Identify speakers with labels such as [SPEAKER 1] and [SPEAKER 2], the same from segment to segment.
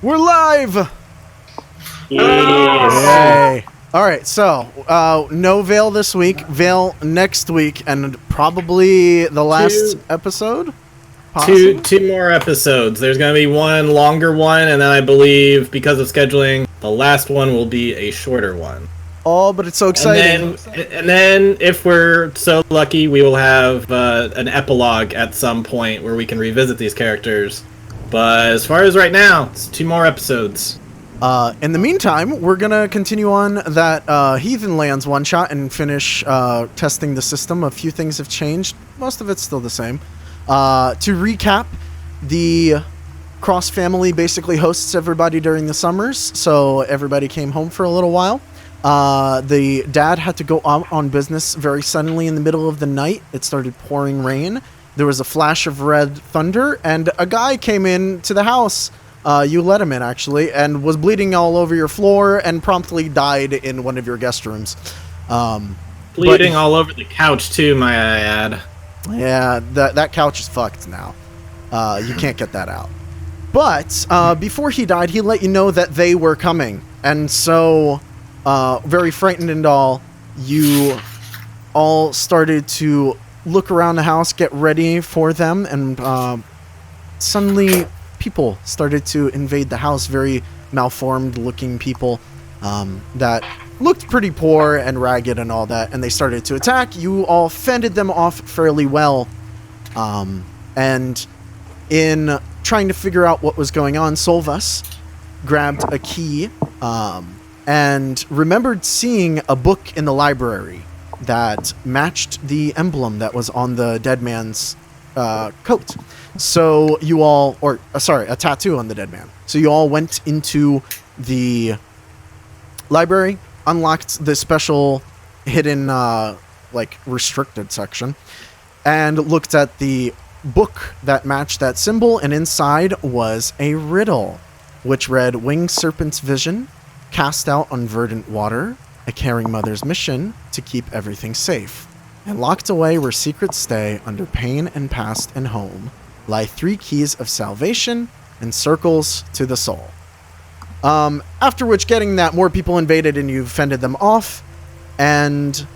[SPEAKER 1] We're live!
[SPEAKER 2] Yes.
[SPEAKER 1] Yay. Alright, so, no Vale this week, Vale next week, and probably the last episode?
[SPEAKER 2] Two more episodes. There's going to be one longer one, and then I believe, because of scheduling, the last one will be a shorter one.
[SPEAKER 1] Oh, but it's so exciting.
[SPEAKER 2] And then if we're so lucky, we will have an epilogue at some point where we can revisit these characters. But as far as right now, it's 2 more episodes.
[SPEAKER 1] In the meantime, we're gonna continue on that Heathenlands one-shot and finish testing the system. A few things have changed. Most of it's still the same. To recap, the Cross family basically hosts everybody during the summers, so everybody came home for a little while. The dad had to go out on business very suddenly in the middle of the night. It started pouring rain. There was a flash of red thunder, and a guy came into the house. You let him in, actually, and was bleeding all over your floor and promptly died in one of your guest rooms.
[SPEAKER 2] Bleeding all over the couch, too, might I add.
[SPEAKER 1] Yeah, that couch is fucked now. You can't get that out. But before he died, he let you know that they were coming. And so, very frightened and all, you all started to look around the house, get ready for them, and suddenly people started to invade the house, very malformed looking people that looked pretty poor and ragged and all that, and they started to attack. You all fended them off fairly well, and in trying to figure out what was going on, Solvas grabbed a key and remembered seeing a book in the library that matched the emblem that was on the dead man's coat. So you all, a tattoo on the dead man. So you all went into the library, unlocked the special hidden, restricted section, and looked at the book that matched that symbol, and inside was a riddle, which read, "Winged Serpent's vision, cast out on verdant water, a caring mother's mission to keep everything safe. And locked away where secrets stay under pain and past and home, lie 3 keys of salvation and circles to the soul." After which, getting that, more people invaded and you fended them off. And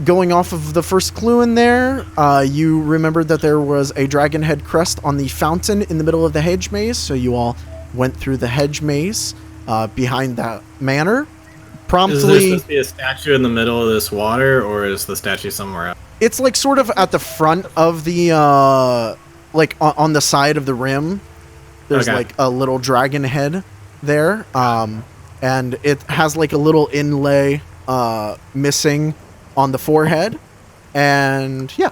[SPEAKER 1] going off of the first clue in there, you remembered that there was a dragon head crest on the fountain in the middle of the hedge maze. So you all went through the hedge maze behind that manor. Promptly,
[SPEAKER 2] is there supposed to be a statue in the middle of this water, or is the statue somewhere else?
[SPEAKER 1] It's like sort of at the front of the on the side of the rim. There's like a little dragon head there, and it has like a little inlay missing on the forehead, and yeah,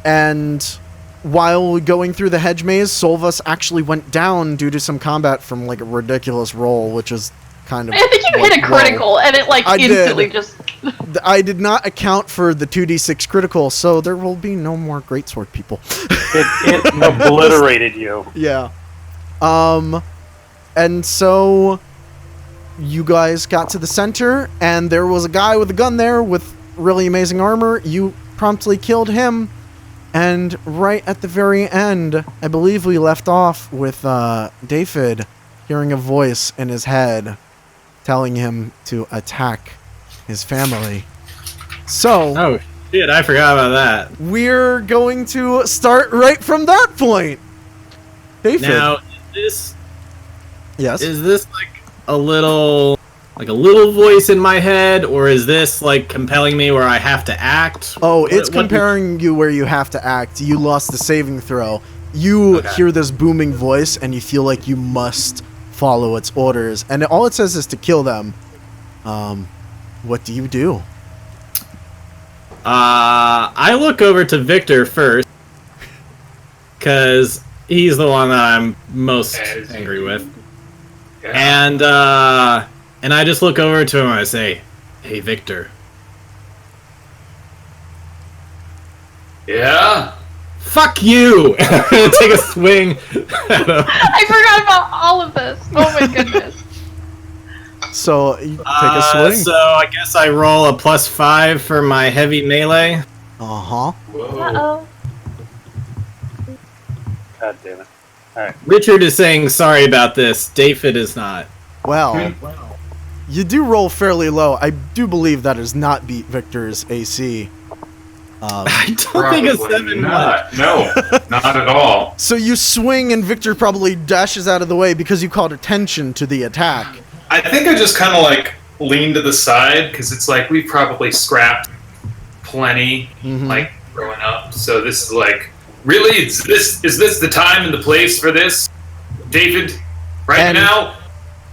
[SPEAKER 1] and while going through the hedge maze, Solvas actually went down due to some combat from like a ridiculous roll, which is kind of...
[SPEAKER 3] I think you hit a critical, and it instantly just...
[SPEAKER 1] I did not account for the 2d6 critical, so there will be no more greatsword people.
[SPEAKER 4] It obliterated you.
[SPEAKER 1] Yeah. And so you guys got to the center, and there was a guy with a gun there with really amazing armor. You promptly killed him. And right at the very end, I believe we left off with David hearing a voice in his head telling him to attack his family. So...
[SPEAKER 2] Oh, shit, I forgot about that.
[SPEAKER 1] We're going to start right from that point. David.
[SPEAKER 2] Now, is
[SPEAKER 1] this
[SPEAKER 2] like a little voice in my head, or is this like compelling me where I have to act?
[SPEAKER 1] Oh, it's comparing you where you have to act. You lost the saving throw. You hear this booming voice, and you feel like you must follow its orders. And all it says is to kill them. What do you do?
[SPEAKER 2] I look over to Victor first, because he's the one that I'm most angry with. Yeah. And I just look over to him and I say, "Hey, Victor."
[SPEAKER 5] Yeah?
[SPEAKER 2] Fuck you! I'm gonna take a swing at him.
[SPEAKER 3] I forgot about all of this. Oh my goodness.
[SPEAKER 1] So, you take a swing?
[SPEAKER 2] So, I guess I roll a +5 for my heavy melee.
[SPEAKER 1] Uh-huh.
[SPEAKER 5] Whoa.
[SPEAKER 3] Uh-oh.
[SPEAKER 4] God damn it.
[SPEAKER 2] Richard is saying sorry about this. David is not.
[SPEAKER 1] Well, you do roll fairly low. I do believe that does not beat Victor's AC.
[SPEAKER 2] I don't think a 7
[SPEAKER 5] not. No, not at all.
[SPEAKER 1] So you swing and Victor probably dashes out of the way because you called attention to the attack.
[SPEAKER 5] I think I just kind of like lean to the side because it's like we probably scrapped plenty like growing up. So this is like, really, is this the time and the place for this, David? Right now?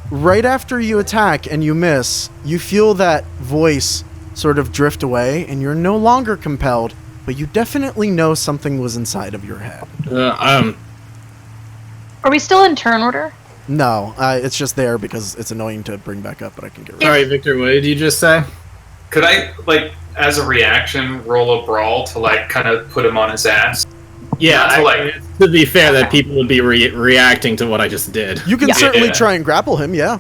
[SPEAKER 1] Right after you attack and you miss, you feel that voice sort of drift away, and you're no longer compelled, but you definitely know something was inside of your head.
[SPEAKER 3] Are we still in turn order?
[SPEAKER 1] No, it's just there because it's annoying to bring back up, but I can get rid of it.
[SPEAKER 2] Sorry, Victor, what did you just say?
[SPEAKER 5] Could I, like, as a reaction, roll a brawl to, like, kind of put him on his ass?
[SPEAKER 2] Yeah,
[SPEAKER 5] Like,
[SPEAKER 2] to be fair, that people would be reacting to what I just did.
[SPEAKER 1] You can certainly try and grapple him, yeah.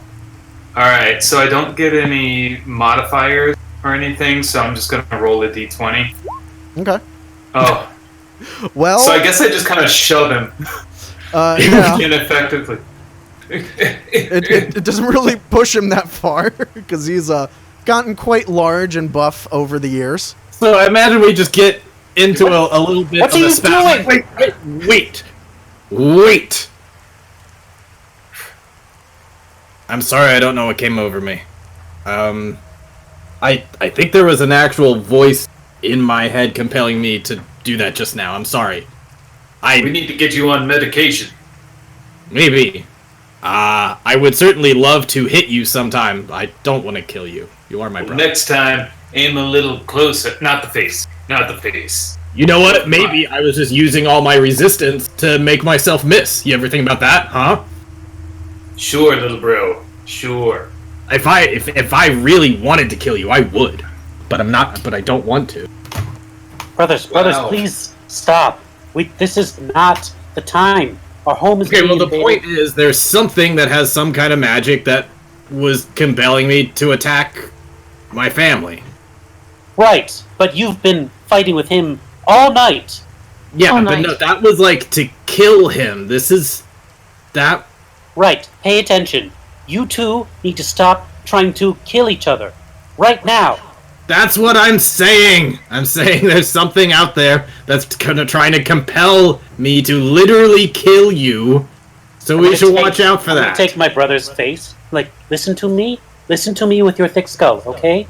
[SPEAKER 5] Alright, so I don't get any modifiers or anything, so I'm just going to roll a d20.
[SPEAKER 1] Okay.
[SPEAKER 5] Oh.
[SPEAKER 1] Well...
[SPEAKER 5] So I guess I just kind of shove him.
[SPEAKER 1] Yeah.
[SPEAKER 5] Ineffectively.
[SPEAKER 1] It doesn't really push him that far, because he's gotten quite large and buff over the years.
[SPEAKER 2] So I imagine we just get into a little bit
[SPEAKER 4] What
[SPEAKER 2] of
[SPEAKER 4] are
[SPEAKER 2] a
[SPEAKER 4] you
[SPEAKER 2] spasm. Wait. I'm sorry, I don't know what came over me. I think there was an actual voice in my head compelling me to do that just now. I'm sorry.
[SPEAKER 5] We need to get you on medication.
[SPEAKER 2] Maybe. I would certainly love to hit you sometime. I don't want to kill you. You are my brother.
[SPEAKER 5] Next time, aim a little closer. Not the face. Not the face.
[SPEAKER 2] You know what? Maybe I was just using all my resistance to make myself miss. You ever think about that, huh?
[SPEAKER 5] Sure, little bro. Sure.
[SPEAKER 2] If I really wanted to kill you, I would. But I'm not. But I don't want to.
[SPEAKER 4] Brothers, please stop. This is not the time. Our home is
[SPEAKER 2] Okay, well, the
[SPEAKER 4] being
[SPEAKER 2] point
[SPEAKER 4] invaded.
[SPEAKER 2] is there's something that has some kind of magic that was compelling me to attack my family.
[SPEAKER 4] Right, but you've been fighting with him all night.
[SPEAKER 2] Yeah,
[SPEAKER 3] Oh,
[SPEAKER 2] but
[SPEAKER 3] nice.
[SPEAKER 2] no, that was like to kill him. This is... That...
[SPEAKER 4] Right, pay attention. You two need to stop trying to kill each other. Right now.
[SPEAKER 2] That's what I'm saying! I'm saying there's something out there that's trying to compel me to literally kill you, so we should watch out for
[SPEAKER 4] I'm
[SPEAKER 2] that.
[SPEAKER 4] gonna take my brother's face. Like, listen to me. Listen to me with your thick skull, okay?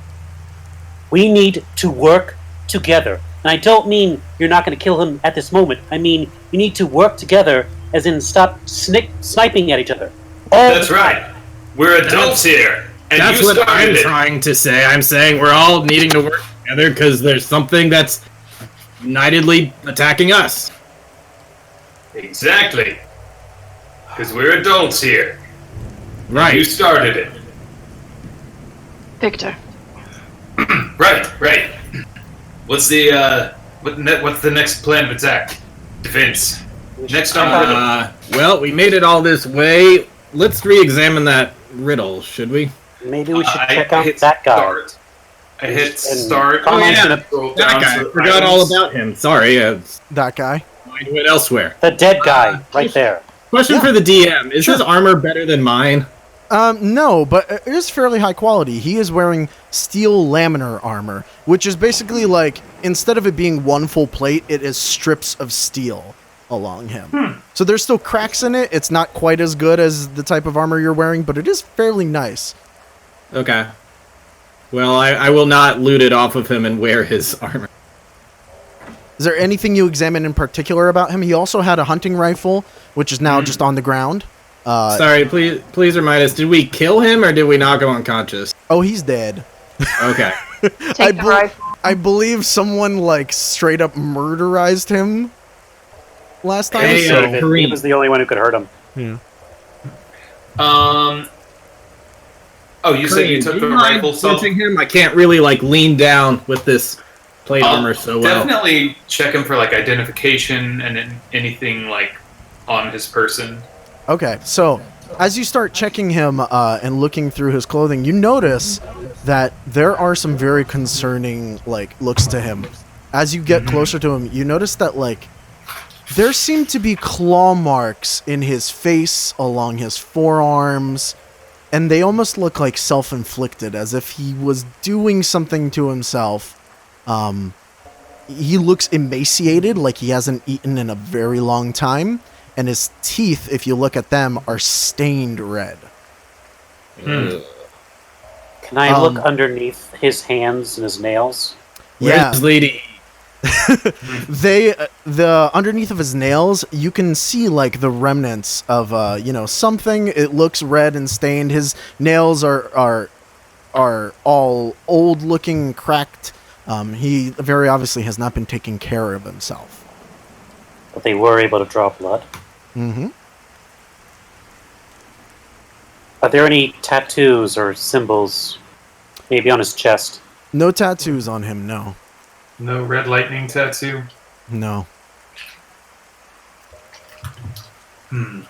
[SPEAKER 4] We need to work together. And I don't mean you're not going to kill him at this moment. I mean, you need to work together, as in stop sniping at each other.
[SPEAKER 5] That's right. We're adults here. And
[SPEAKER 2] That's
[SPEAKER 5] you
[SPEAKER 2] what
[SPEAKER 5] started
[SPEAKER 2] I'm
[SPEAKER 5] it.
[SPEAKER 2] trying to say. I'm saying we're all needing to work together because there's something that's unitedly attacking us.
[SPEAKER 5] Exactly. Because we're adults here.
[SPEAKER 2] Right.
[SPEAKER 5] You started it.
[SPEAKER 3] Victor.
[SPEAKER 5] Right. What's the what's the next plan of attack? Defense. Next on the riddle.
[SPEAKER 2] Well, we made it all this way. Let's re-examine that riddle, should we?
[SPEAKER 4] Maybe we should
[SPEAKER 5] I
[SPEAKER 4] check out
[SPEAKER 5] hit
[SPEAKER 4] that guy.
[SPEAKER 5] Start. I hit start.
[SPEAKER 4] Oh,
[SPEAKER 5] and
[SPEAKER 4] yeah,
[SPEAKER 5] scroll
[SPEAKER 2] That
[SPEAKER 5] down
[SPEAKER 2] guy.
[SPEAKER 5] to
[SPEAKER 2] I forgot all
[SPEAKER 5] items.
[SPEAKER 2] about him. Sorry.
[SPEAKER 1] That guy.
[SPEAKER 2] Mine went elsewhere.
[SPEAKER 4] The dead guy, right there.
[SPEAKER 2] Question
[SPEAKER 1] Yeah.
[SPEAKER 2] for the DM. Is his armor better than mine?
[SPEAKER 1] No, but it is fairly high quality. He is wearing steel laminar armor, which is basically like, instead of it being one full plate, it is strips of steel along him. So there's still cracks in it. It's not quite as good as the type of armor you're wearing, but it is fairly nice.
[SPEAKER 2] Okay. Well, I will not loot it off of him and wear his armor.
[SPEAKER 1] Is there anything you examine in particular about him? He also had a hunting rifle, which is now just on the ground.
[SPEAKER 2] Sorry, please remind us, did we kill him or did we knock him unconscious?
[SPEAKER 1] Oh, he's dead.
[SPEAKER 2] Okay.
[SPEAKER 3] Take the rifle.
[SPEAKER 1] I believe someone, like, straight up murderized him last time.
[SPEAKER 2] Hey,
[SPEAKER 1] so.
[SPEAKER 4] He was the only one who could hurt him.
[SPEAKER 5] Oh, you said you took the rifle, so
[SPEAKER 2] Punching him? I can't really, like, lean down with this plate armor so well.
[SPEAKER 5] definitely check him for like identification and anything like on his person.
[SPEAKER 1] Okay, so as you start checking him and looking through his clothing, you notice that there are some very concerning, like, looks to him. As you get closer to him, you notice that, like, There seem to be claw marks in his face, along his forearms, and they almost look like self-inflicted, as if he was doing something to himself. He looks emaciated, like he hasn't eaten in a very long time, and his teeth, if you look at them, are stained red.
[SPEAKER 4] Can I look underneath his hands and his nails?
[SPEAKER 2] Where's Lady?
[SPEAKER 1] The underneath of his nails, you can see like the remnants of something. It looks red and stained. His nails are all old looking, cracked. He very obviously has not been taking care of himself.
[SPEAKER 4] But they were able to draw blood.
[SPEAKER 1] Mm-hmm.
[SPEAKER 4] Are there any tattoos or symbols, maybe on his chest?
[SPEAKER 1] No tattoos on him. No.
[SPEAKER 5] No red lightning tattoo?
[SPEAKER 1] No.
[SPEAKER 5] And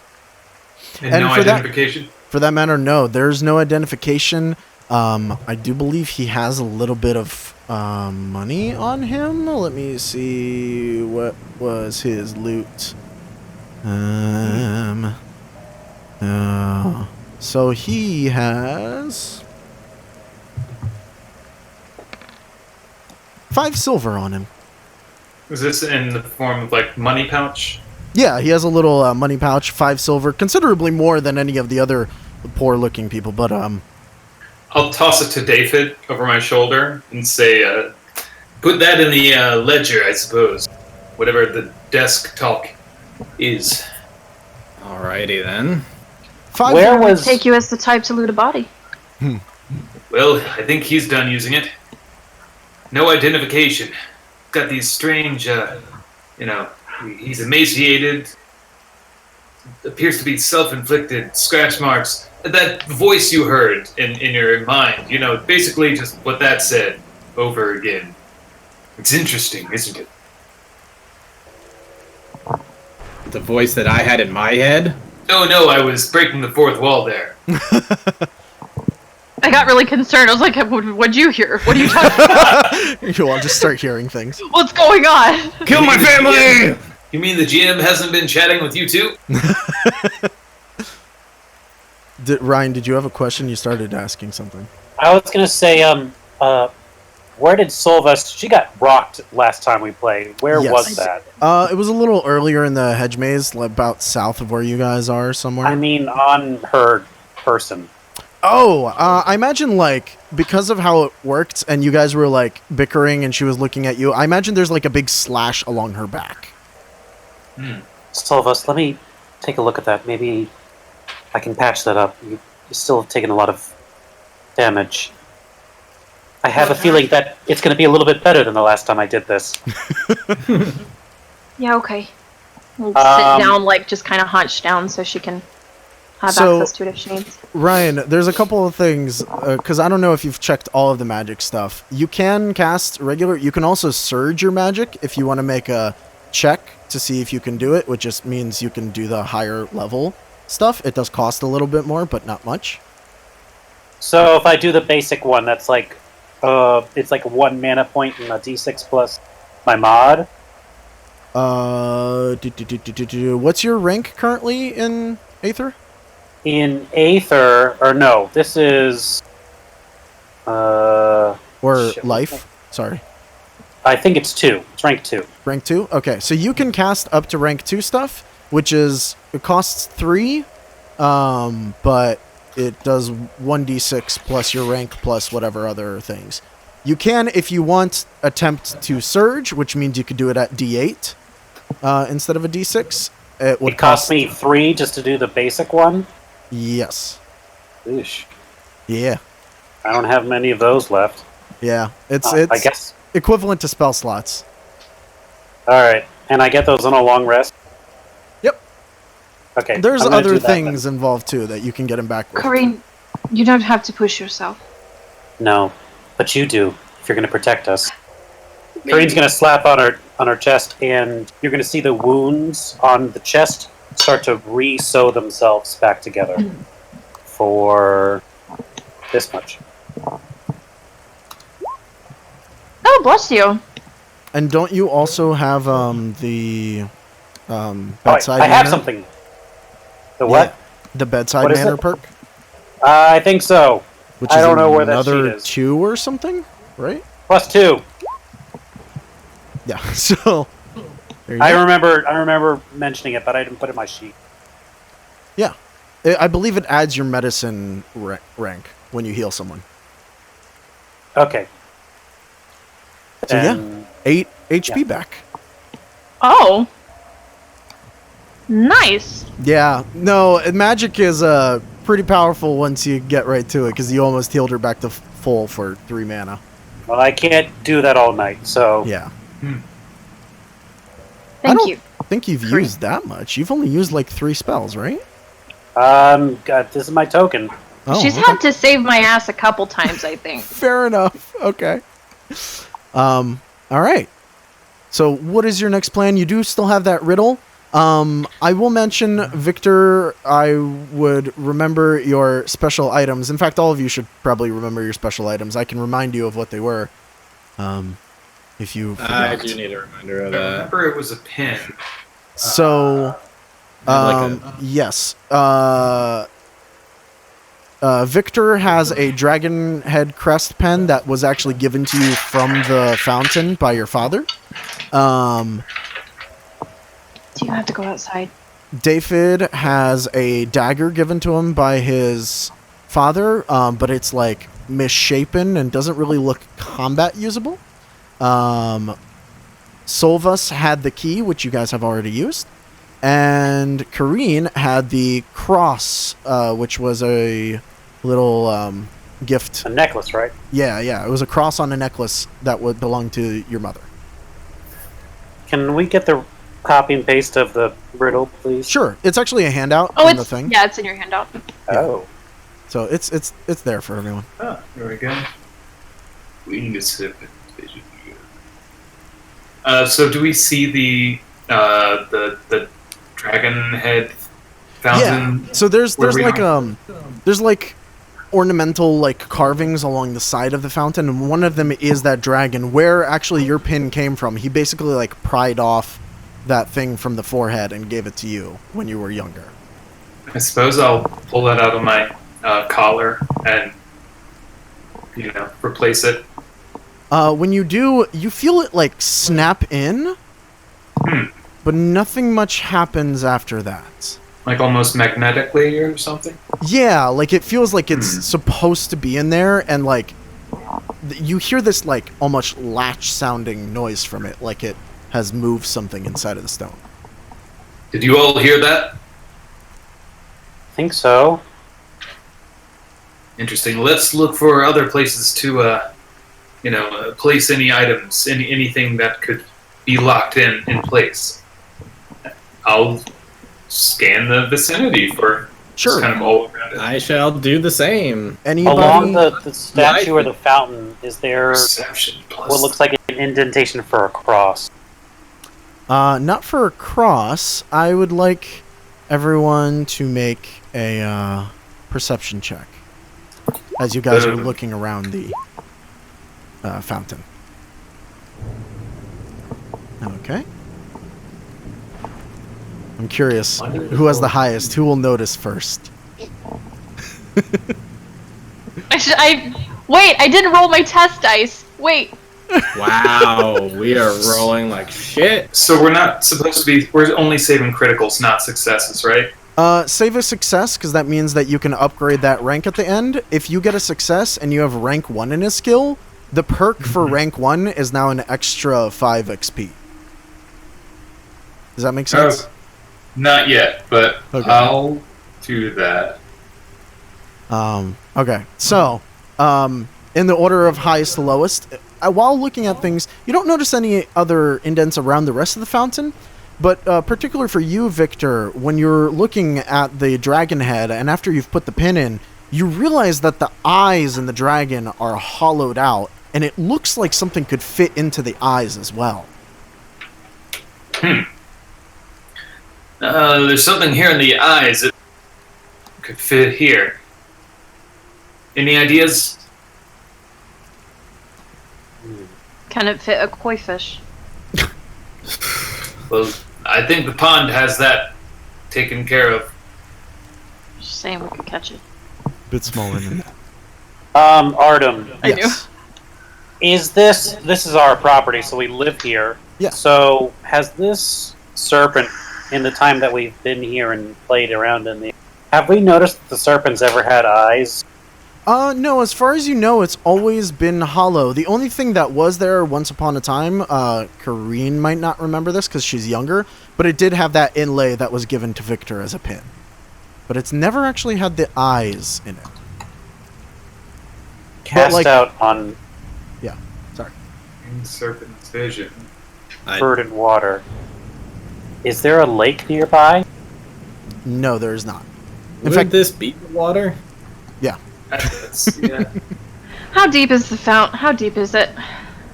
[SPEAKER 1] And
[SPEAKER 5] no
[SPEAKER 1] for that-
[SPEAKER 5] identification?
[SPEAKER 1] For that matter, no. There's no identification. I do believe he has a little bit of money on him. Let me see. What was his loot? So he has 5 silver on him.
[SPEAKER 5] Is this in the form of, like, money pouch?
[SPEAKER 1] Yeah, he has a little money pouch, 5 silver, considerably more than any of the other poor-looking people, but
[SPEAKER 5] I'll toss it to David over my shoulder and say, put that in the ledger, I suppose. Whatever the desk talk is.
[SPEAKER 2] Alrighty then.
[SPEAKER 1] 5
[SPEAKER 4] Where was...
[SPEAKER 3] Take you as the type to loot a body.
[SPEAKER 5] Well, I think he's done using it. No identification. Got these strange, he's emaciated. Appears to be self-inflicted scratch marks. That voice you heard in your mind, basically just what that said over again. It's interesting, isn't it?
[SPEAKER 2] The voice that I had in my head?
[SPEAKER 5] No, I was breaking the fourth wall there.
[SPEAKER 3] I got really concerned. I was like, what'd you hear? What are you talking about?
[SPEAKER 1] I'll just start hearing things.
[SPEAKER 3] What's going on?
[SPEAKER 2] Kill my family!
[SPEAKER 5] You mean the GM hasn't been chatting with you too?
[SPEAKER 1] Ryan, did you have a question? You started asking something.
[SPEAKER 4] I was gonna say, where did Solvest... She got rocked last time we played. Where
[SPEAKER 1] Yes.
[SPEAKER 4] was that?
[SPEAKER 1] It was a little earlier in the hedge maze, about south of where you guys are somewhere.
[SPEAKER 4] I mean, on her person.
[SPEAKER 1] Oh, I imagine, like, because of how it worked, and you guys were, like, bickering and she was looking at you, I imagine there's, like, a big slash along her back.
[SPEAKER 4] Solvest, let me take a look at that. Maybe I can patch that up. You still have taken a lot of damage. I have a feeling that it's going to be a little bit better than the last time I did this.
[SPEAKER 3] Yeah, okay. We'll sit down, like, just kind of hunched down so she can have access to it if she needs.
[SPEAKER 1] Ryan, there's a couple of things, because I don't know if you've checked all of the magic stuff. You can cast regular, you can also surge your magic if you want to make a check to see if you can do it, which just means you can do the higher level stuff. It does cost a little bit more, but not much.
[SPEAKER 4] So if I do the basic one, that's like, it's like 1 mana point and a d6 plus my mod.
[SPEAKER 1] What's your rank currently in Aether?
[SPEAKER 4] In Aether, or no, this is...
[SPEAKER 1] Or
[SPEAKER 4] shit.
[SPEAKER 1] life? Sorry.
[SPEAKER 4] I think it's 2. It's rank 2.
[SPEAKER 1] Rank 2? Okay, so you can cast up to rank 2 stuff, which is, it costs 3, but it does 1d6 plus your rank plus whatever other things. You can, if you want, attempt to surge, which means you could do it at d8 instead of a d6. It would
[SPEAKER 4] It cost me 3 just to do the basic one?
[SPEAKER 1] Yes.
[SPEAKER 4] Oosh.
[SPEAKER 1] Yeah.
[SPEAKER 4] I don't have many of those left.
[SPEAKER 1] Yeah. It's
[SPEAKER 4] I guess.
[SPEAKER 1] equivalent to spell slots.
[SPEAKER 4] Alright. And I get those on a long rest?
[SPEAKER 1] Yep.
[SPEAKER 4] Okay.
[SPEAKER 1] There's
[SPEAKER 4] I'm gonna
[SPEAKER 1] other
[SPEAKER 4] do that
[SPEAKER 1] things involved too that you can get him back with.
[SPEAKER 3] Corinne, you don't have to push yourself.
[SPEAKER 4] then. No. But you do, if you're going to protect us. Corinne's going to slap on her chest, and you're going to see the wounds on the chest start to re-sew themselves back together. For this much.
[SPEAKER 3] Oh, bless you.
[SPEAKER 1] And don't you also have the Bedside
[SPEAKER 4] I have
[SPEAKER 1] manner?
[SPEAKER 4] something. The what?
[SPEAKER 1] Yeah, the bedside
[SPEAKER 4] What is
[SPEAKER 1] manner
[SPEAKER 4] it?
[SPEAKER 1] perk,
[SPEAKER 4] I think so.
[SPEAKER 1] which
[SPEAKER 4] I
[SPEAKER 1] is
[SPEAKER 4] don't know where that
[SPEAKER 1] another
[SPEAKER 4] sheet is.
[SPEAKER 1] 2 or something, right?
[SPEAKER 4] +2.
[SPEAKER 1] Yeah. So there you
[SPEAKER 4] I
[SPEAKER 1] go.
[SPEAKER 4] remember mentioning it, but I didn't put it in my sheet.
[SPEAKER 1] Yeah, I believe it adds your medicine rank when you heal someone.
[SPEAKER 4] Okay.
[SPEAKER 1] So yeah,
[SPEAKER 4] Then-
[SPEAKER 1] 8 HP
[SPEAKER 4] Yeah.
[SPEAKER 1] back.
[SPEAKER 3] Oh. Nice.
[SPEAKER 1] Yeah, no, magic is pretty powerful once you get right to it, because you almost healed her back to full for 3 mana.
[SPEAKER 4] Well, I can't do that all night, so
[SPEAKER 1] Yeah.
[SPEAKER 3] Thank
[SPEAKER 1] don't
[SPEAKER 3] you.
[SPEAKER 1] think you've
[SPEAKER 3] Great.
[SPEAKER 1] used that much. You've only used like 3 spells, right?
[SPEAKER 4] God, this is my token.
[SPEAKER 3] She's
[SPEAKER 1] okay.
[SPEAKER 3] had to save my ass a couple times, I think.
[SPEAKER 1] Fair enough. Okay. All right. So what is your next plan? You do still have that riddle. I will mention, Victor, I would remember your special items. In fact, all of you should probably remember your special items. I can remind you of what they were. If you
[SPEAKER 2] I
[SPEAKER 1] forgot.
[SPEAKER 2] do need a reminder of
[SPEAKER 5] I
[SPEAKER 2] that.
[SPEAKER 5] remember it was a pin.
[SPEAKER 1] So,
[SPEAKER 2] like
[SPEAKER 1] yes. Victor has a dragon head crest pen that was actually given to you from the fountain by your father.
[SPEAKER 3] Do you have to go outside?
[SPEAKER 1] David has a dagger given to him by his father, but it's like misshapen and doesn't really look combat usable. Solvus had the key, which you guys have already used. And Kareen had the cross, which was a little gift.
[SPEAKER 4] A necklace, right?
[SPEAKER 1] Yeah, it was a cross on a necklace that would belong to your mother.
[SPEAKER 4] Can we get the copy and paste of the riddle, please?
[SPEAKER 1] Sure, it's actually a handout
[SPEAKER 3] Oh,
[SPEAKER 1] in the
[SPEAKER 3] it's
[SPEAKER 1] thing.
[SPEAKER 3] yeah, it's in your handout.
[SPEAKER 4] Oh.
[SPEAKER 1] So it's there for everyone.
[SPEAKER 5] Oh, there we go. We need to sip it. So do we see the dragon head fountain?
[SPEAKER 1] Yeah. So there's
[SPEAKER 5] where we
[SPEAKER 1] like
[SPEAKER 5] are?
[SPEAKER 1] there's like ornamental like carvings along the side of the fountain, and one of them is that dragon where actually your pin came from. He basically like pried off that thing from the forehead and gave it to you when you were younger.
[SPEAKER 5] I suppose I'll pull that out of my collar and replace it.
[SPEAKER 1] When you do, you feel it like snap in, but nothing much happens after that.
[SPEAKER 5] Like almost magnetically or something?
[SPEAKER 1] Yeah, like it feels like it's supposed to be in there, and like you hear this like almost latch sounding noise from it, like it has moved something inside of the stone.
[SPEAKER 5] Did you all hear that?
[SPEAKER 4] I think so.
[SPEAKER 5] Interesting. Let's look for other places to, place any items, anything that could be locked in place. I'll scan the vicinity for
[SPEAKER 1] Sure.
[SPEAKER 5] just kind of all around it.
[SPEAKER 2] I shall do the same.
[SPEAKER 1] Anybody?
[SPEAKER 4] Along the statue or the fountain, is there
[SPEAKER 5] Perception plus.
[SPEAKER 4] what looks like an indentation for a cross?
[SPEAKER 1] Not for a cross. I would like everyone to make a perception check as you guys are looking around the fountain. Okay. I'm curious who has the highest. Who will notice first?
[SPEAKER 3] Wait, I didn't roll my test dice. Wait.
[SPEAKER 2] Wow, we are rolling like shit.
[SPEAKER 5] So we're not supposed to be. We're only saving criticals, not successes, right?
[SPEAKER 1] Save a success, because that means that you can upgrade that rank at the end. If you get a success and you have rank 1 in a skill, the perk for rank 1 is now an extra 5 XP. Does that make sense?
[SPEAKER 5] Not yet, but
[SPEAKER 1] Okay.
[SPEAKER 5] I'll do that.
[SPEAKER 1] Okay. So, in the order of highest to lowest, while looking at things, you don't notice any other indents around the rest of the fountain. But particular for you, Victor, when you're looking at the dragon head, and after you've put the pin in, you realize that the eyes in the dragon are hollowed out, and it looks like something could fit into the eyes as well.
[SPEAKER 5] There's something here in the eyes that could fit here. Any ideas?
[SPEAKER 3] Can it fit a koi fish?
[SPEAKER 5] Well, I think the pond has that taken care of.
[SPEAKER 3] Just saying we could catch it.
[SPEAKER 1] Bit smaller than that.
[SPEAKER 4] Artem,
[SPEAKER 3] I
[SPEAKER 1] Yes.
[SPEAKER 4] this is our property, so we live here.
[SPEAKER 1] Yeah.
[SPEAKER 4] So has this serpent, in the time that we've been here and played around in the, have we noticed that the serpent's ever had eyes?
[SPEAKER 1] No, as far as you know, it's always been hollow. The only thing that was there once upon a time, Kareen might not remember this because she's younger, but it did have that inlay that was given to Victor as a pin. But it's never actually had the eyes in it.
[SPEAKER 4] Cast out on
[SPEAKER 1] Yeah, sorry.
[SPEAKER 5] In Serpent's vision.
[SPEAKER 4] bird and water. Is there a lake nearby?
[SPEAKER 1] No, there is not. In
[SPEAKER 2] Would
[SPEAKER 1] fact,
[SPEAKER 2] this be the water?
[SPEAKER 1] yeah.
[SPEAKER 5] Yeah.
[SPEAKER 3] How deep is the fount? How deep is it?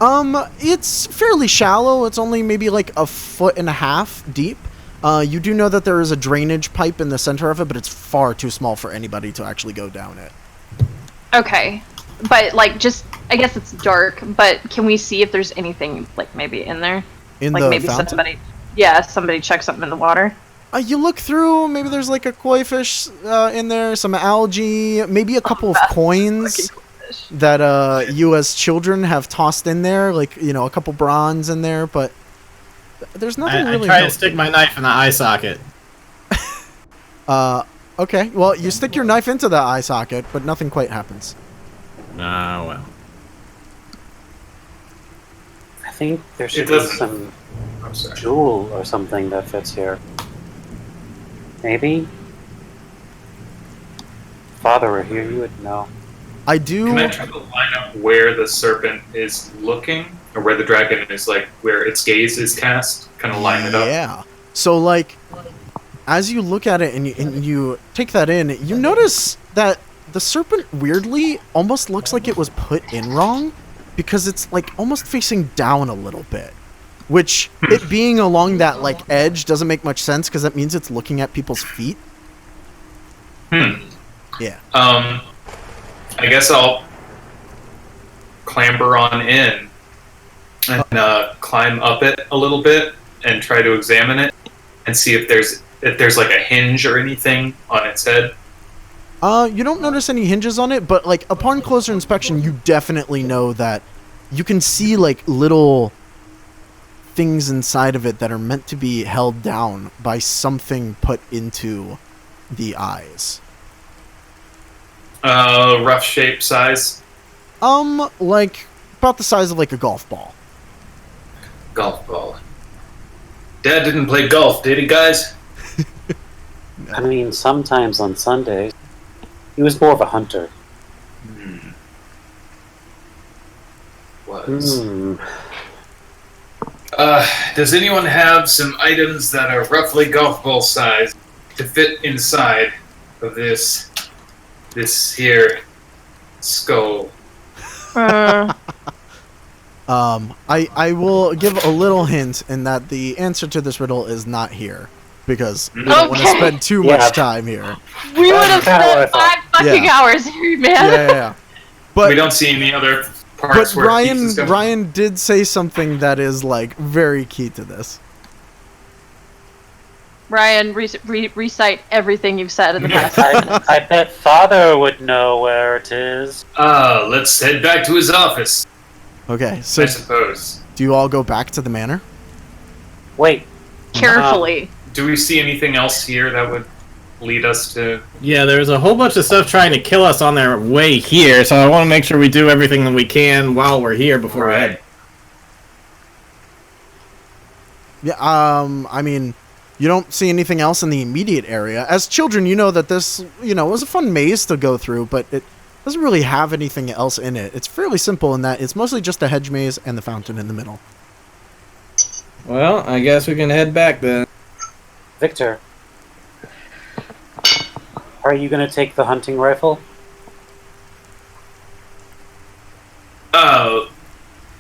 [SPEAKER 1] It's fairly shallow. It's only maybe like 1.5 feet deep. You do know that there is a drainage pipe in the center of it, but it's far too small for anybody to actually go down it.
[SPEAKER 3] Okay. But, like, just, I guess it's dark, but can we see if there's anything, like, maybe in there?
[SPEAKER 1] In
[SPEAKER 3] Like,
[SPEAKER 1] the
[SPEAKER 3] maybe
[SPEAKER 1] fountain?
[SPEAKER 3] somebody check something in the water.
[SPEAKER 1] You look through, maybe there's like a koi fish in there, some algae, maybe a couple of coins that you as children have tossed in there, like, you know, a couple bronze in there, but there's nothing
[SPEAKER 2] I
[SPEAKER 1] really.
[SPEAKER 2] try to stick my knife in the eye socket.
[SPEAKER 1] Okay, well, you stick your knife into the eye socket, but nothing quite happens.
[SPEAKER 2] Ah, well.
[SPEAKER 4] I think there should
[SPEAKER 5] It
[SPEAKER 4] be
[SPEAKER 5] doesn't-
[SPEAKER 4] some
[SPEAKER 5] I'm sorry.
[SPEAKER 4] jewel or something that fits here. Maybe? Father were here, you would know.
[SPEAKER 1] I do.
[SPEAKER 5] Can I try to line up where the serpent is looking? Or where the dragon is, like, where its gaze is cast? Kind of line it up?
[SPEAKER 1] Yeah. So, like, as you look at it and you take that in, you notice that the serpent weirdly almost looks like it was put in wrong because it's, like, almost facing down a little bit. Which, it being along that, like, edge doesn't make much sense because that means it's looking at people's feet. Yeah.
[SPEAKER 5] I guess I'll clamber on in and climb up it a little bit and try to examine it and see if there's like a hinge or anything on its head.
[SPEAKER 1] You don't notice any hinges on it, but, like, upon closer inspection, you definitely know that you can see, like, little things inside of it that are meant to be held down by something put into the eyes.
[SPEAKER 5] Rough shape size.
[SPEAKER 1] Like, about the size of, like, a golf ball.
[SPEAKER 5] Golf ball. Dad didn't play golf, did he, guys?
[SPEAKER 4] I mean, sometimes on Sundays. He was more of a hunter.
[SPEAKER 5] Was.
[SPEAKER 4] Hmm.
[SPEAKER 5] Does anyone have some items that are roughly golf ball size to fit inside of this here skull?
[SPEAKER 1] I will give a little hint in that the answer to this riddle is not here. Because we don't want to
[SPEAKER 3] Okay.
[SPEAKER 1] spend too much time here.
[SPEAKER 3] We would have
[SPEAKER 4] That's what I
[SPEAKER 3] spent 5
[SPEAKER 4] thought.
[SPEAKER 3] fucking
[SPEAKER 1] Yeah.
[SPEAKER 3] hours here, man.
[SPEAKER 1] Yeah. But
[SPEAKER 5] We don't see any other
[SPEAKER 1] But
[SPEAKER 5] parts where
[SPEAKER 1] Ryan,
[SPEAKER 5] pieces come.
[SPEAKER 1] Ryan did say something that is, like, very key to this.
[SPEAKER 3] Ryan, recite everything you've said in the past 5 minutes.
[SPEAKER 4] I bet Father would know where it is.
[SPEAKER 5] Let's head back to his office,
[SPEAKER 1] Okay, so
[SPEAKER 5] I suppose.
[SPEAKER 1] do you all go back to the manor?
[SPEAKER 4] Wait,
[SPEAKER 3] Carefully.
[SPEAKER 5] Do we see anything else here that would lead us to...
[SPEAKER 2] Yeah, there's a whole bunch of stuff trying to kill us on their way here, so I want to make sure we do everything that we can while we're here before we head.
[SPEAKER 1] Yeah, I mean, you don't see anything else in the immediate area. As children, you know that this, was a fun maze to go through, but it doesn't really have anything else in it. It's fairly simple in that it's mostly just a hedge maze and the fountain in the middle.
[SPEAKER 2] Well, I guess we can head back then.
[SPEAKER 4] Victor. Are you gonna take the hunting rifle?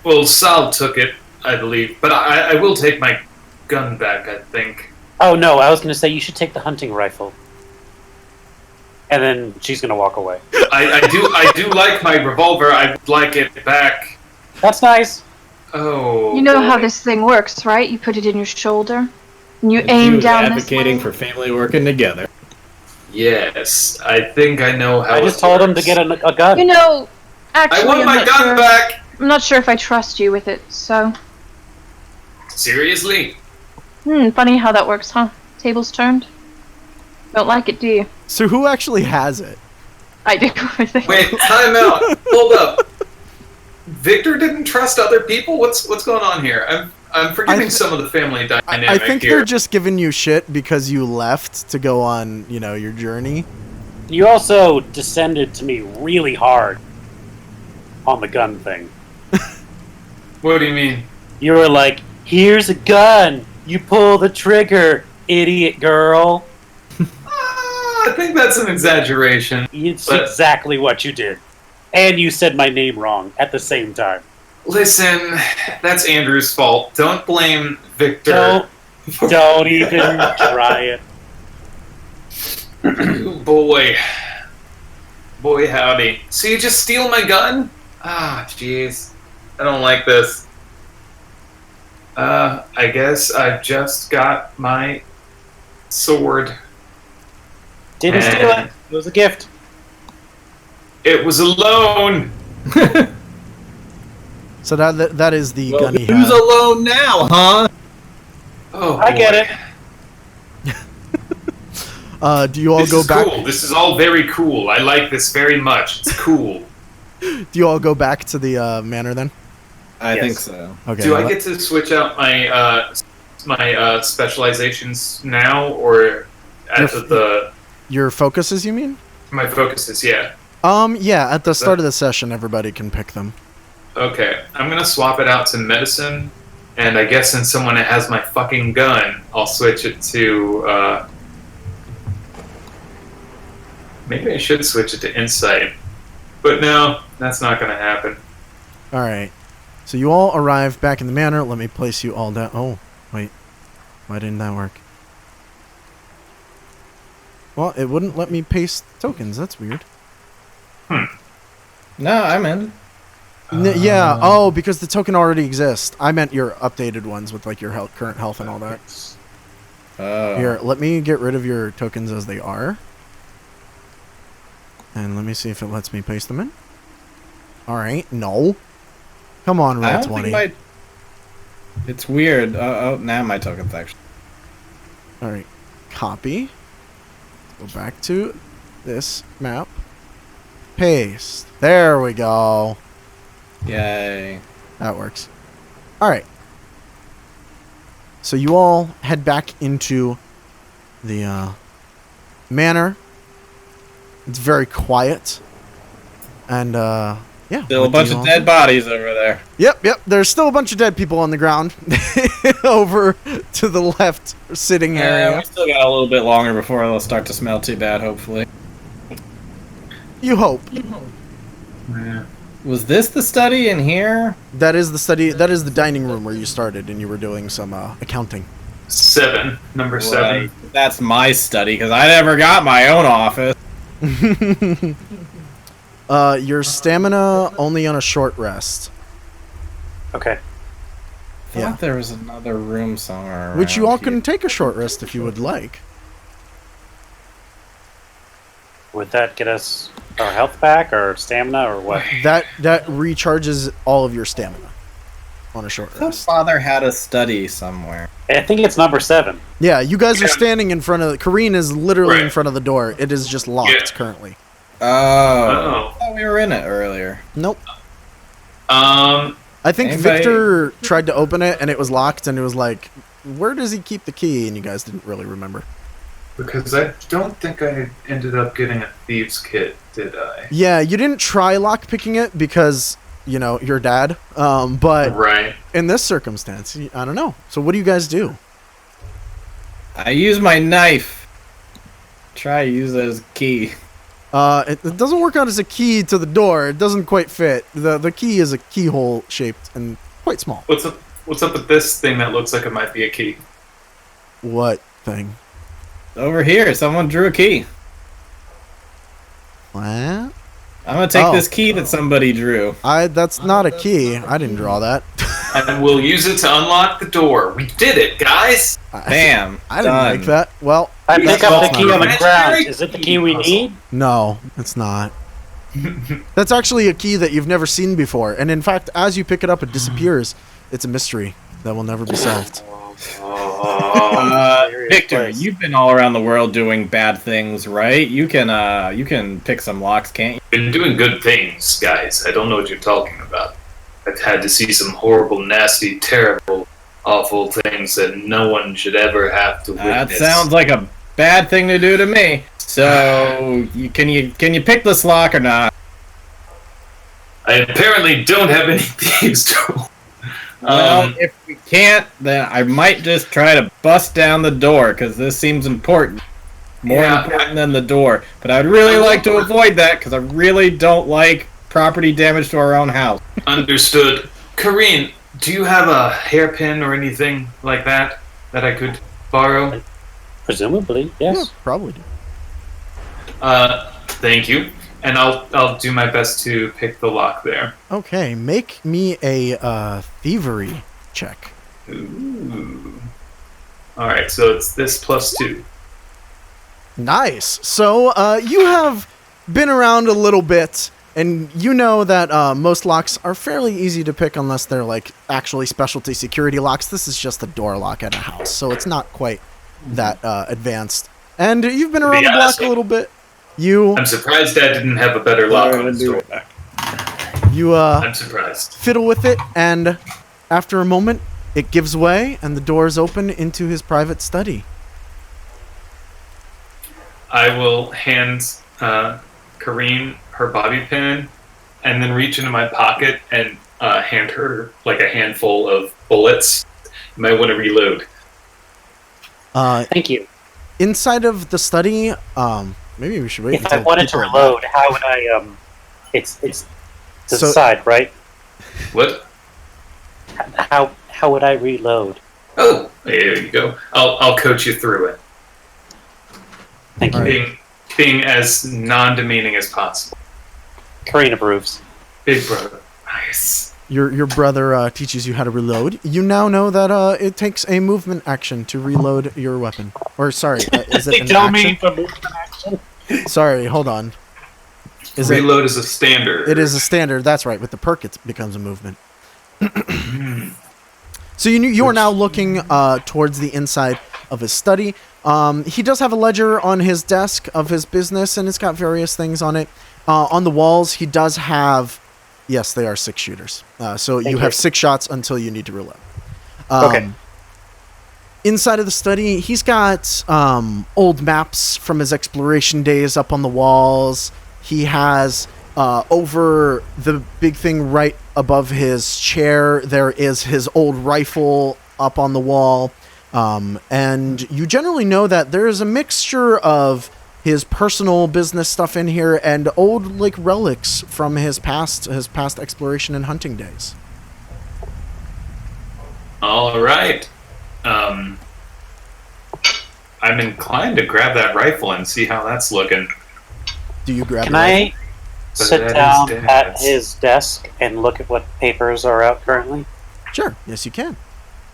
[SPEAKER 5] Well, Sal took it, I believe. But I will take my gun back, I think.
[SPEAKER 4] Oh no, I was gonna say you should take the hunting rifle. And then she's gonna walk away.
[SPEAKER 5] I do like my revolver. I'd like it back.
[SPEAKER 4] That's nice.
[SPEAKER 5] Oh.
[SPEAKER 3] You know how
[SPEAKER 5] boy.
[SPEAKER 3] this thing works, right? You put it in your shoulder. You
[SPEAKER 2] And
[SPEAKER 3] aim
[SPEAKER 2] was
[SPEAKER 3] down this
[SPEAKER 2] advocating
[SPEAKER 3] way.
[SPEAKER 2] for family working together.
[SPEAKER 5] Yes, I think I know how.
[SPEAKER 4] I just told him to get a gun.
[SPEAKER 3] You know,
[SPEAKER 5] I
[SPEAKER 3] actually,
[SPEAKER 5] want
[SPEAKER 3] I'm
[SPEAKER 5] my
[SPEAKER 3] not
[SPEAKER 5] gun
[SPEAKER 3] sure.
[SPEAKER 5] back.
[SPEAKER 3] I'm not sure if I trust you with it. So,
[SPEAKER 5] Seriously?
[SPEAKER 3] funny how that works, huh? Tables turned. Don't like it, do you?
[SPEAKER 1] So who actually has it?
[SPEAKER 3] I do. I think.
[SPEAKER 5] Wait, time out. Hold up. Victor didn't trust other people. What's going on here? I'm forgetting some of the family dynamic
[SPEAKER 1] I think
[SPEAKER 5] here.
[SPEAKER 1] they're just giving you shit because you left to go on, your journey.
[SPEAKER 4] You also descended to me really hard on the gun thing.
[SPEAKER 5] What do you mean?
[SPEAKER 4] You were like, "Here's a gun. You pull the trigger, idiot girl."
[SPEAKER 5] I think that's an exaggeration.
[SPEAKER 4] It's
[SPEAKER 5] But-
[SPEAKER 4] exactly what you did. And you said my name wrong at the same time.
[SPEAKER 5] Listen, that's Andrew's fault. Don't blame Victor.
[SPEAKER 4] Don't even try it.
[SPEAKER 5] Boy howdy. So you just steal my gun? Ah, jeez. I don't like this. I guess I've just got my sword.
[SPEAKER 4] Didn't steal it. It was a gift.
[SPEAKER 5] It was a loan.
[SPEAKER 1] So that is the
[SPEAKER 2] Well,
[SPEAKER 1] gun he
[SPEAKER 2] who's
[SPEAKER 1] had.
[SPEAKER 2] alone now, huh?
[SPEAKER 5] Oh,
[SPEAKER 4] I get
[SPEAKER 5] boy.
[SPEAKER 4] it.
[SPEAKER 1] Do you all
[SPEAKER 5] This
[SPEAKER 1] go
[SPEAKER 5] is
[SPEAKER 1] back?
[SPEAKER 5] cool. This is all very cool. I like this very much. It's cool.
[SPEAKER 1] Do you all go back to the manor then?
[SPEAKER 2] I
[SPEAKER 4] Yes.
[SPEAKER 2] think so.
[SPEAKER 1] Okay.
[SPEAKER 5] Do I get to switch out my specializations now, or at
[SPEAKER 1] your focuses? You mean?
[SPEAKER 5] my focuses? Yeah.
[SPEAKER 1] Yeah. At the start of the session, everybody can pick them.
[SPEAKER 5] Okay, I'm gonna swap it out to medicine, and I guess since someone has my fucking gun, I'll switch it to. Maybe I should switch it to insight, but no, that's not gonna happen.
[SPEAKER 1] All right. So you all arrive back in the manor. Let me place you all down. Oh, wait. Why didn't that work? Well, it wouldn't let me paste tokens. That's weird.
[SPEAKER 2] No, I'm in.
[SPEAKER 1] Yeah. Oh, because the token already exists. I meant your updated ones with like your current health and all that.
[SPEAKER 2] Oh.
[SPEAKER 1] Here, let me get rid of your tokens as they are. And let me see if it lets me paste them in. All right. No. Come on,
[SPEAKER 2] I
[SPEAKER 1] roll
[SPEAKER 2] don't
[SPEAKER 1] 20.
[SPEAKER 2] think It's weird. Oh, now my token's actually.
[SPEAKER 1] All right. Copy. Go back to this map. Paste. There we go.
[SPEAKER 2] Yay.
[SPEAKER 1] That works. All right. So you all head back into the manor. It's very quiet. And, yeah.
[SPEAKER 2] Still a
[SPEAKER 1] what do
[SPEAKER 2] bunch
[SPEAKER 1] you
[SPEAKER 2] of
[SPEAKER 1] all
[SPEAKER 2] dead
[SPEAKER 1] do?
[SPEAKER 2] bodies over there.
[SPEAKER 1] Yep. There's still a bunch of dead people on the ground. Over to the left sitting
[SPEAKER 2] Yeah,
[SPEAKER 1] area.
[SPEAKER 2] we still got a little bit longer before it'll start to smell too bad, hopefully.
[SPEAKER 1] You hope.
[SPEAKER 5] Yeah.
[SPEAKER 2] Was this the study in here?
[SPEAKER 1] That is the study. That is the dining room where you started and you were doing some accounting.
[SPEAKER 5] 7, number 7.
[SPEAKER 2] Well, that's my study, because I never got my own office.
[SPEAKER 1] Your stamina only on a short rest.
[SPEAKER 4] Okay.
[SPEAKER 2] I
[SPEAKER 1] Yeah.
[SPEAKER 2] thought there was another room somewhere
[SPEAKER 1] Which you
[SPEAKER 2] around
[SPEAKER 1] all
[SPEAKER 2] here.
[SPEAKER 1] can take a short rest if you would like.
[SPEAKER 4] Would that get us our health back or stamina or what?
[SPEAKER 1] That recharges all of your stamina on a short
[SPEAKER 2] I thought
[SPEAKER 1] rest.
[SPEAKER 2] Father had a study somewhere.
[SPEAKER 4] I think it's number 7.
[SPEAKER 1] Yeah, you guys are
[SPEAKER 5] Yeah.
[SPEAKER 1] standing in front of. Kareen is literally in
[SPEAKER 5] Right.
[SPEAKER 1] front of the door. It is just locked
[SPEAKER 5] Yeah.
[SPEAKER 1] currently.
[SPEAKER 2] Oh.
[SPEAKER 5] Uh-oh.
[SPEAKER 2] I thought we were in it earlier.
[SPEAKER 1] Nope.
[SPEAKER 5] Um,
[SPEAKER 1] I think
[SPEAKER 2] Anybody-
[SPEAKER 1] Victor tried to open it and it was locked, and it was like, where does he keep the key? And you guys didn't really remember.
[SPEAKER 5] because I don't think I ended up getting a thieves kit, did I?
[SPEAKER 1] Yeah, you didn't try lock picking it because your dad. But
[SPEAKER 5] Right.
[SPEAKER 1] in this circumstance, I don't know. So what do you guys do?
[SPEAKER 2] I use my knife. Try to use it as a key.
[SPEAKER 1] It doesn't work out as a key to the door. It doesn't quite fit. The key is a keyhole shaped and quite small.
[SPEAKER 5] What's up with this thing that looks like it might be a key?
[SPEAKER 1] What thing?
[SPEAKER 2] Over here, someone drew a key.
[SPEAKER 1] What?
[SPEAKER 2] I'm gonna take
[SPEAKER 1] Oh.
[SPEAKER 2] this key that somebody drew.
[SPEAKER 1] That's not a key. I didn't draw that.
[SPEAKER 5] And we'll use it to unlock the door. We did it, guys!
[SPEAKER 2] Bam.
[SPEAKER 1] I didn't
[SPEAKER 2] done.
[SPEAKER 1] like that. Well,
[SPEAKER 4] I pick up the
[SPEAKER 1] that's
[SPEAKER 4] key
[SPEAKER 1] not
[SPEAKER 4] on the
[SPEAKER 5] it.
[SPEAKER 4] ground. Is it the key we need?
[SPEAKER 1] no, it's not. That's actually a key that you've never seen before. And in fact, as you pick it up, it disappears. It's a mystery that will never be solved.
[SPEAKER 2] Victor,
[SPEAKER 4] place.
[SPEAKER 2] you've been all around the world doing bad things, right? You can pick some locks, can't you?
[SPEAKER 5] Been doing good things, guys. I don't know what you're talking about. I've had to see some horrible, nasty, terrible, awful things that no one should ever have to
[SPEAKER 2] That
[SPEAKER 5] witness.
[SPEAKER 2] sounds like a bad thing to do to me. So, can you pick this lock or not?
[SPEAKER 5] I apparently don't have any thieves' tool.
[SPEAKER 2] Well, if we can't, then I might just try to bust down the door, because this seems important. More
[SPEAKER 5] Yeah.
[SPEAKER 2] important than the door. But I'd really like to avoid that, because I really don't like property damage to our own house.
[SPEAKER 5] Understood. Kareen, do you have a hairpin or anything like that that I could borrow?
[SPEAKER 4] Presumably,
[SPEAKER 1] Yeah,
[SPEAKER 4] yes.
[SPEAKER 1] probably.
[SPEAKER 5] Thank you. And I'll do my best to pick the lock there.
[SPEAKER 1] Okay, make me a thievery check.
[SPEAKER 5] Ooh. Alright, so it's this +2.
[SPEAKER 1] Nice. So you have been around a little bit, and you know that most locks are fairly easy to pick unless they're like actually specialty security locks. This is just a door lock at a house, so it's not quite that advanced. And you've been around the block a little bit.
[SPEAKER 5] I'm surprised Dad didn't have a better lock on his door.
[SPEAKER 1] You
[SPEAKER 5] I'm surprised.
[SPEAKER 1] fiddle with it, and after a moment, it gives way, and the doors open into his private study.
[SPEAKER 5] I will hand Kareen her bobby pin and then reach into my pocket and hand her like a handful of bullets. You might want to reload.
[SPEAKER 4] Thank you.
[SPEAKER 1] Inside of the study, maybe we should wait
[SPEAKER 4] If I
[SPEAKER 1] until
[SPEAKER 4] wanted to
[SPEAKER 1] people are
[SPEAKER 4] reload, how would I? It's to
[SPEAKER 1] So-
[SPEAKER 4] the side, right?
[SPEAKER 5] What?
[SPEAKER 4] How would I reload?
[SPEAKER 5] Oh, there you go. I'll coach you through it.
[SPEAKER 4] Thank you.
[SPEAKER 1] All right.
[SPEAKER 5] Being as non-demeaning as possible.
[SPEAKER 4] Karina approves.
[SPEAKER 5] Big brother. Nice.
[SPEAKER 1] Your brother teaches you how to reload. You now know that it takes a movement action to reload your weapon. Or sorry, is it an action?
[SPEAKER 4] for movement action.
[SPEAKER 1] Sorry, hold on. Is
[SPEAKER 5] Reload is a standard.
[SPEAKER 1] It is a standard. That's right. With the perk, it becomes a movement. So you are now looking towards the inside of his study. He does have a ledger on his desk of his business, and it's got various things on it. On the walls, he does have. Yes, they are 6 shooters. So you have 6 shots until you need to reload.
[SPEAKER 4] Okay.
[SPEAKER 1] Inside of the study, he's got old maps from his exploration days up on the walls. He has over the big thing right above his chair, there is his old rifle up on the wall. And you generally know that there is a mixture of his personal business stuff in here and old like relics from his past exploration and hunting days.
[SPEAKER 5] All right. I'm inclined to grab that rifle and see how that's looking.
[SPEAKER 1] Do you grab
[SPEAKER 4] Can
[SPEAKER 1] the
[SPEAKER 4] I
[SPEAKER 1] rifle?
[SPEAKER 4] sit
[SPEAKER 5] that is
[SPEAKER 4] down
[SPEAKER 5] Dad's.
[SPEAKER 4] at his desk and look at what papers are out currently?
[SPEAKER 1] Sure. Yes, you can.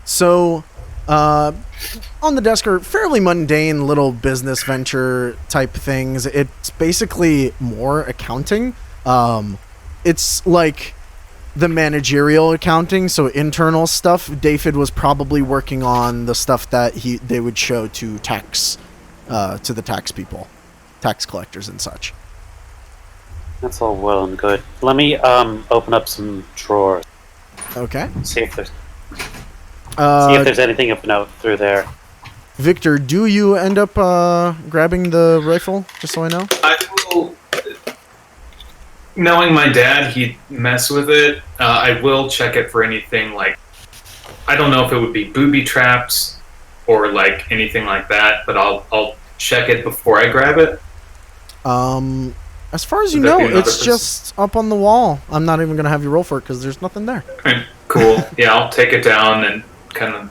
[SPEAKER 1] So, on the desk are fairly mundane little business venture type things. It's basically more accounting. It's like the managerial accounting, so internal stuff. David was probably working on the stuff that they would show to tax, to the tax people, tax collectors and such.
[SPEAKER 4] That's all well and good. Let me open up some drawers.
[SPEAKER 1] Okay.
[SPEAKER 4] See if there's anything of note through there.
[SPEAKER 1] Victor, do you end up grabbing the rifle? Just so I know.
[SPEAKER 5] I will. Knowing my dad, he'd mess with it. I will check it for anything like. I don't know if it would be booby traps or like anything like that, but I'll check it before I grab it.
[SPEAKER 1] As far as you
[SPEAKER 5] Would that
[SPEAKER 1] know,
[SPEAKER 5] be another
[SPEAKER 1] it's
[SPEAKER 5] person?
[SPEAKER 1] just up on the wall. I'm not even gonna have you roll for it because there's nothing there.
[SPEAKER 5] Okay, cool. Yeah, I'll take it down and kind of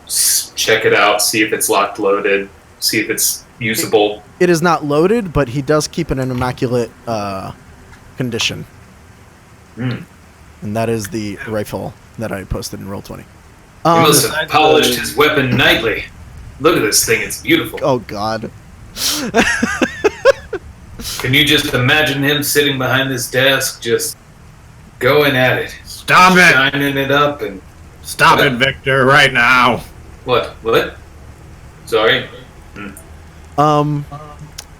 [SPEAKER 5] check it out, see if it's locked, loaded, see if it's usable.
[SPEAKER 1] It is not loaded, but he does keep it in immaculate condition.
[SPEAKER 5] Mm.
[SPEAKER 1] And that is the rifle that I posted in Roll20.
[SPEAKER 5] He must have
[SPEAKER 2] besides
[SPEAKER 5] polished
[SPEAKER 2] the-
[SPEAKER 5] his weapon nightly. Look at this thing, it's beautiful.
[SPEAKER 1] Oh God.
[SPEAKER 5] Can you just imagine him sitting behind his desk, just going at it?
[SPEAKER 2] Stop it!
[SPEAKER 5] Shining it up and...
[SPEAKER 2] Stop
[SPEAKER 5] What?
[SPEAKER 2] it, Victor, right now.
[SPEAKER 5] What? Sorry?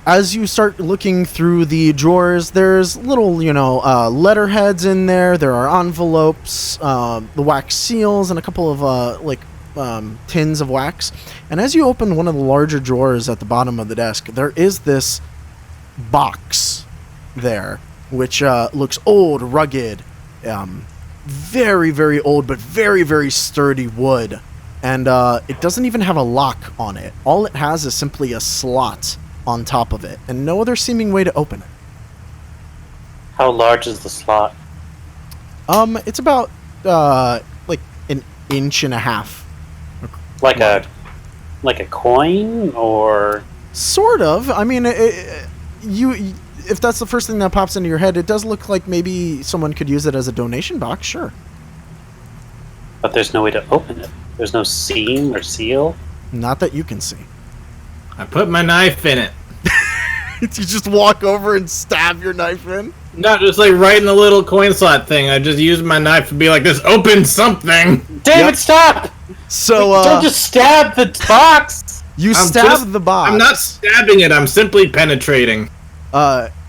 [SPEAKER 1] As you start looking through the drawers, there's little, letterheads in there. There are envelopes, the wax seals, and a couple of, tins of wax. And as you open one of the larger drawers at the bottom of the desk, there is this box there, which looks old, rugged, very, very old, but very, very sturdy wood. And it doesn't even have a lock on it. All it has is simply a slot on top of it, and no other seeming way to open it.
[SPEAKER 4] How large is the slot?
[SPEAKER 1] It's about an inch and a half.
[SPEAKER 4] Like a coin, or
[SPEAKER 1] Sort of. I mean, if that's the first thing that pops into your head, it does look like maybe someone could use it as a donation box. Sure.
[SPEAKER 4] but there's no way to open it. There's no seam or seal.
[SPEAKER 1] Not that you can see.
[SPEAKER 2] I put my knife in it.
[SPEAKER 1] You just walk over and stab your knife in.
[SPEAKER 2] Not just like right in the little coin slot thing. I just used my knife to be like, this open something.
[SPEAKER 4] David,
[SPEAKER 1] Yep.
[SPEAKER 4] stop!
[SPEAKER 1] So
[SPEAKER 4] Don't just stab the box!
[SPEAKER 1] you
[SPEAKER 2] I'm
[SPEAKER 1] stab
[SPEAKER 2] just-
[SPEAKER 1] the box.
[SPEAKER 2] I'm not stabbing it. I'm simply penetrating.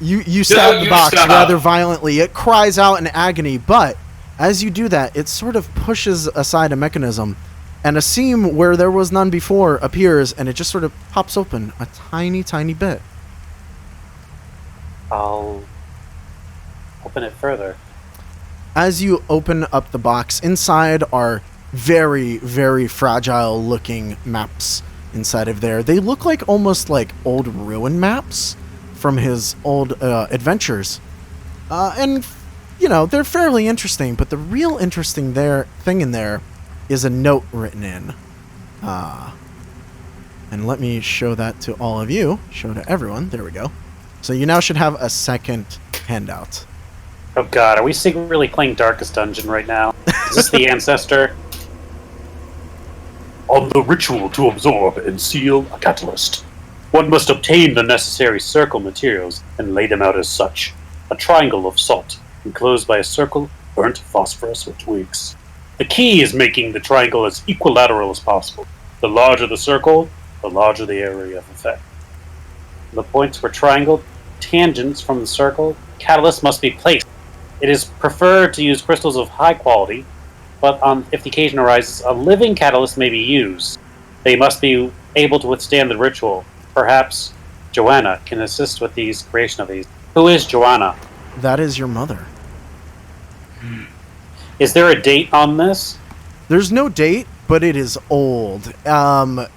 [SPEAKER 1] You stab the
[SPEAKER 5] you
[SPEAKER 1] box
[SPEAKER 5] stop.
[SPEAKER 1] rather violently. It cries out in agony, but as you do that, it sort of pushes aside a mechanism, and a seam where there was none before appears, and it just sort of pops open a tiny, tiny bit.
[SPEAKER 4] I'll open it further.
[SPEAKER 1] As you open up the box, inside are very, very fragile-looking maps inside of there. They look like almost like old ruin maps from his old adventures. And, you know, they're fairly interesting, but the real interesting thing in there is a note written in. And let me show that to all of you. Show to everyone. There we go. So you now should have a second handout.
[SPEAKER 4] Oh god, are we secretly playing Darkest Dungeon right now? Is this the Ancestor? On the ritual to absorb and seal a catalyst, one must obtain the necessary circle materials and lay them out as such. A triangle of salt, enclosed by a circle of burnt phosphorus or twigs. The key is making the triangle as equilateral as possible. The larger the circle, the larger the area of effect. The points were triangle tangents from the circle. Catalyst must be placed. It is preferred to use crystals of high quality, but if the occasion arises, a living catalyst may be used. They must be able to withstand the ritual. Perhaps Joanna can assist with the creation of these. Who is Joanna?
[SPEAKER 1] That is your mother.
[SPEAKER 4] Is there a date on this?
[SPEAKER 1] There's no date, but it is old.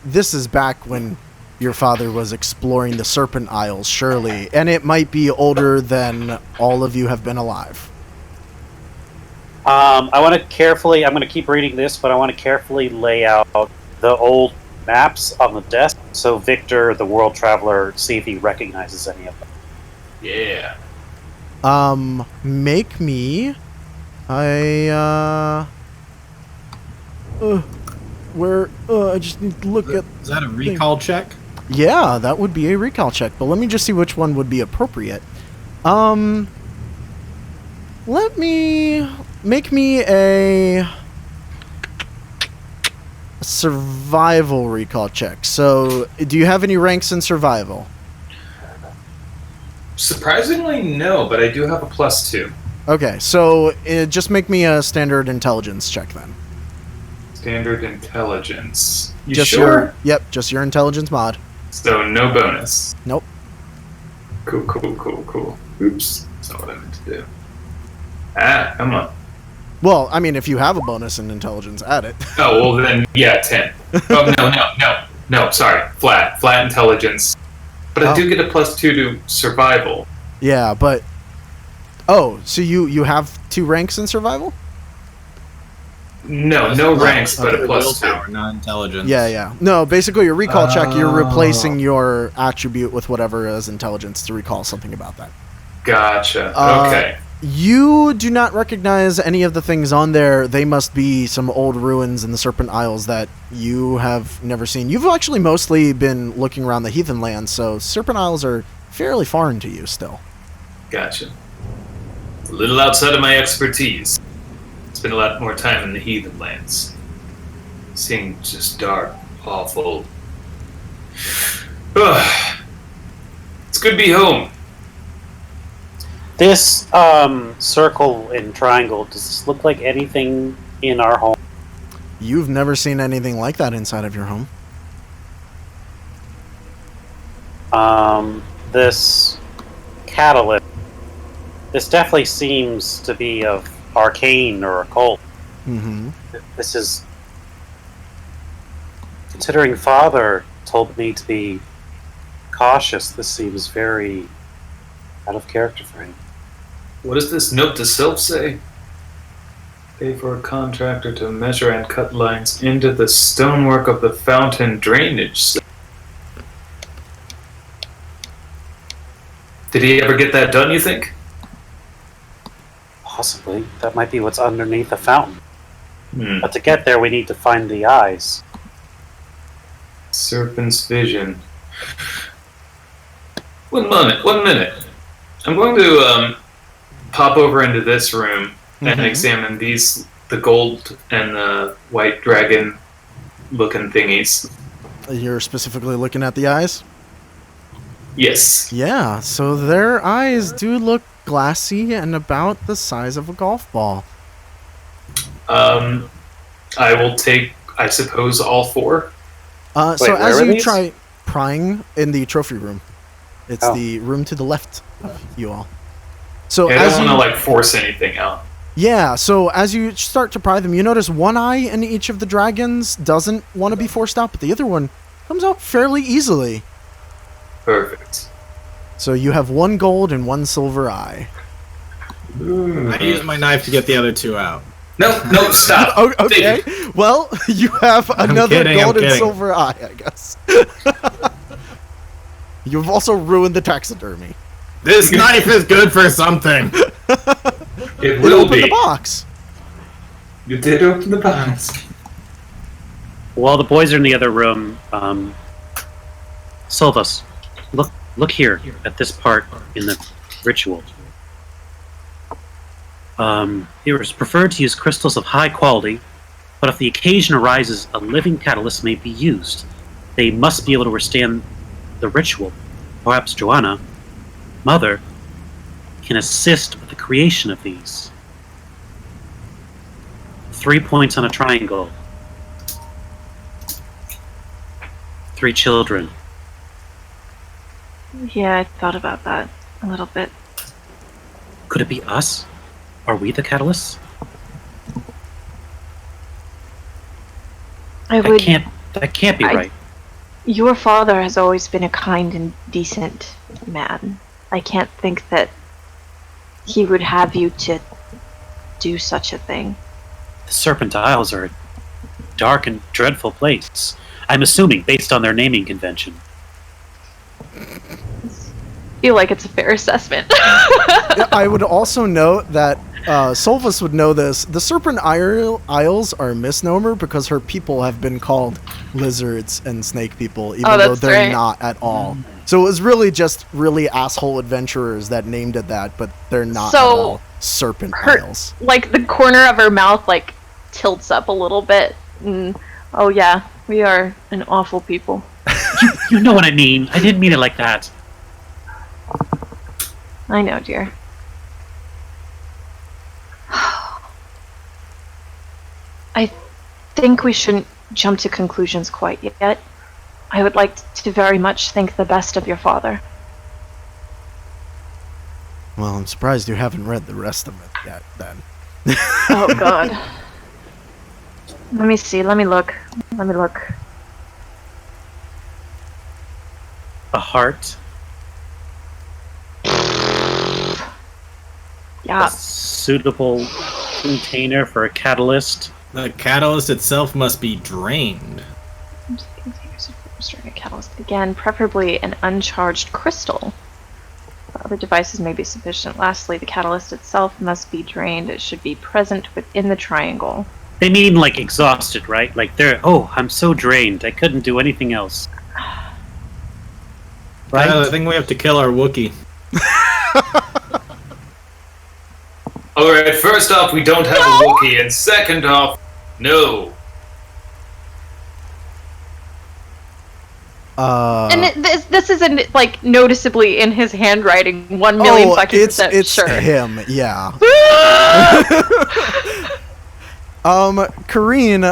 [SPEAKER 1] This is back when your father was exploring the Serpent Isles, surely, and it might be older than all of you have been alive.
[SPEAKER 4] I want to carefully, I'm going to keep reading this, but I want to carefully lay out the old maps on the desk so Victor, the world traveler, see if he recognizes any of them.
[SPEAKER 5] Yeah.
[SPEAKER 1] Make me I just need to look at...
[SPEAKER 2] Is that a recall check?
[SPEAKER 1] Yeah, that would be a recall check, but let me just see which one would be appropriate. Let me... Make me a survival recall check. So, do you have any ranks in survival?
[SPEAKER 5] Surprisingly, no, but I do have a +2.
[SPEAKER 1] Okay, so just make me a standard intelligence check then.
[SPEAKER 5] Standard intelligence. You
[SPEAKER 1] Just
[SPEAKER 5] sure?
[SPEAKER 1] just your intelligence mod.
[SPEAKER 5] So no bonus.
[SPEAKER 1] Nope.
[SPEAKER 5] Cool. Oops. That's not what I meant to do. Come on.
[SPEAKER 1] Well, I mean, if you have a bonus in intelligence, add it.
[SPEAKER 5] Oh, well then, yeah, 10. Oh, no, sorry. Flat intelligence. But I do get a +2 to survival.
[SPEAKER 1] Yeah, but... Oh, so you have 2 ranks in survival?
[SPEAKER 5] No ranks, but a +2.
[SPEAKER 2] Willpower, not intelligence.
[SPEAKER 1] Yeah. No, basically your recall check, you're replacing your attribute with whatever is intelligence to recall something about that.
[SPEAKER 5] Gotcha. Okay.
[SPEAKER 1] You do not recognize any of the things on there. They must be some old ruins in the Serpent Isles that you have never seen. You've actually mostly been looking around the Heathenlands, so Serpent Isles are fairly foreign to you still.
[SPEAKER 5] Gotcha. A little outside of my expertise. Spent a lot more time in the Heathenlands. Seeing just dark, awful. Ugh. It's good to be home.
[SPEAKER 4] This circle and triangle, does this look like anything in our home?
[SPEAKER 1] You've never seen anything like that inside of your home.
[SPEAKER 4] This catalyst, this definitely seems to be of arcane or occult.
[SPEAKER 1] Mm-hmm.
[SPEAKER 4] This is, considering Father told me to be cautious, this seems very out of character for him.
[SPEAKER 5] What does this note to self say? Pay for a contractor to measure and cut lines into the stonework of the fountain drainage. Did he ever get that done, you think?
[SPEAKER 4] Possibly. That might be what's underneath the fountain.
[SPEAKER 5] Hmm.
[SPEAKER 4] But to get there, we need to find the eyes.
[SPEAKER 5] Serpent's vision. 1 minute. I'm going to pop over into this room and examine the gold and the white dragon looking thingies.
[SPEAKER 1] You're specifically looking at the eyes?
[SPEAKER 5] Yes.
[SPEAKER 1] Yeah, so their eyes do look glassy and about the size of a golf ball.
[SPEAKER 5] I will take, I suppose, all 4.
[SPEAKER 1] So
[SPEAKER 4] where
[SPEAKER 1] as
[SPEAKER 4] are
[SPEAKER 1] you
[SPEAKER 4] these?
[SPEAKER 1] try prying in the trophy room, it's
[SPEAKER 4] Oh.
[SPEAKER 1] the room to the left of you all. So
[SPEAKER 5] I
[SPEAKER 1] as
[SPEAKER 5] don't
[SPEAKER 1] you,
[SPEAKER 5] want to force anything out.
[SPEAKER 1] yeah, so as you start to pry them, you notice one eye in each of the dragons doesn't want to be forced out, but the other one comes out fairly easily.
[SPEAKER 5] Perfect.
[SPEAKER 1] So you have 1 gold and 1 silver eye.
[SPEAKER 2] I use my knife to get the other 2 out.
[SPEAKER 5] No, stop.
[SPEAKER 1] Oh, okay.
[SPEAKER 5] David.
[SPEAKER 1] Well, you have another
[SPEAKER 2] kidding,
[SPEAKER 1] gold
[SPEAKER 2] I'm
[SPEAKER 1] and
[SPEAKER 2] kidding.
[SPEAKER 1] silver eye, I guess. You've also ruined the taxidermy.
[SPEAKER 2] This knife is good for something.
[SPEAKER 5] It
[SPEAKER 1] You
[SPEAKER 5] will
[SPEAKER 1] opened
[SPEAKER 5] be.
[SPEAKER 1] the box.
[SPEAKER 5] You did open the box.
[SPEAKER 4] While the boys are in the other room, Silvus, look here at this part in the ritual. It is preferred to use crystals of high quality, but if the occasion arises, a living catalyst may be used. They must be able to withstand the ritual. Perhaps Joanna, Mother, can assist with the creation of these. 3 points on a triangle. 3 children.
[SPEAKER 3] Yeah, I thought about that a little bit.
[SPEAKER 4] Could it be us? Are we the catalysts?
[SPEAKER 3] I
[SPEAKER 4] That
[SPEAKER 3] would.
[SPEAKER 4] can't be right.
[SPEAKER 3] Your father has always been a kind and decent man. I can't think that he would have you to do such a thing.
[SPEAKER 4] The Serpent Isles are a dark and dreadful place. I'm assuming, based on their naming convention.
[SPEAKER 3] I feel like it's a fair assessment.
[SPEAKER 1] Yeah, I would also note that Solvus would know this. The Serpent Isles are a misnomer because her people have been called lizards and snake people, even though
[SPEAKER 3] that's
[SPEAKER 1] they're
[SPEAKER 3] right.
[SPEAKER 1] not at all. So it was really just really asshole adventurers that named it that, but they're not
[SPEAKER 3] So,
[SPEAKER 1] at all Serpent Isles.
[SPEAKER 3] Like the corner of her mouth like tilts up a little bit. Oh yeah, we are an awful people.
[SPEAKER 4] You know what I mean. I didn't mean it like that.
[SPEAKER 3] I know, dear. I think we shouldn't jump to conclusions quite yet. I would like to very much think the best of your father.
[SPEAKER 1] Well, I'm surprised you haven't read the rest of it yet, then.
[SPEAKER 3] Oh god. Let me see, let me look.
[SPEAKER 4] A heart.
[SPEAKER 3] Yeah.
[SPEAKER 4] A suitable container for a catalyst.
[SPEAKER 2] The catalyst itself must be drained.
[SPEAKER 3] Stirring a catalyst again, preferably an uncharged crystal. Other devices may be sufficient. Lastly, the catalyst itself must be drained. It should be present within the triangle.
[SPEAKER 4] They mean like exhausted, right? Like they're, oh, I'm so drained, I couldn't do anything else. Right?
[SPEAKER 2] I think we have to kill our Wookiee.
[SPEAKER 5] Alright, first off, we don't have a Wookiee, and second off, no.
[SPEAKER 3] And this isn't like noticeably in his handwriting. 1 million fucking percent
[SPEAKER 1] it's
[SPEAKER 3] sure.
[SPEAKER 1] him, yeah. Kareen,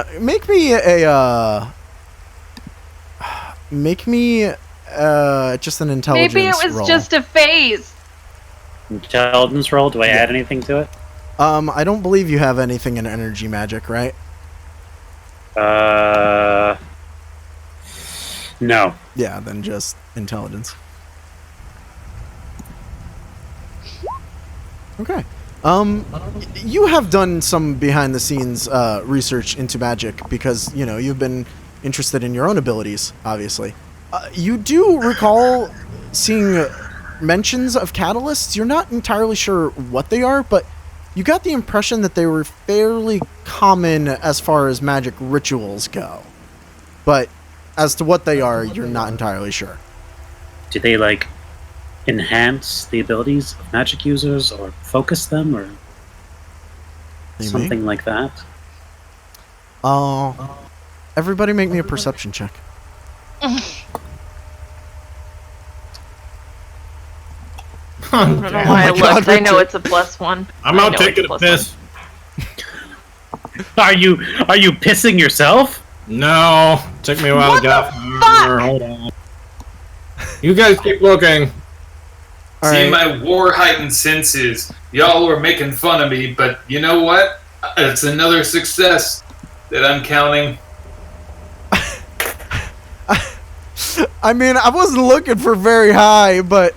[SPEAKER 1] make me just an intelligence
[SPEAKER 3] Maybe it was
[SPEAKER 1] roll.
[SPEAKER 3] just a phase.
[SPEAKER 4] Intelligence roll, do I add anything to it?
[SPEAKER 1] I don't believe you have anything in energy magic, right?
[SPEAKER 4] No.
[SPEAKER 1] Yeah, then just intelligence. Okay. You have done some behind-the-scenes research into magic because, you know, you've been interested in your own abilities, obviously. You do recall seeing mentions of catalysts. You're not entirely sure what they are, but you got the impression that they were fairly common as far as magic rituals go. But as to what they are, you're not entirely sure.
[SPEAKER 4] Do they, like, enhance the abilities of magic users or focus them or something like that?
[SPEAKER 1] Everybody make me a perception check.
[SPEAKER 3] I don't know why I looked. I know it's a +1.
[SPEAKER 2] I'm out taking a piss.
[SPEAKER 4] Are you pissing yourself?
[SPEAKER 2] No, took me a while to get off. Hold on. You guys keep looking.
[SPEAKER 5] See, my war-heightened senses. Y'all were making fun of me, but you know what? It's another success that I'm counting.
[SPEAKER 1] I mean, I wasn't looking for very high, but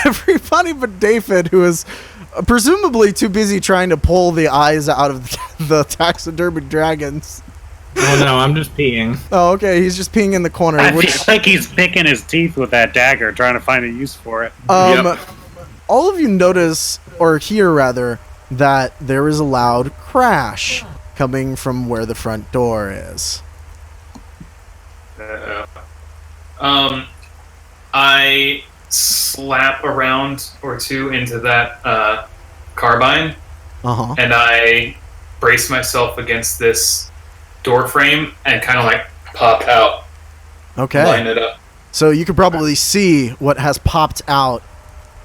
[SPEAKER 1] everybody but David, who is presumably too busy trying to pull the eyes out of the taxidermied dragons.
[SPEAKER 2] Oh no, I'm just peeing.
[SPEAKER 1] Oh, okay, he's just peeing in the corner.
[SPEAKER 4] I feel like he's picking his teeth with that dagger, trying to find a use for it.
[SPEAKER 2] Yep.
[SPEAKER 1] All of you notice, or hear rather, that there is a loud crash coming from where the front door is.
[SPEAKER 5] I slap a round or two into that carbine, and I brace myself against this door frame and kind of like pop out.
[SPEAKER 1] Okay.
[SPEAKER 5] Line it up.
[SPEAKER 1] So you could probably see what has popped out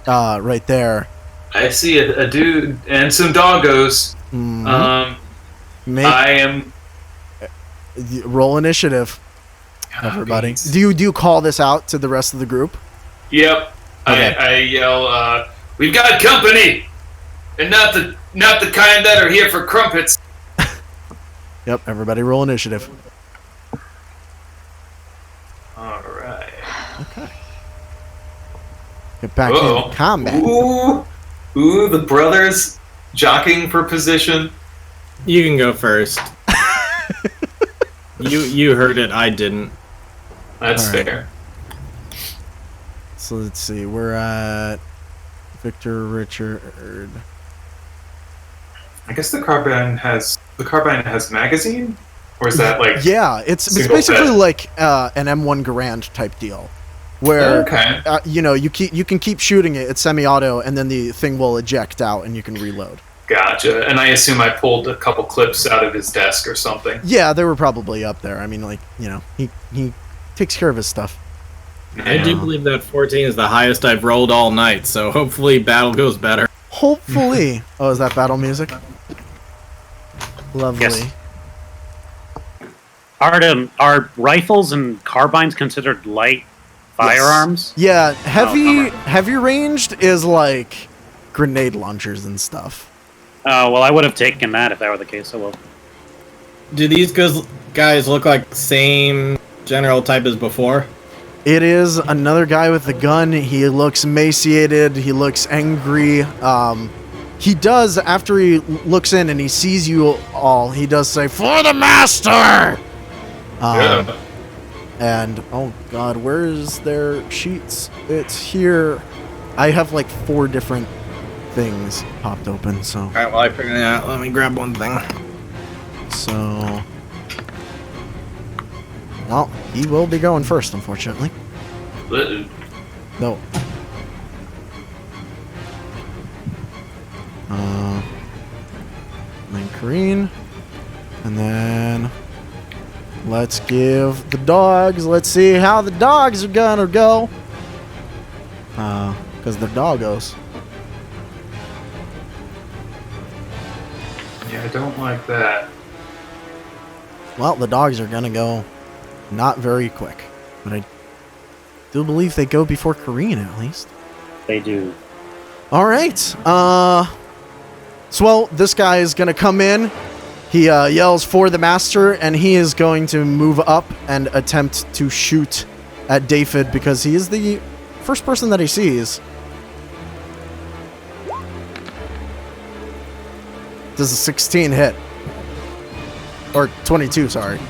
[SPEAKER 1] right there.
[SPEAKER 5] I see a dude and some doggos. I am...
[SPEAKER 1] Roll initiative, everybody. Do you call this out to the rest of the group?
[SPEAKER 5] Yep.
[SPEAKER 1] Okay.
[SPEAKER 5] I yell, we've got company! And not the kind that are here for crumpets.
[SPEAKER 1] Yep, everybody roll initiative.
[SPEAKER 5] Alright.
[SPEAKER 1] Okay. Get back in combat.
[SPEAKER 5] Ooh, the brothers jockeying for position.
[SPEAKER 2] You can go first. You heard it, I didn't.
[SPEAKER 5] That's fair.
[SPEAKER 1] So let's see, we're at Victor, Richard.
[SPEAKER 5] I guess the carbine has magazine, or is that like?
[SPEAKER 1] Yeah, it's basically like an M1 Garand type deal, where you can keep shooting it. It's semi-auto, and then the thing will eject out, and you can reload.
[SPEAKER 5] Gotcha. And I assume I pulled a couple clips out of his desk or something.
[SPEAKER 1] Yeah, they were probably up there. I mean, like, you know, he takes care of his stuff.
[SPEAKER 2] I do believe that 14 is the highest I've rolled all night, so hopefully battle goes better.
[SPEAKER 1] Hopefully. Oh, is that battle music? Lovely.
[SPEAKER 4] Yes. Are rifles and carbines considered light firearms?
[SPEAKER 1] Yeah, heavy ranged is like grenade launchers and stuff.
[SPEAKER 4] Oh, well, I would have taken that if that were the case. So, well.
[SPEAKER 2] Do these guys look like the same general type as before?
[SPEAKER 1] It is another guy with a gun. He looks emaciated. He looks angry. He does, after he looks in and he sees you all, he does say, "For the master!" And, oh god, where is their sheets? It's here. I have like 4 different things popped open, so.
[SPEAKER 2] Alright, while I figure it out, let me grab one thing.
[SPEAKER 1] So. Well, he will be going first, unfortunately. No. Then Kareen. And then. Let's give the dogs. Let's see how the dogs are gonna go. Because they're doggos.
[SPEAKER 5] Yeah, I don't like that.
[SPEAKER 1] Well, the dogs are gonna go not very quick. But I do believe they go before Kareen, at least.
[SPEAKER 4] They do.
[SPEAKER 1] Alright. So, well, this guy is gonna come in. He yells for the master, and he is going to move up and attempt to shoot at David because he is the first person that he sees. Does a 16 hit? Or 22, sorry.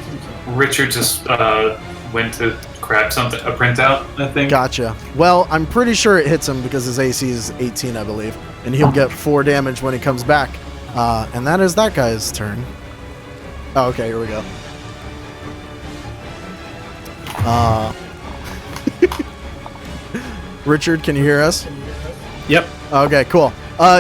[SPEAKER 5] Richard just went to grab something, a printout, I think.
[SPEAKER 1] Gotcha. Well, I'm pretty sure it hits him because his AC is 18, I believe. And he'll get 4 damage when he comes back. And that is that guy's turn. Oh, okay, here we go. Richard, can you hear us?
[SPEAKER 2] Yep.
[SPEAKER 1] Okay, cool.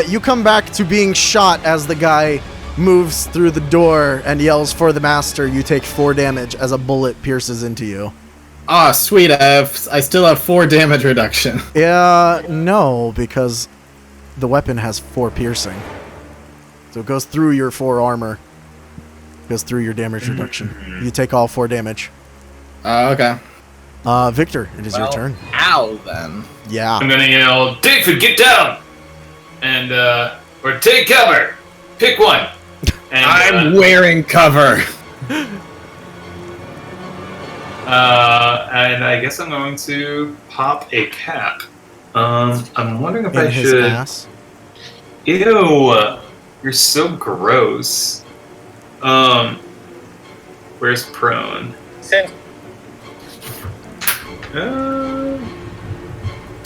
[SPEAKER 1] You come back to being shot as the guy moves through the door and yells for the master. You take 4 damage as a bullet pierces into you.
[SPEAKER 2] Ah, sweet. I still have 4 damage reduction.
[SPEAKER 1] Yeah, no, because the weapon has 4 piercing. So it goes through your 4 armor. Goes through your damage reduction. You take all 4 damage.
[SPEAKER 2] Okay.
[SPEAKER 1] Victor, it is your turn.
[SPEAKER 2] Ow, then.
[SPEAKER 1] Yeah.
[SPEAKER 5] I'm gonna yell, David, get down! And, or take cover! Pick one! And,
[SPEAKER 2] I'm wearing cover.
[SPEAKER 5] and I guess I'm going to pop a cap. I'm wondering if
[SPEAKER 1] In
[SPEAKER 5] I
[SPEAKER 1] his
[SPEAKER 5] should...
[SPEAKER 1] ass.
[SPEAKER 5] Ew! You're so gross. Where's prone?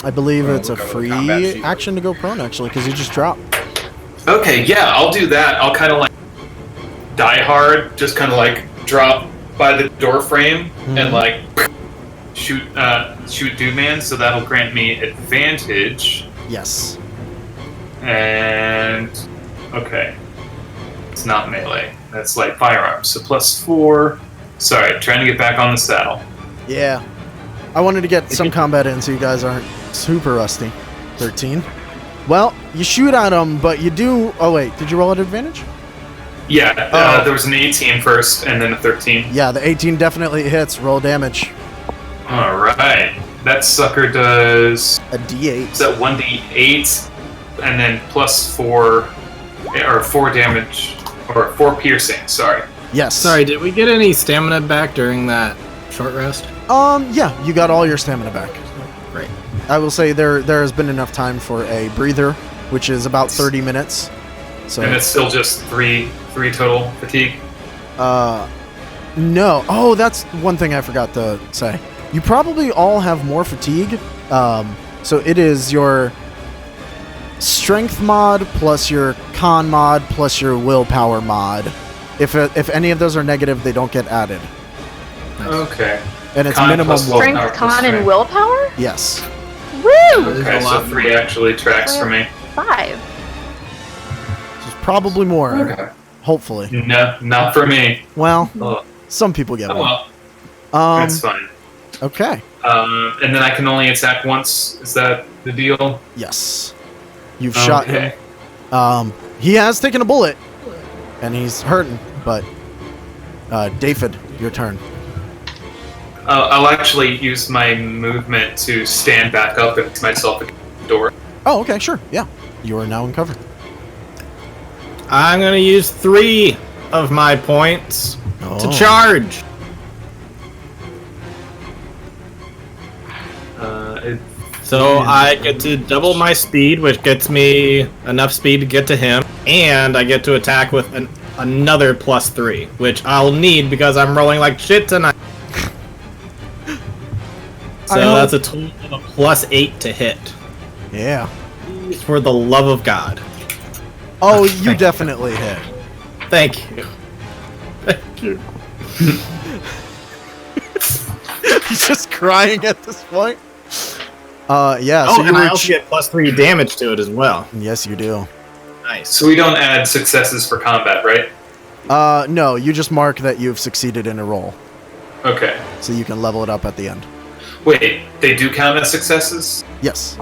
[SPEAKER 1] I believe
[SPEAKER 2] Well,
[SPEAKER 1] it's a
[SPEAKER 2] we'll go with
[SPEAKER 1] free
[SPEAKER 2] combat sheet.
[SPEAKER 1] action to go prone, actually, because you just drop.
[SPEAKER 5] Okay, yeah, I'll do that. I'll kind of like die hard, just kind of like drop by the door frame and like shoot Dude Man, so that'll grant me advantage.
[SPEAKER 1] Yes.
[SPEAKER 5] And okay, it's not melee. That's like firearms. So +4. Sorry, trying to get back on the saddle.
[SPEAKER 1] Yeah. I wanted to get some combat in so you guys aren't super rusty. 13. Well, you shoot at him, but you do... Oh, wait. Did you roll at advantage?
[SPEAKER 5] Yeah, there was an 18 first, and then a 13.
[SPEAKER 1] Yeah, the 18 definitely hits. Roll damage.
[SPEAKER 5] All right, that sucker does.
[SPEAKER 1] A D8.
[SPEAKER 5] Is that 1d8, and then +4, or 4 damage, or 4 piercing. Sorry.
[SPEAKER 1] Yes.
[SPEAKER 2] Sorry, did we get any stamina back during that short rest?
[SPEAKER 1] Yeah, you got all your stamina back.
[SPEAKER 2] Great.
[SPEAKER 1] I will say there has been enough time for a breather, which is about 30 minutes. So
[SPEAKER 5] And it's still just 3 total fatigue.
[SPEAKER 1] no. Oh, that's one thing I forgot to say. You probably all have more fatigue. So it is your strength mod plus your con mod plus your willpower mod. If any of those are negative, they don't get added.
[SPEAKER 5] Okay.
[SPEAKER 1] And it's
[SPEAKER 5] Con
[SPEAKER 1] minimum
[SPEAKER 5] plus
[SPEAKER 1] 1.
[SPEAKER 5] willpower.
[SPEAKER 3] Strength, con, and willpower?
[SPEAKER 1] Yes.
[SPEAKER 3] Woo!
[SPEAKER 5] Okay,
[SPEAKER 2] There's a
[SPEAKER 5] so
[SPEAKER 2] lot
[SPEAKER 5] 3 actually tracks for me.
[SPEAKER 3] 5.
[SPEAKER 1] There's probably more.
[SPEAKER 5] Okay.
[SPEAKER 1] Hopefully.
[SPEAKER 5] No, not for me.
[SPEAKER 1] Well,
[SPEAKER 5] Oh,
[SPEAKER 1] some people get
[SPEAKER 5] oh
[SPEAKER 1] one.
[SPEAKER 5] well, that's fine.
[SPEAKER 1] Okay.
[SPEAKER 5] And then I can only attack once. Is that the deal?
[SPEAKER 1] Yes. You've shot him.
[SPEAKER 5] Okay.
[SPEAKER 1] He has taken a bullet, and he's hurting, but David, your turn.
[SPEAKER 5] I'll actually use my movement to stand back up and myself at the door.
[SPEAKER 1] Oh, okay, sure. Yeah. You are now in cover.
[SPEAKER 2] I'm gonna use 3 of my points to charge. So I get to double my speed, which gets me enough speed to get to him, and I get to attack with another +3, which I'll need because I'm rolling like shit tonight. So that's a total of a +8 to hit.
[SPEAKER 1] Yeah.
[SPEAKER 2] For the love of God.
[SPEAKER 1] Oh, you definitely hit.
[SPEAKER 2] Thank you. Thank you.
[SPEAKER 1] He's just crying at this point. Yeah.
[SPEAKER 2] Oh,
[SPEAKER 1] So you
[SPEAKER 2] and
[SPEAKER 1] were
[SPEAKER 2] I also get +3 damage to it as well.
[SPEAKER 1] Yes, you do.
[SPEAKER 2] Nice.
[SPEAKER 5] So we don't add successes for combat, right?
[SPEAKER 1] No, you just mark that you've succeeded in a roll,
[SPEAKER 5] Okay.
[SPEAKER 1] so you can level it up at the end.
[SPEAKER 5] Wait, they do count as successes?
[SPEAKER 1] Yes.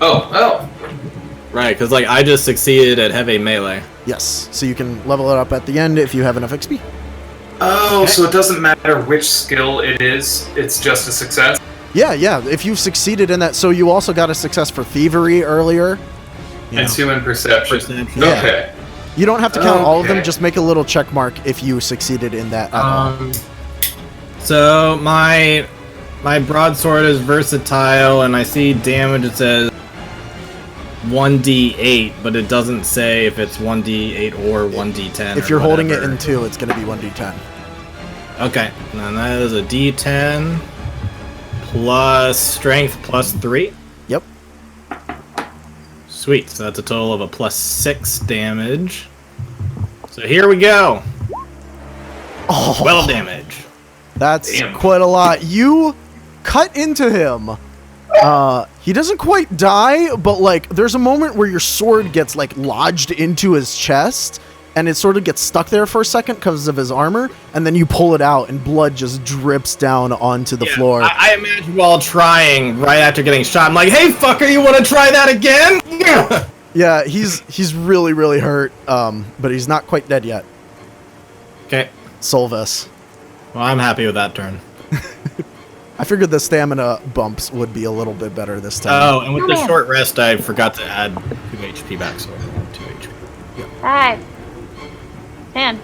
[SPEAKER 5] Oh.
[SPEAKER 2] Right, because like I just succeeded at heavy melee.
[SPEAKER 1] Yes. So you can level it up at the end if you have enough XP.
[SPEAKER 5] Oh, so it doesn't matter which skill it is, it's just a success?
[SPEAKER 1] Yeah. If you've succeeded in that, so you also got a success for thievery earlier. You
[SPEAKER 5] And
[SPEAKER 1] know.
[SPEAKER 5] 2 in perception.
[SPEAKER 2] Perception.
[SPEAKER 1] Yeah.
[SPEAKER 5] Okay.
[SPEAKER 1] You don't have to count all of them.
[SPEAKER 5] Okay.
[SPEAKER 1] Just make a little check mark if you succeeded in that at all.
[SPEAKER 2] So my broadsword is versatile, and I see damage. It says 1d8, but it doesn't say if it's 1d8 or 1d10.
[SPEAKER 1] If
[SPEAKER 2] or
[SPEAKER 1] you're holding it
[SPEAKER 2] whatever.
[SPEAKER 1] in 2, it's going to be 1d10.
[SPEAKER 2] Okay, and that is a d10 plus strength +3.
[SPEAKER 1] Yep.
[SPEAKER 2] Sweet, so that's a total of a +6 damage. So here we go.
[SPEAKER 1] Oh,
[SPEAKER 2] 12 damage.
[SPEAKER 1] that's
[SPEAKER 5] Damn.
[SPEAKER 1] quite a lot. You cut into him. He doesn't quite die, but like there's a moment where your sword gets like lodged into his chest, and it sort of gets stuck there for a second because of his armor, and then you pull it out, and blood just drips down onto the floor.
[SPEAKER 2] I imagine while trying, right after getting shot, I'm like, hey, fucker, you want to try that again?
[SPEAKER 1] Yeah, he's really, really hurt, but he's not quite dead yet.
[SPEAKER 2] Okay,
[SPEAKER 1] Solvus.
[SPEAKER 2] well, I'm happy with that turn.
[SPEAKER 1] I figured the stamina bumps would be a little bit better this time.
[SPEAKER 2] Oh, and with the short rest, I forgot to add 2 HP back, so 2 HP.
[SPEAKER 3] 5, 10,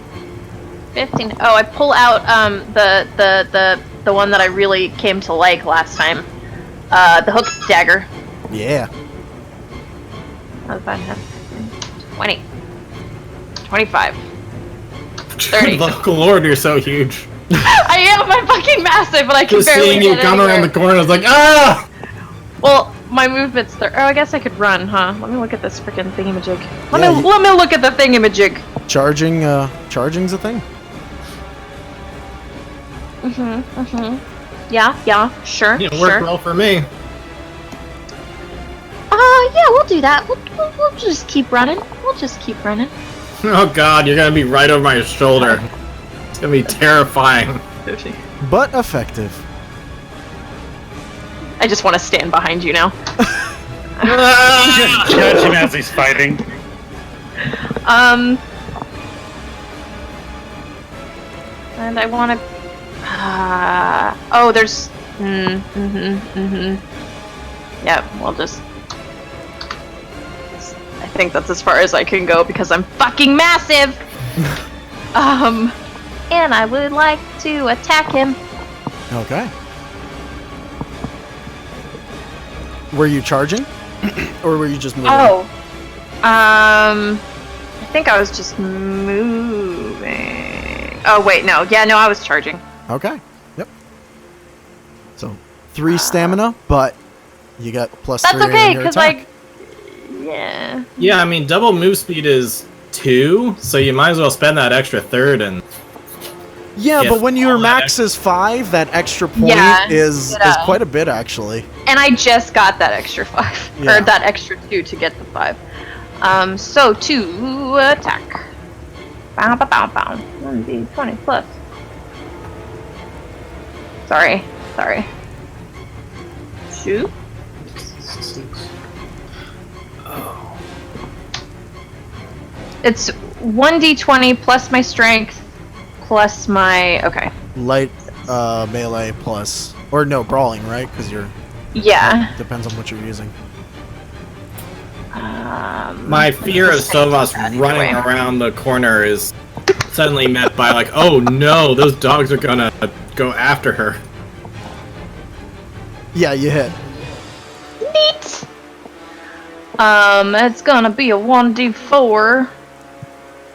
[SPEAKER 3] 15. Oh, I pull out the one that I really came to like last time. The hooked dagger.
[SPEAKER 1] Yeah.
[SPEAKER 3] That was bad enough. 20. 25. 30.
[SPEAKER 2] Local lord, you're so huge.
[SPEAKER 3] I am, I'm fucking massive, but I can
[SPEAKER 2] Just
[SPEAKER 3] barely
[SPEAKER 2] seeing you
[SPEAKER 3] get
[SPEAKER 2] come around the
[SPEAKER 3] anywhere.
[SPEAKER 2] corner, I was like, ah!
[SPEAKER 3] Well, my movement's there. Oh, I guess I could run, huh? Let me look at this freaking thingamajig.
[SPEAKER 1] Yeah,
[SPEAKER 3] Let me look at the thingamajig.
[SPEAKER 1] Charging's a thing.
[SPEAKER 3] Yeah, sure,
[SPEAKER 2] It worked
[SPEAKER 3] sure.
[SPEAKER 2] well for me.
[SPEAKER 3] Yeah, we'll do that. We'll just keep running. We'll just keep running.
[SPEAKER 2] Oh god, you're gonna be right over my shoulder. It's gonna be terrifying.
[SPEAKER 1] But effective.
[SPEAKER 3] I just want to stand behind you now.
[SPEAKER 2] Ah!
[SPEAKER 4] Judge him as he's fighting.
[SPEAKER 3] And I want to. Oh, there's. Yeah, we'll just. I think that's as far as I can go because I'm fucking massive. And I would like to attack him.
[SPEAKER 1] Okay. Were you charging? Or were you just moving?
[SPEAKER 3] Oh. I think I was just moving. Oh wait, no. Yeah, no, I was charging.
[SPEAKER 1] Okay. Yep. So 3 stamina, but you got plus
[SPEAKER 3] That's
[SPEAKER 1] 3
[SPEAKER 3] okay,
[SPEAKER 1] in your
[SPEAKER 3] because
[SPEAKER 1] attack.
[SPEAKER 3] like, yeah.
[SPEAKER 2] Yeah, I mean, double move speed is 2, so you might as well spend that extra third and...
[SPEAKER 1] Yeah,
[SPEAKER 2] Yeah,
[SPEAKER 1] but when your
[SPEAKER 2] all that
[SPEAKER 1] max is 5, that extra point
[SPEAKER 3] Yeah,
[SPEAKER 1] is
[SPEAKER 3] yeah.
[SPEAKER 1] quite a bit actually.
[SPEAKER 3] And I just got that extra 5,
[SPEAKER 1] Yeah.
[SPEAKER 3] or that extra 2 to get the 5. So to attack. Bow, bow, bow, bow. 1d20 plus. Sorry. Shoot. It's 1d20 plus my strength plus my
[SPEAKER 1] Light melee plus, or no, brawling, right? Because you're
[SPEAKER 3] yeah.
[SPEAKER 1] depends on what you're using.
[SPEAKER 2] My fear of Sovas
[SPEAKER 3] Anyway.
[SPEAKER 2] running around the corner is suddenly met by like, oh no, those dogs are gonna go after her.
[SPEAKER 1] Yeah, you hit.
[SPEAKER 3] Neat. It's gonna be a 1d4,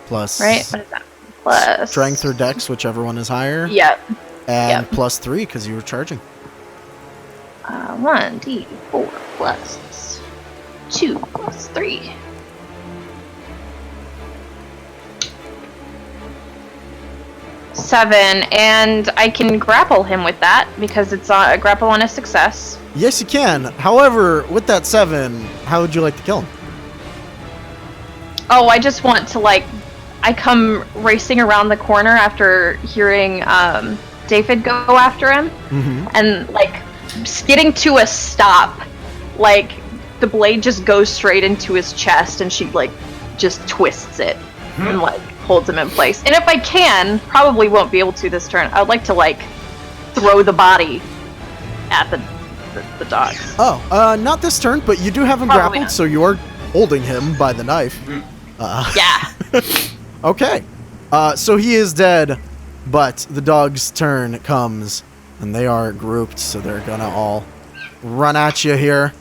[SPEAKER 1] Plus
[SPEAKER 3] right? What is that? Plus
[SPEAKER 1] strength or dex, whichever one is higher.
[SPEAKER 3] Yep.
[SPEAKER 1] And
[SPEAKER 3] yep.
[SPEAKER 1] plus 3 because you were charging.
[SPEAKER 3] 1d4 plus 2 plus 3. Seven, and I can grapple him with that because it's a grapple on a success.
[SPEAKER 1] Yes, you can. However, with that 7, how would you like to kill him?
[SPEAKER 3] Oh, I just want to, like, I come racing around the corner after hearing David go after him, and, like, getting to a stop, like, the blade just goes straight into his chest, and she, like, just twists it, and, like, holds him in place. And if I can, probably won't be able to this turn, I would like to, like, throw the body at the dogs.
[SPEAKER 1] Oh, not this turn, but you do have him
[SPEAKER 3] Probably
[SPEAKER 1] grappled,
[SPEAKER 3] not.
[SPEAKER 1] so you are holding him by the knife.
[SPEAKER 3] Yeah.
[SPEAKER 1] Okay. So he is dead, but the dog's turn comes, and they are grouped, so they're gonna all run at you here.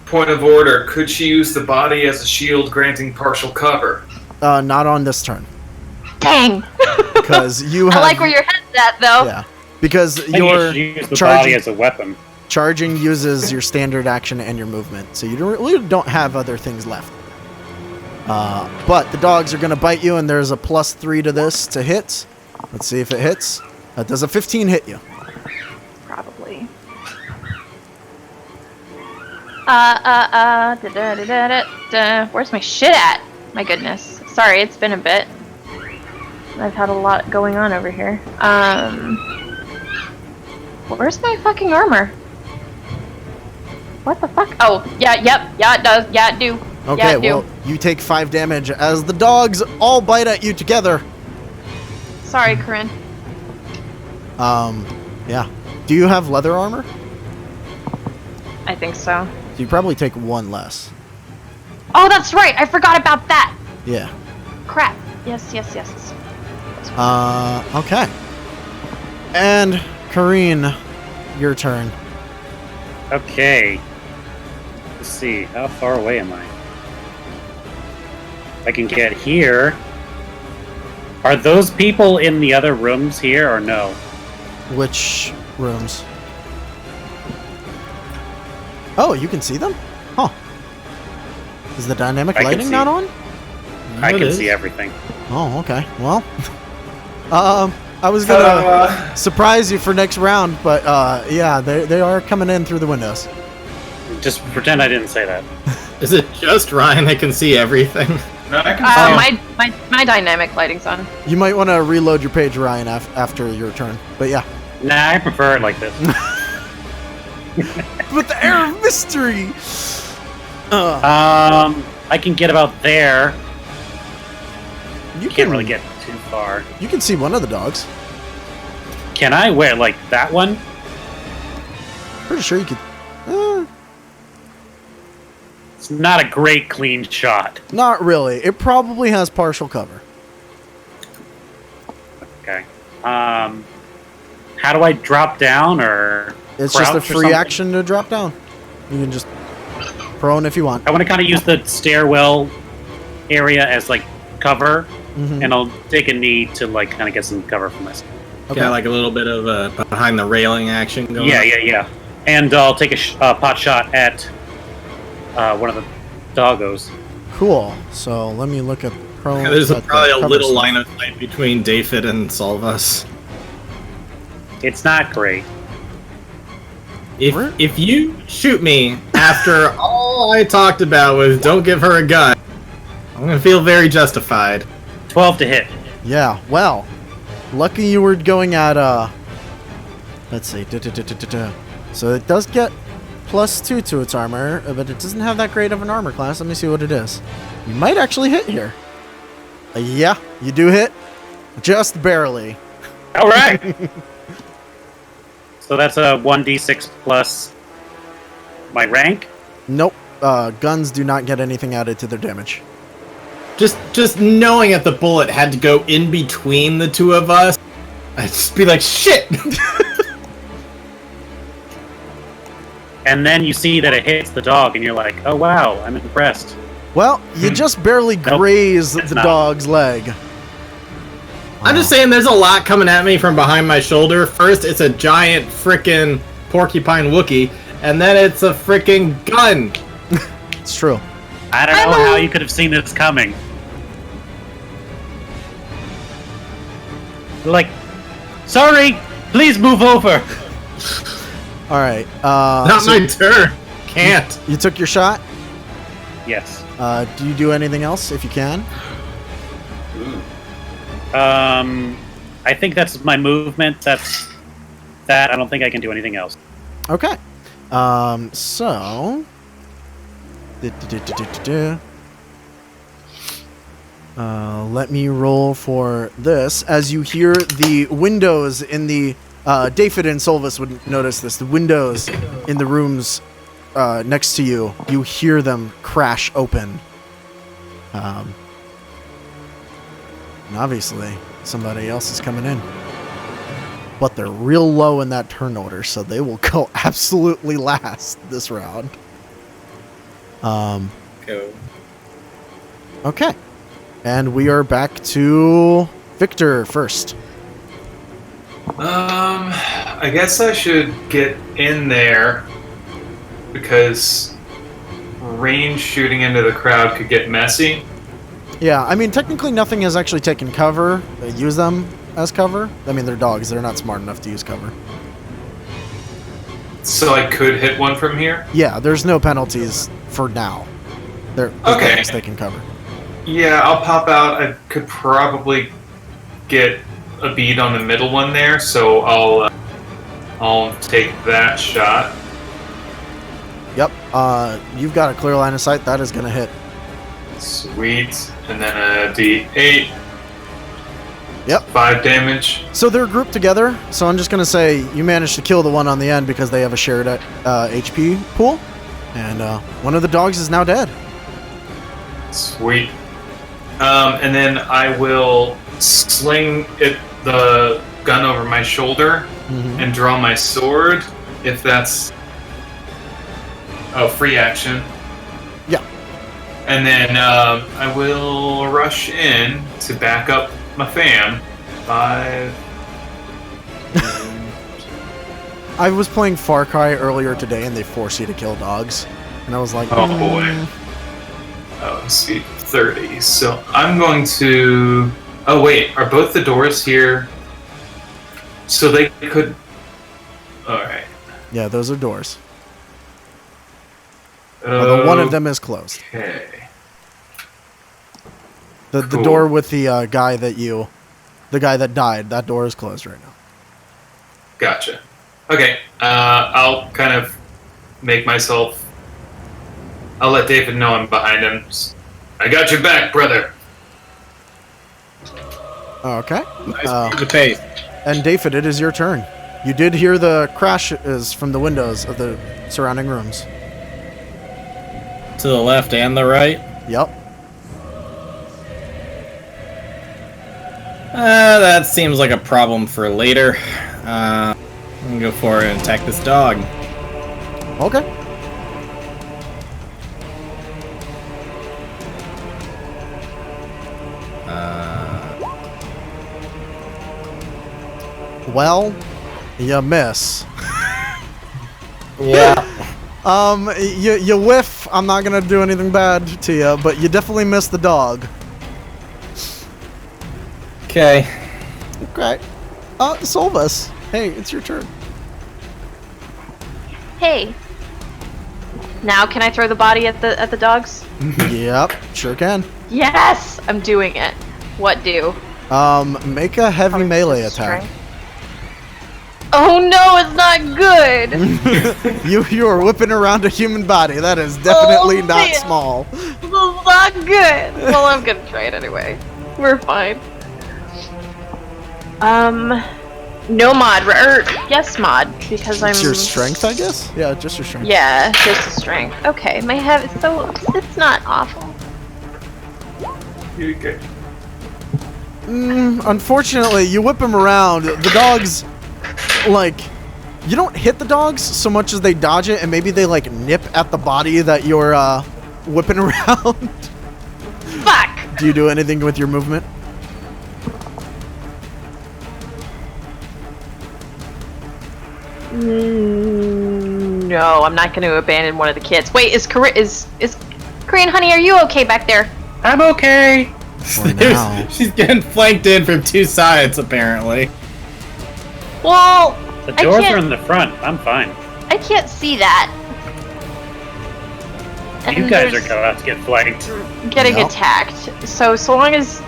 [SPEAKER 5] Point of order, could she use the body as a shield granting partial cover?
[SPEAKER 1] Not on this turn,
[SPEAKER 3] Dang.
[SPEAKER 1] because you have...
[SPEAKER 3] I like where your head's at, though.
[SPEAKER 1] Yeah, because
[SPEAKER 4] I think
[SPEAKER 1] your
[SPEAKER 4] you should use the
[SPEAKER 1] charging,
[SPEAKER 4] body as a weapon.
[SPEAKER 1] charging uses your standard action and your movement, so you really don't have other things left. But the dogs are going to bite you, and there's a +3 to this to hit. Let's see if it hits. Does a 15 hit you?
[SPEAKER 3] Probably. Where's my shit at? My goodness. Sorry, it's been a bit. I've had a lot going on over here. Where's my fucking armor? What the fuck? Oh, yeah, yep, yeah, it does. Yeah, it do.
[SPEAKER 1] Okay,
[SPEAKER 3] Yeah, it do.
[SPEAKER 1] well, you take 5 damage as the dogs all bite at you together.
[SPEAKER 3] Sorry, Corinne.
[SPEAKER 1] Yeah. Do you have leather armor?
[SPEAKER 3] I think so.
[SPEAKER 1] So you probably take 1 less.
[SPEAKER 3] Oh, that's right. I forgot about that.
[SPEAKER 1] Yeah.
[SPEAKER 3] Crap. Yes.
[SPEAKER 1] Okay. And, Kareen, your turn.
[SPEAKER 4] Okay. Let's see. How far away am I? I can get here. Are those people in the other rooms here or no?
[SPEAKER 1] Which rooms? Oh, you can see them? Huh. Is the dynamic
[SPEAKER 4] I can
[SPEAKER 1] lighting
[SPEAKER 4] see.
[SPEAKER 1] not on?
[SPEAKER 4] I
[SPEAKER 2] It
[SPEAKER 4] can
[SPEAKER 2] is.
[SPEAKER 4] see everything.
[SPEAKER 1] Oh, okay. Well, I was gonna surprise you for next round, but yeah, they are coming in through the windows.
[SPEAKER 4] Just pretend I didn't say that.
[SPEAKER 2] Is it just Ryan that can see everything?
[SPEAKER 5] No, I can
[SPEAKER 3] My dynamic lighting's on.
[SPEAKER 1] You might want to reload your page, Ryan, after your turn. But yeah,
[SPEAKER 4] Nah, I prefer it like this.
[SPEAKER 1] with the air of mystery.
[SPEAKER 4] I can get about there.
[SPEAKER 1] You
[SPEAKER 4] Can't really get too far.
[SPEAKER 1] You can see one of the dogs.
[SPEAKER 4] Can I? Where? Like that one?
[SPEAKER 1] Pretty sure you could.
[SPEAKER 4] It's not a great clean shot.
[SPEAKER 1] Not really. It probably has partial cover.
[SPEAKER 4] Okay. How do I drop down or?
[SPEAKER 1] It's just a
[SPEAKER 4] crouch or
[SPEAKER 1] free
[SPEAKER 4] something?
[SPEAKER 1] action to drop down. You can just prone if you want.
[SPEAKER 4] I want to kind of use the stairwell area as like cover,
[SPEAKER 1] Mhm.
[SPEAKER 4] and I'll take a knee to like kind of get some cover for myself.
[SPEAKER 1] Okay.
[SPEAKER 2] Got like a little bit of a behind the railing action going on.
[SPEAKER 4] Yeah. And I'll take a pot shot at one of the doggos.
[SPEAKER 1] Cool. So let me look at prone.
[SPEAKER 2] There's
[SPEAKER 1] at the
[SPEAKER 2] probably a
[SPEAKER 1] cover
[SPEAKER 2] little
[SPEAKER 1] stuff.
[SPEAKER 2] line of sight between David and Solvus.
[SPEAKER 4] It's not great.
[SPEAKER 2] If you shoot me after all I talked about was don't give her a gun, I'm gonna feel very justified.
[SPEAKER 4] 12 to hit.
[SPEAKER 1] Yeah. Well, lucky you were going at let's see. So it does get +2 to its armor, but it doesn't have that great of an armor class. Let me see what it is. You might actually hit here. Yeah, you do hit. Just barely.
[SPEAKER 4] All right. So that's a 1d6 plus my rank.
[SPEAKER 1] Nope. Guns do not get anything added to their damage.
[SPEAKER 2] Just knowing that the bullet had to go in between the two of us, I'd just be like, shit!
[SPEAKER 4] And then you see that it hits the dog, and you're like, oh wow, I'm impressed.
[SPEAKER 1] Well, you just barely graze
[SPEAKER 4] it's
[SPEAKER 1] the
[SPEAKER 4] not.
[SPEAKER 1] dog's leg.
[SPEAKER 2] I'm just saying there's a lot coming at me from behind my shoulder. First, it's a giant frickin' porcupine Wookiee, and then it's a frickin' gun.
[SPEAKER 1] It's true.
[SPEAKER 4] I don't know how you could have seen this coming. Like, sorry, please move over.
[SPEAKER 1] All right.
[SPEAKER 2] Not my turn. Can't.
[SPEAKER 1] You took your shot.
[SPEAKER 4] Yes.
[SPEAKER 1] Do you do anything else if you can?
[SPEAKER 4] I think that's my movement. That's that. I don't think I can do anything else.
[SPEAKER 1] Okay. So. Let me roll for this. As you hear the windows in the David and Solvis would notice this. The windows in the rooms next to you, you hear them crash open. And obviously, somebody else is coming in. But they're real low in that turn order, so they will go absolutely last this round.
[SPEAKER 2] Go.
[SPEAKER 1] Okay. And we are back to Victor first.
[SPEAKER 5] I guess I should get in there because range shooting into the crowd could get messy.
[SPEAKER 1] Yeah, I mean, technically nothing has actually taken cover. Use them as cover. I mean, they're dogs. They're not smart enough to use cover.
[SPEAKER 5] So I could hit one from here?
[SPEAKER 1] Yeah, there's no penalties for now. They're
[SPEAKER 5] Okay.
[SPEAKER 1] dogs, they can cover.
[SPEAKER 5] Yeah, I'll pop out. I could probably get a bead on the middle one there, so I'll take that shot.
[SPEAKER 1] Yep. You've got a clear line of sight. That is going to hit.
[SPEAKER 5] Sweet. And then a D8.
[SPEAKER 1] Yep.
[SPEAKER 5] 5 damage.
[SPEAKER 1] So they're grouped together. So I'm just going to say you managed to kill the one on the end because they have a shared HP pool. And one of the dogs is now dead.
[SPEAKER 5] Sweet. And then I will sling the gun over my shoulder and draw my sword, if that's free action.
[SPEAKER 1] Yeah.
[SPEAKER 5] And then I will rush in to back up my fam. 5.
[SPEAKER 1] I was playing Far Cry earlier today, and they force you to kill dogs. And I was like,
[SPEAKER 5] Oh boy. Oh, sweet. 30. So I'm going to... Oh wait, are both the doors here? So they could... Alright.
[SPEAKER 1] Yeah, those are doors. Although one of them is closed.
[SPEAKER 5] Okay.
[SPEAKER 1] The
[SPEAKER 5] Cool.
[SPEAKER 1] door with the guy that died, that door is closed right now.
[SPEAKER 5] Gotcha. Okay, I'll kind of make myself... I'll let David know I'm behind him. I got your back, brother.
[SPEAKER 1] Okay.
[SPEAKER 2] Nice the pace.
[SPEAKER 1] And David, it is your turn. You did hear the crashes from the windows of the surrounding rooms.
[SPEAKER 2] To the left and the right.
[SPEAKER 1] Yep.
[SPEAKER 2] That seems like a problem for later. I'm gonna go for it and attack this dog.
[SPEAKER 1] Okay. Well, you miss.
[SPEAKER 2] Yeah.
[SPEAKER 1] You whiff. I'm not gonna do anything bad to you, but you definitely missed the dog.
[SPEAKER 2] Okay.
[SPEAKER 1] Okay. Solvis. Hey, it's your turn.
[SPEAKER 3] Hey. Now can I throw the body at the dogs?
[SPEAKER 1] Yep, sure can.
[SPEAKER 3] Yes, I'm doing it. What do?
[SPEAKER 1] Make a heavy melee attack.
[SPEAKER 3] Strength. Oh no, it's not good.
[SPEAKER 1] You are whipping around a human body. That is definitely not
[SPEAKER 3] man.
[SPEAKER 1] small.
[SPEAKER 3] This is not good. Well, I'm gonna try it anyway. We're fine. No mod, or yes mod, because
[SPEAKER 1] It's your strength, I guess? Yeah, just your strength.
[SPEAKER 3] Yeah, just the strength. Okay, my head, so it's not awful.
[SPEAKER 5] You're good.
[SPEAKER 1] Unfortunately, you whip him around. The dogs, like, you don't hit the dogs so much as they dodge it, and maybe they, like, nip at the body that you're, whipping around.
[SPEAKER 3] Fuck!
[SPEAKER 1] Do you do anything with your movement?
[SPEAKER 3] No, I'm not going to abandon one of the kids. Wait, is Korean honey, are you okay back there?
[SPEAKER 4] I'm okay.
[SPEAKER 1] For now.
[SPEAKER 2] She's getting flanked in from two sides, apparently.
[SPEAKER 3] Well,
[SPEAKER 4] The
[SPEAKER 3] I
[SPEAKER 4] doors are
[SPEAKER 3] can't-
[SPEAKER 4] in the front. I'm fine.
[SPEAKER 3] I can't see that.
[SPEAKER 4] You
[SPEAKER 3] And
[SPEAKER 4] guys are
[SPEAKER 3] there's
[SPEAKER 4] about to get flanked.
[SPEAKER 3] getting
[SPEAKER 1] Yep.
[SPEAKER 3] attacked. So long as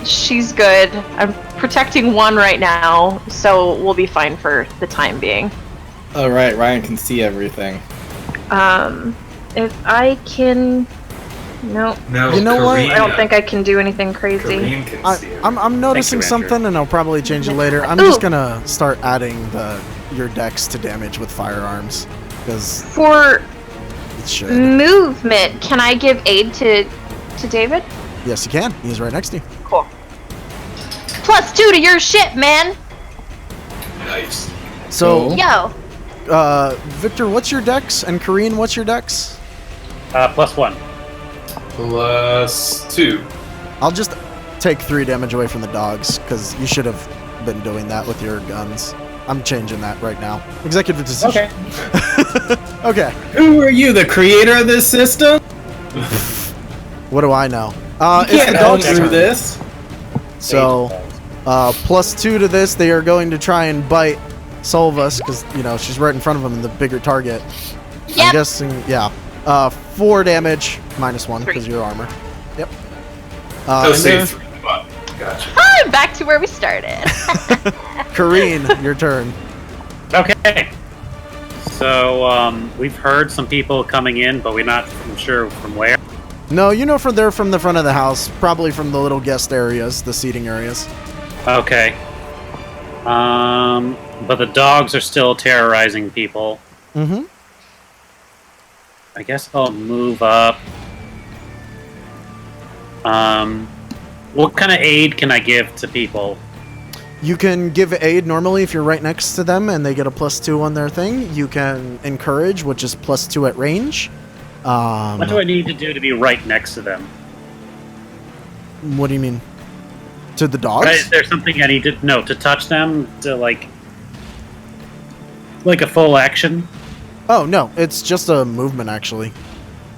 [SPEAKER 3] she's good, I'm protecting one right now, so we'll be fine for the time being.
[SPEAKER 2] Oh, right, Ryan can see everything.
[SPEAKER 3] If I can... No,
[SPEAKER 5] No,
[SPEAKER 1] You know what?
[SPEAKER 5] Karina,
[SPEAKER 3] I don't think I can do anything crazy.
[SPEAKER 5] Karine can see it.
[SPEAKER 1] I'm noticing
[SPEAKER 4] Thank you, Andrew.
[SPEAKER 1] something, and I'll probably change it later. I'm
[SPEAKER 3] Ooh.
[SPEAKER 1] just gonna start adding your dex to damage with firearms, because
[SPEAKER 3] For
[SPEAKER 1] it should.
[SPEAKER 3] movement, can I give aid to David?
[SPEAKER 1] Yes, you can. He's right next to you.
[SPEAKER 3] Cool. +2 to your shit, man!
[SPEAKER 5] Nice.
[SPEAKER 1] So,
[SPEAKER 3] Yo!
[SPEAKER 1] Victor, what's your dex? And Karine, what's your dex?
[SPEAKER 4] +1.
[SPEAKER 5] +2.
[SPEAKER 1] I'll just take 3 damage away from the dogs, because you should have been doing that with your guns. I'm changing that right now. Executive decision.
[SPEAKER 4] Okay.
[SPEAKER 1] Okay.
[SPEAKER 2] Who are you, the creator of this system?
[SPEAKER 1] What do I know?
[SPEAKER 2] You
[SPEAKER 1] It's
[SPEAKER 2] can't
[SPEAKER 1] the
[SPEAKER 2] own
[SPEAKER 1] dog's
[SPEAKER 2] through
[SPEAKER 1] turn.
[SPEAKER 2] this.
[SPEAKER 1] So, +2 to this, they are going to try and bite Solvus, because, you know, she's right in front of him, the bigger target. I'm
[SPEAKER 3] Yep!
[SPEAKER 1] guessing, yeah. 4 damage, -1, because your armor. Yep.
[SPEAKER 5] Oh,
[SPEAKER 1] and
[SPEAKER 5] save
[SPEAKER 1] there-
[SPEAKER 5] 3. Gotcha.
[SPEAKER 3] I'm back to where we started.
[SPEAKER 1] Karine, your turn.
[SPEAKER 4] Okay. So, we've heard some people coming in, but we're not sure from where.
[SPEAKER 1] No, you know they're from the front of the house, probably from the little guest areas, the seating areas.
[SPEAKER 4] Okay. But the dogs are still terrorizing people.
[SPEAKER 1] Mm-hmm.
[SPEAKER 4] I guess I'll move up. What kind of aid can I give to people?
[SPEAKER 1] You can give aid normally if you're right next to them and they get a +2 on their thing. You can encourage, which is +2 at range.
[SPEAKER 4] What do I need to do to be right next to them?
[SPEAKER 1] What do you mean? To the dogs?
[SPEAKER 4] Is there something I need to know to touch them to like a full action?
[SPEAKER 1] Oh, no, it's just a movement, actually.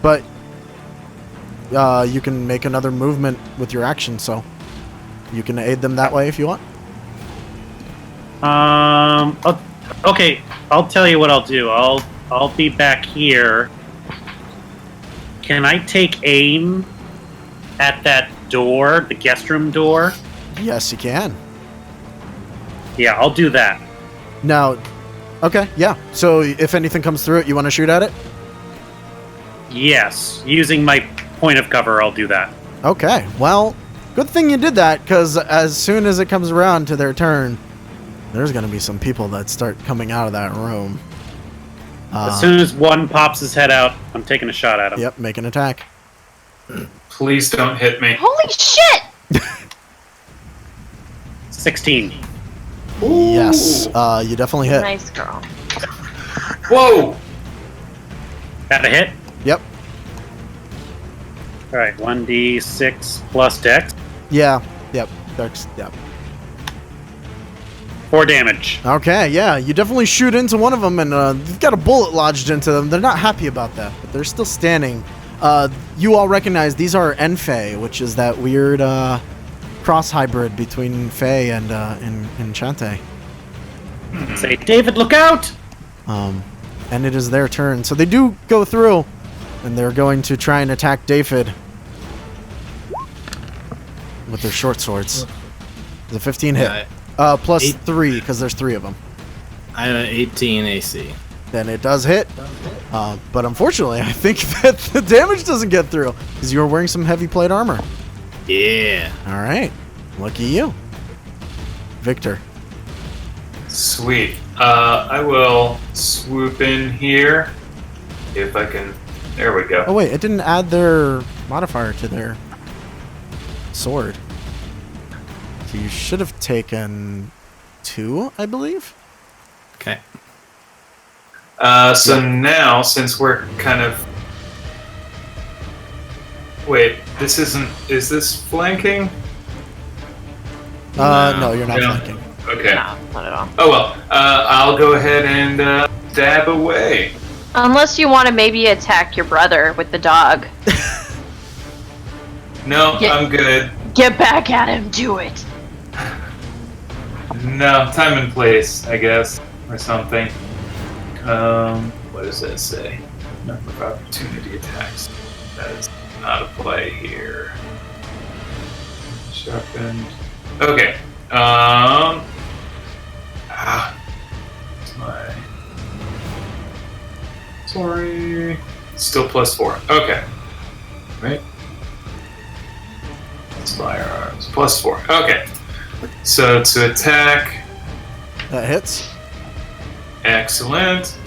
[SPEAKER 1] But you can make another movement with your action, so you can aid them that way if you want.
[SPEAKER 4] Okay, I'll tell you what I'll do. I'll be back here. Can I take aim at that door, the guest room door?
[SPEAKER 1] Yes, you can.
[SPEAKER 4] Yeah, I'll do that.
[SPEAKER 1] Now, okay, yeah. So if anything comes through it, you want to shoot at it?
[SPEAKER 4] Yes, using my point of cover, I'll do that.
[SPEAKER 1] Okay, well, good thing you did that, because as soon as it comes around to their turn, there's going to be some people that start coming out of that room.
[SPEAKER 4] As soon as one pops his head out, I'm taking a shot at him.
[SPEAKER 1] Yep, make an attack.
[SPEAKER 5] Please don't hit me.
[SPEAKER 3] Holy shit!
[SPEAKER 4] 16.
[SPEAKER 1] Yes, you definitely hit.
[SPEAKER 3] Nice girl.
[SPEAKER 5] Whoa!
[SPEAKER 4] Got a hit?
[SPEAKER 1] Yep.
[SPEAKER 4] Alright, 1d6 plus dex.
[SPEAKER 1] Yeah, yep. Dex, yep.
[SPEAKER 4] 4 damage.
[SPEAKER 1] Okay, yeah, you definitely shoot into one of them, and you've got a bullet lodged into them. They're not happy about that, but they're still standing. You all recognize these are Enfei, which is that weird cross hybrid between Fey and Enchante.
[SPEAKER 4] Say, David, look out!
[SPEAKER 1] And it is their turn. So they do go through, and they're going to try and attack David with their short swords. The 15 hit. Plus
[SPEAKER 2] 8.
[SPEAKER 1] 3, because there's 3 of them.
[SPEAKER 2] I have an 18 AC.
[SPEAKER 1] Then it does hit. But unfortunately, I think that the damage doesn't get through, because you're wearing some heavy plate armor.
[SPEAKER 2] Yeah.
[SPEAKER 1] All right. Lucky you. Victor.
[SPEAKER 5] Sweet. I will swoop in here. If I can. There we go.
[SPEAKER 1] Oh, wait. It didn't add their modifier to their sword. So you should have taken 2, I believe.
[SPEAKER 2] Okay.
[SPEAKER 5] So now, since we're kind of... Wait, this isn't... Is this flanking?
[SPEAKER 1] No, you're not
[SPEAKER 5] No.
[SPEAKER 1] flanking.
[SPEAKER 5] Okay.
[SPEAKER 3] No, not at all.
[SPEAKER 5] Oh well, I'll go ahead and dab away.
[SPEAKER 3] Unless you want to maybe attack your brother with the dog.
[SPEAKER 5] No,
[SPEAKER 3] Yeah.
[SPEAKER 5] I'm good.
[SPEAKER 3] Get back at him. Do it.
[SPEAKER 5] No, time and place, I guess, or something. What does that say? Number of opportunity attacks. That is not a play here. Sharpened. Okay. It's my. Sorry. Still +4. Okay. Right. It's firearms. +4. Okay. So to attack.
[SPEAKER 1] That hits.
[SPEAKER 5] Excellent.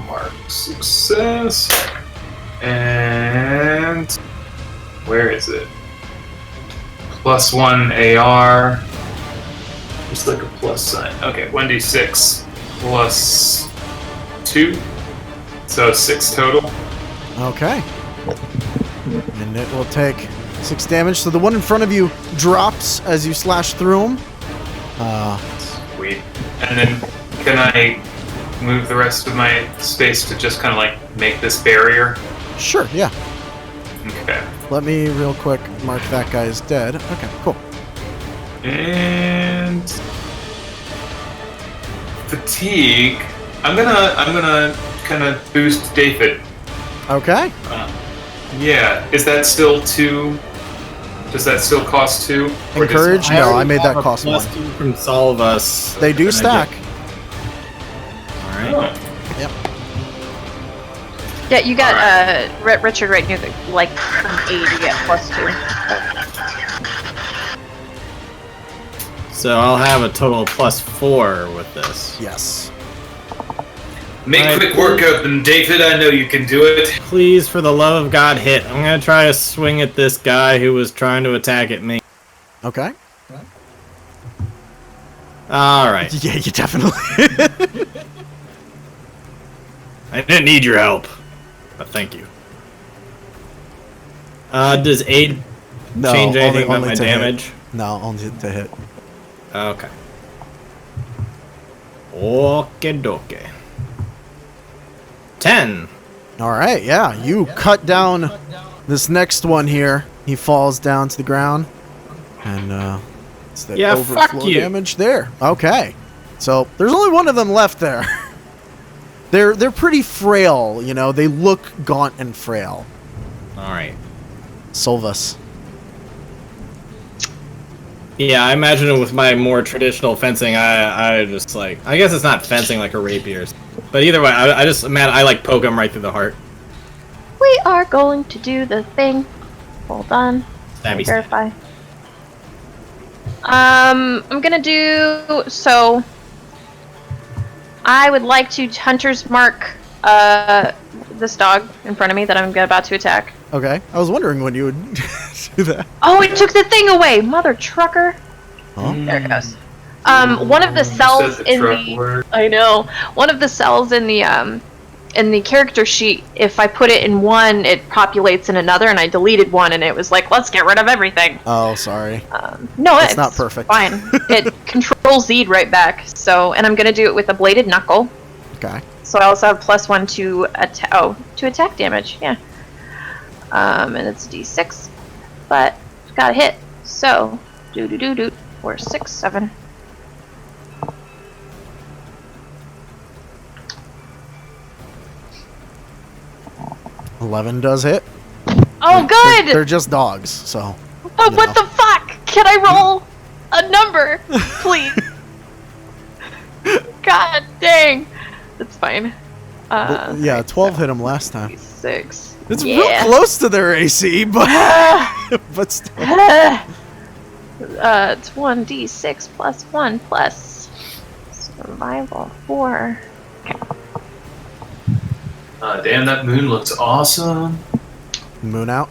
[SPEAKER 5] Mark success. And where is it? +1 AR. Just like a plus sign. Okay, 1d6 +2. So 6 total.
[SPEAKER 1] Okay. And it will take 6 damage. So the one in front of you drops as you slash through him.
[SPEAKER 5] Sweet. And then can I move the rest of my space to just kind of like make this barrier?
[SPEAKER 1] Sure, yeah.
[SPEAKER 5] Okay.
[SPEAKER 1] Let me real quick mark that guy as dead. Okay, cool.
[SPEAKER 5] And fatigue. I'm gonna kind of boost David.
[SPEAKER 1] Okay.
[SPEAKER 5] Yeah. Is that still 2? Does that still cost 2? Or does-
[SPEAKER 1] Encourage? No, I
[SPEAKER 2] already
[SPEAKER 1] made
[SPEAKER 2] have
[SPEAKER 1] that
[SPEAKER 2] a
[SPEAKER 1] cost 1.
[SPEAKER 2] +2 from Salvus.
[SPEAKER 1] They do
[SPEAKER 2] And I
[SPEAKER 1] stack.
[SPEAKER 2] get- All right.
[SPEAKER 5] Oh.
[SPEAKER 1] Yep.
[SPEAKER 3] Yeah, you got
[SPEAKER 5] Alright.
[SPEAKER 3] Richard right near the like from 80 to get +2.
[SPEAKER 2] So I'll have a total of +4 with this.
[SPEAKER 1] Yes.
[SPEAKER 5] Make
[SPEAKER 2] Alright.
[SPEAKER 5] quick work of them, David. I know you can do it.
[SPEAKER 2] Please, for the love of God, hit. I'm gonna try to swing at this guy who was trying to attack at me.
[SPEAKER 1] Okay.
[SPEAKER 2] All right.
[SPEAKER 1] Yeah, you definitely.
[SPEAKER 2] I didn't need your help, but thank you. Does aid
[SPEAKER 1] No,
[SPEAKER 2] change anything about
[SPEAKER 1] only
[SPEAKER 2] my
[SPEAKER 1] to hit.
[SPEAKER 2] damage?
[SPEAKER 1] No, only to hit.
[SPEAKER 2] Okay. Okie dokie. 10.
[SPEAKER 1] All right, yeah. You cut down this next one here. He falls down to the ground. And, it's the
[SPEAKER 2] Yeah, fuck
[SPEAKER 1] overflow
[SPEAKER 2] you.
[SPEAKER 1] damage there. Okay. So, there's only one of them left there. They're pretty frail, you know. They look gaunt and frail.
[SPEAKER 2] All right.
[SPEAKER 1] Solvus.
[SPEAKER 2] Yeah, I imagine with my more traditional fencing, I just like, I guess it's not fencing like a rapier, but either way, I just, man, I like poke him right through the heart.
[SPEAKER 3] We are going to do the thing. Hold on.
[SPEAKER 2] Stabby stab.
[SPEAKER 3] Verify. I'm gonna do so. I would like to hunter's mark this dog in front of me that I'm about to attack.
[SPEAKER 1] Okay. I was wondering when you would do that.
[SPEAKER 3] Oh, it took the thing away, mother trucker.
[SPEAKER 1] Huh?
[SPEAKER 3] There it goes. One of the cells
[SPEAKER 5] Said the
[SPEAKER 3] in
[SPEAKER 5] truck
[SPEAKER 3] the
[SPEAKER 5] word.
[SPEAKER 3] I know one of the cells in the character sheet. If I put it in one, it populates in another, and I deleted one, and it was like, let's get rid of everything.
[SPEAKER 1] Oh, sorry.
[SPEAKER 3] No,
[SPEAKER 1] It's
[SPEAKER 3] it's
[SPEAKER 1] not perfect.
[SPEAKER 3] Fine. It controls Z'd right back. So, and I'm gonna do it with a bladed knuckle.
[SPEAKER 1] Okay.
[SPEAKER 3] So I also have +1 to attack damage. Yeah. And it's D6, but got a hit. So do 4, 6, 7.
[SPEAKER 1] $11 does hit.
[SPEAKER 3] Oh, good.
[SPEAKER 1] They're just dogs, so.
[SPEAKER 3] Oh,
[SPEAKER 1] you
[SPEAKER 3] what
[SPEAKER 1] know.
[SPEAKER 3] the fuck? Can I roll a number, please? God dang. That's fine.
[SPEAKER 1] Yeah, 12 hit them last time.
[SPEAKER 3] 6.
[SPEAKER 1] It's real close to their AC, but but still.
[SPEAKER 3] It's 1d6 plus 1 plus survival 4.
[SPEAKER 5] Damn, that moon looks awesome.
[SPEAKER 1] Moon out.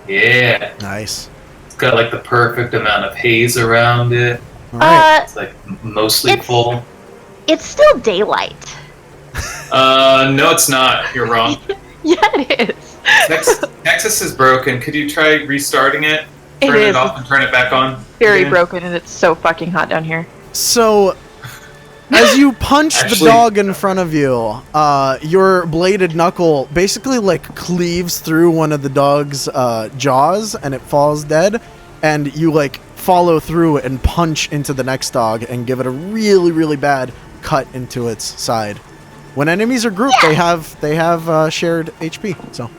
[SPEAKER 5] Yeah.
[SPEAKER 1] Nice.
[SPEAKER 5] It's got like the perfect amount of haze around it.
[SPEAKER 1] All right.
[SPEAKER 5] It's like mostly
[SPEAKER 3] It's-
[SPEAKER 5] full.
[SPEAKER 3] It's still daylight.
[SPEAKER 5] No, it's not. You're wrong.
[SPEAKER 3] Yeah, it is.
[SPEAKER 5] Texas is broken. Could you try restarting it?
[SPEAKER 3] It
[SPEAKER 5] Turn it
[SPEAKER 3] is.
[SPEAKER 5] off and turn it back on.
[SPEAKER 3] Very
[SPEAKER 5] again?
[SPEAKER 3] broken, and it's so fucking hot down here.
[SPEAKER 1] So As you punch the
[SPEAKER 5] Actually-
[SPEAKER 1] dog in front of you, your bladed knuckle basically like cleaves through one of the dog's jaws, and it falls dead. And you like follow through and punch into the next dog and give it a really, really bad cut into its side. When enemies are grouped, they have shared HP. So.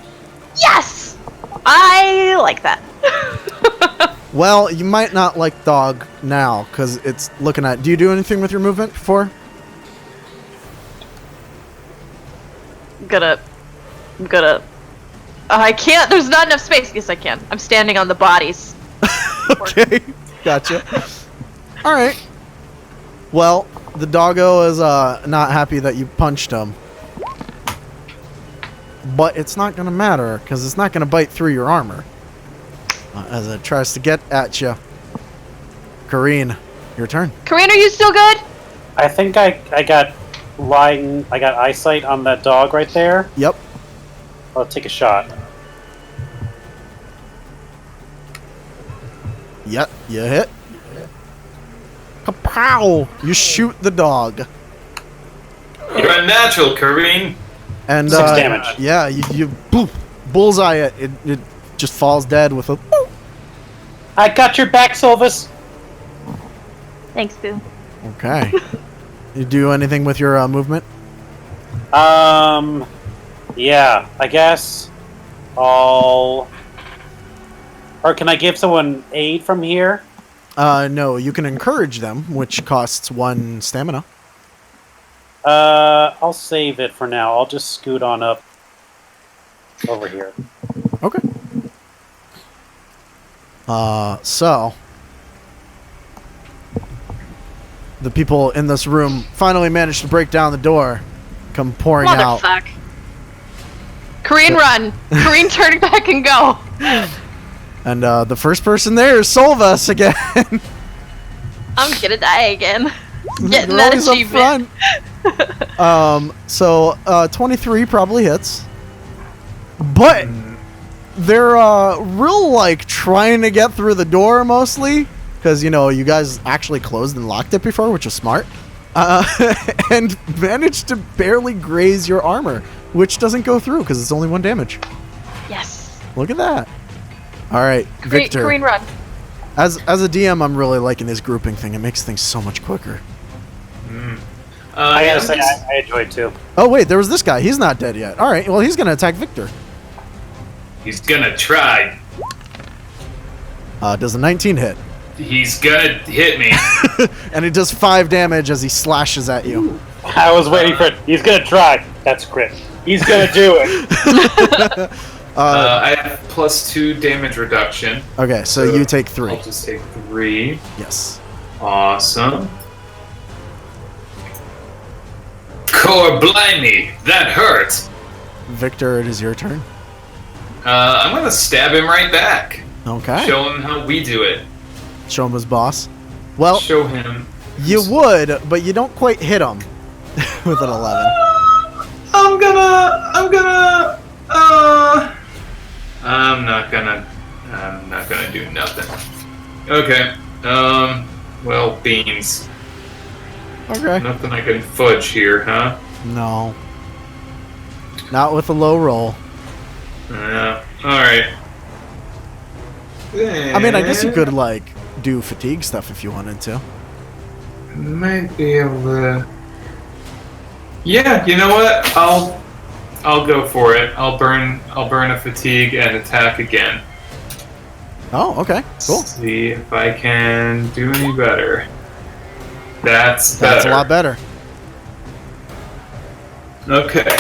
[SPEAKER 3] Yes! I like that.
[SPEAKER 1] Well, you might not like dog now because it's looking at. Do you do anything with your movement before?
[SPEAKER 3] I'm gonna. I can't. There's not enough space. Yes, I can. I'm standing on the bodies.
[SPEAKER 1] Okay, gotcha. All right. Well, the doggo is not happy that you punched him, but it's not gonna matter because it's not gonna bite through your armor as it tries to get at you. Kareen, your turn.
[SPEAKER 3] Kareen, are you still good?
[SPEAKER 4] I think I got eyesight on that dog right there.
[SPEAKER 1] Yep.
[SPEAKER 4] I'll take a shot.
[SPEAKER 1] Yep. You hit. Kapow! You shoot the dog.
[SPEAKER 5] You're unnatural, Kareen.
[SPEAKER 1] And
[SPEAKER 4] 6 damage.
[SPEAKER 1] Yeah, you boop, bullseye it. It just falls dead with a boop.
[SPEAKER 4] I got your back, Silvis.
[SPEAKER 3] Thanks, Boo.
[SPEAKER 1] Okay. You do anything with your movement?
[SPEAKER 4] Yeah, I guess Or can I give someone aid from here?
[SPEAKER 1] No, you can encourage them, which costs 1 stamina.
[SPEAKER 4] I'll save it for now. I'll just scoot on up over here.
[SPEAKER 1] Okay. So the people in this room finally managed to break down the door, come pouring out.
[SPEAKER 3] Motherfuck. Kareen, run! Kareen, turn back and go!
[SPEAKER 1] And the first person there is Solvus again.
[SPEAKER 3] I'm gonna die again. Getting
[SPEAKER 1] You're
[SPEAKER 3] that
[SPEAKER 1] always up
[SPEAKER 3] achievement.
[SPEAKER 1] front. So 23 probably hits. But they're real like trying to get through the door mostly. Because, you know, you guys actually closed and locked it before, which was smart. And managed to barely graze your armor, which doesn't go through because it's only 1 damage.
[SPEAKER 3] Yes.
[SPEAKER 1] Look at that. All right, Victor.
[SPEAKER 3] Kareen, run.
[SPEAKER 1] As a DM, I'm really liking this grouping thing. It makes things so much quicker.
[SPEAKER 4] I gotta say, I enjoy it too.
[SPEAKER 1] Oh, wait, there was this guy. He's not dead yet. All right, well, he's going to attack Victor.
[SPEAKER 5] He's gonna try.
[SPEAKER 1] Does a 19 hit?
[SPEAKER 5] He's gonna hit me.
[SPEAKER 1] And it does 5 damage as he slashes at you.
[SPEAKER 4] I was waiting for it. He's gonna try. That's crit. He's gonna do it.
[SPEAKER 5] I have +2 damage reduction.
[SPEAKER 1] Okay, so you take 3.
[SPEAKER 5] I'll just take 3.
[SPEAKER 1] Yes.
[SPEAKER 5] Awesome. Core blimey, that hurts.
[SPEAKER 1] Victor, it is your turn.
[SPEAKER 5] I'm gonna stab him right back.
[SPEAKER 1] Okay.
[SPEAKER 5] Show him how we do it.
[SPEAKER 1] Show him his boss. Well,
[SPEAKER 5] Show him.
[SPEAKER 1] you would, but you don't quite hit him with an 11.
[SPEAKER 5] I'm not gonna do nothing. Okay. Well, beans.
[SPEAKER 1] Okay.
[SPEAKER 5] Nothing I can fudge here, huh?
[SPEAKER 1] No. Not with a low roll.
[SPEAKER 5] Alright.
[SPEAKER 1] I mean, I guess you could, like, do fatigue stuff if you wanted to.
[SPEAKER 5] Might be able to... Yeah, you know what? I'll go for it. I'll burn a fatigue and attack again.
[SPEAKER 1] Oh, okay. Cool.
[SPEAKER 5] See if I can do any better. That's better.
[SPEAKER 1] That's a lot better.
[SPEAKER 5] Okay.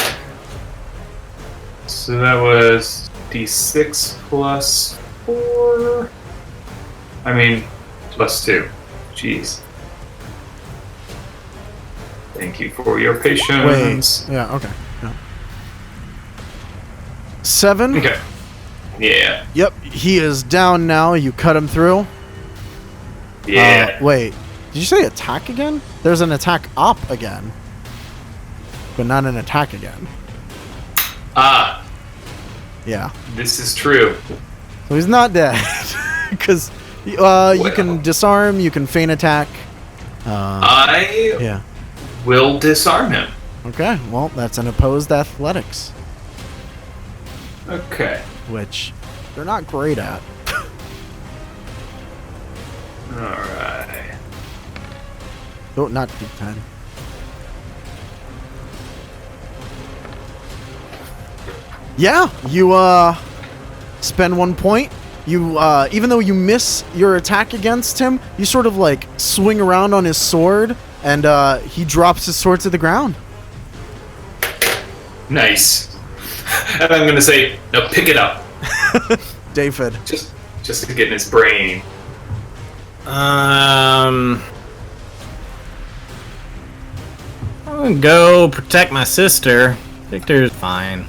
[SPEAKER 5] So that was D6 plus 4. I mean, plus 2. Jeez. Thank you for your patience.
[SPEAKER 1] Wait. Yeah, okay. Yeah. 7.
[SPEAKER 5] Okay. Yeah.
[SPEAKER 1] Yep, he is down now. You cut him through.
[SPEAKER 5] Yeah.
[SPEAKER 1] Wait, did you say attack again? There's an attack up again, but not an attack again.
[SPEAKER 5] Ah,
[SPEAKER 1] Yeah.
[SPEAKER 5] this is true.
[SPEAKER 1] So he's not dead. Because you can disarm, you can feign attack. Yeah.
[SPEAKER 5] will disarm him.
[SPEAKER 1] Okay, well, that's an opposed athletics,
[SPEAKER 5] Okay.
[SPEAKER 1] which they're not great at.
[SPEAKER 5] Alright.
[SPEAKER 1] Oh, not D10. Yeah, you spend 1 point. You even though you miss your attack against him, you sort of like swing around on his sword, and he drops his sword to the ground.
[SPEAKER 5] Nice. And I'm gonna say, no, pick it up.
[SPEAKER 1] David.
[SPEAKER 5] Just to get in his brain.
[SPEAKER 2] I'm gonna go protect my sister. Victor's fine.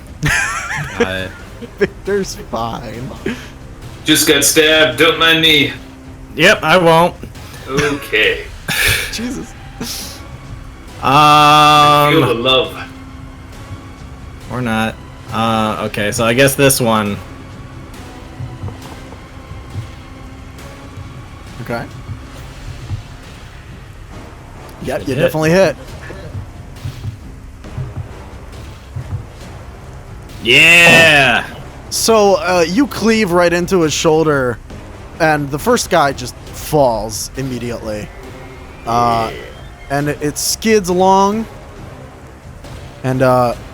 [SPEAKER 2] Got it.
[SPEAKER 1] Victor's fine.
[SPEAKER 5] Just got stabbed, don't mind me.
[SPEAKER 2] Yep, I won't.
[SPEAKER 5] Okay.
[SPEAKER 1] Jesus.
[SPEAKER 5] Feel the love.
[SPEAKER 2] Or not. Okay, so I guess this one.
[SPEAKER 1] Okay. Yep, you
[SPEAKER 2] Hit.
[SPEAKER 1] definitely hit.
[SPEAKER 2] Yeah!
[SPEAKER 1] So you cleave right into his shoulder, and the first guy just falls immediately. And it skids along and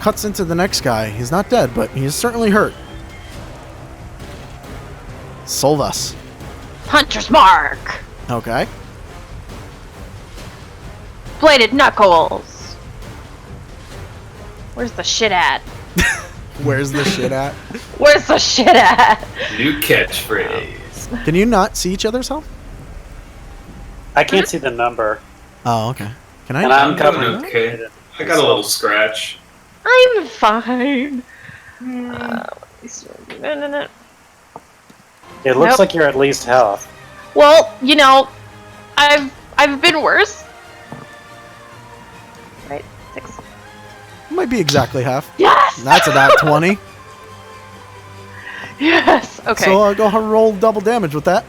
[SPEAKER 1] cuts into the next guy. He's not dead, but he's certainly hurt. Solvas.
[SPEAKER 3] Hunter's Mark!
[SPEAKER 1] Okay.
[SPEAKER 3] Bladed Knuckles! Where's the shit at?
[SPEAKER 1] Where's the shit at?
[SPEAKER 3] Where's the shit at?
[SPEAKER 5] New catchphrase.
[SPEAKER 1] Can you not see each other's health?
[SPEAKER 4] I can't see the number.
[SPEAKER 1] Oh, okay. Can I?
[SPEAKER 4] And I'm
[SPEAKER 5] doing
[SPEAKER 4] covering.
[SPEAKER 5] okay. I got a little scratch.
[SPEAKER 3] I'm fine. No.
[SPEAKER 4] It looks
[SPEAKER 3] Nope.
[SPEAKER 4] like you're at least health.
[SPEAKER 3] Well, you know, I've been worse. Right, 6.
[SPEAKER 1] Might be exactly half.
[SPEAKER 3] Yes!
[SPEAKER 1] That's about 20.
[SPEAKER 3] Yes! Okay.
[SPEAKER 1] So go roll double damage with that.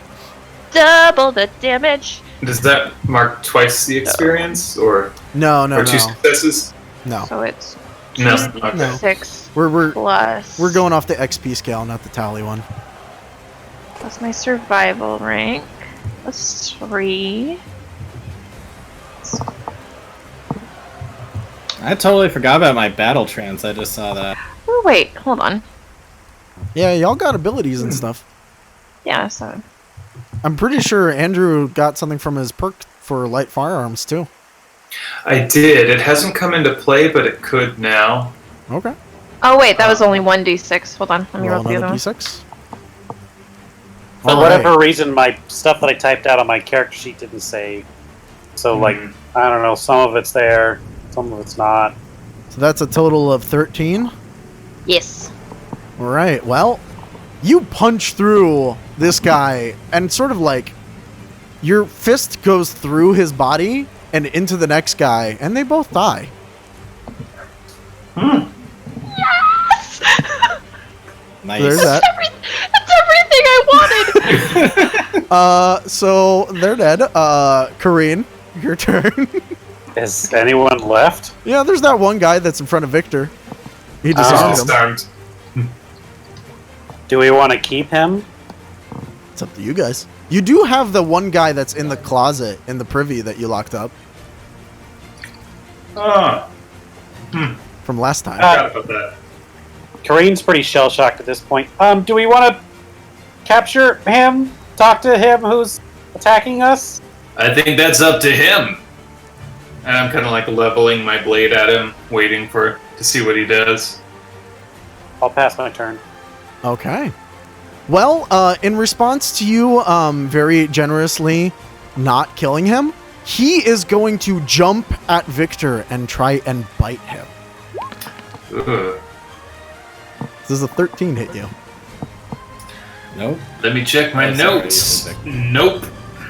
[SPEAKER 3] Double the damage.
[SPEAKER 5] Does that mark twice the experience, or
[SPEAKER 1] No,
[SPEAKER 5] or two
[SPEAKER 1] no.
[SPEAKER 5] successes?
[SPEAKER 1] No.
[SPEAKER 3] So it's
[SPEAKER 5] No.
[SPEAKER 3] 2d6
[SPEAKER 5] Okay.
[SPEAKER 1] No.
[SPEAKER 3] plus.
[SPEAKER 1] We're going off the XP scale, not the tally one.
[SPEAKER 3] Plus my survival rank. Plus 3.
[SPEAKER 2] I totally forgot about my battle trance. I just saw that.
[SPEAKER 3] Oh wait, hold on.
[SPEAKER 1] Yeah, y'all got abilities and stuff.
[SPEAKER 3] Yeah, so
[SPEAKER 1] I'm pretty sure Andrew got something from his perk for light firearms too.
[SPEAKER 5] I did. It hasn't come into play, but it could now.
[SPEAKER 1] Okay.
[SPEAKER 3] oh wait, that was only 1d6. Hold on, let me roll
[SPEAKER 1] Roll
[SPEAKER 3] the other
[SPEAKER 1] another
[SPEAKER 3] one.
[SPEAKER 1] d6.
[SPEAKER 4] For
[SPEAKER 1] All
[SPEAKER 4] whatever
[SPEAKER 1] right.
[SPEAKER 4] reason, my stuff that I typed out on my character sheet didn't save. So, like, I don't know, some of it's there, some of it's not.
[SPEAKER 1] So that's a total of 13.
[SPEAKER 3] Yes.
[SPEAKER 1] All right. Well, you punch through this guy, and sort of like your fist goes through his body and into the next guy, and they both die.
[SPEAKER 3] Yes!
[SPEAKER 2] Nice.
[SPEAKER 1] There's that.
[SPEAKER 3] That's everything I wanted!
[SPEAKER 1] So they're dead. Kareen, your turn.
[SPEAKER 4] Is anyone left?
[SPEAKER 1] Yeah, there's that one guy that's in front of Victor. He disarmed him.
[SPEAKER 5] Disarmed.
[SPEAKER 4] Do we want to keep him?
[SPEAKER 1] It's up to you guys. You do have the one guy that's in the closet in the privy that you locked up
[SPEAKER 5] Oh,
[SPEAKER 1] from last time.
[SPEAKER 5] I forgot about that.
[SPEAKER 4] Kareen's pretty shell-shocked at this point. Do we want to capture him? Talk to him who's attacking us?
[SPEAKER 5] I think that's up to him. And I'm kind of like leveling my blade at him, waiting to see what he does.
[SPEAKER 4] I'll pass my turn.
[SPEAKER 1] Okay. Well, in response to you very generously not killing him, he is going to jump at Victor and try and bite him.
[SPEAKER 5] Ugh.
[SPEAKER 1] Does a 13 hit you?
[SPEAKER 2] Nope.
[SPEAKER 5] Let me check my
[SPEAKER 2] Oh, sorry,
[SPEAKER 5] notes.
[SPEAKER 2] you
[SPEAKER 5] Nope.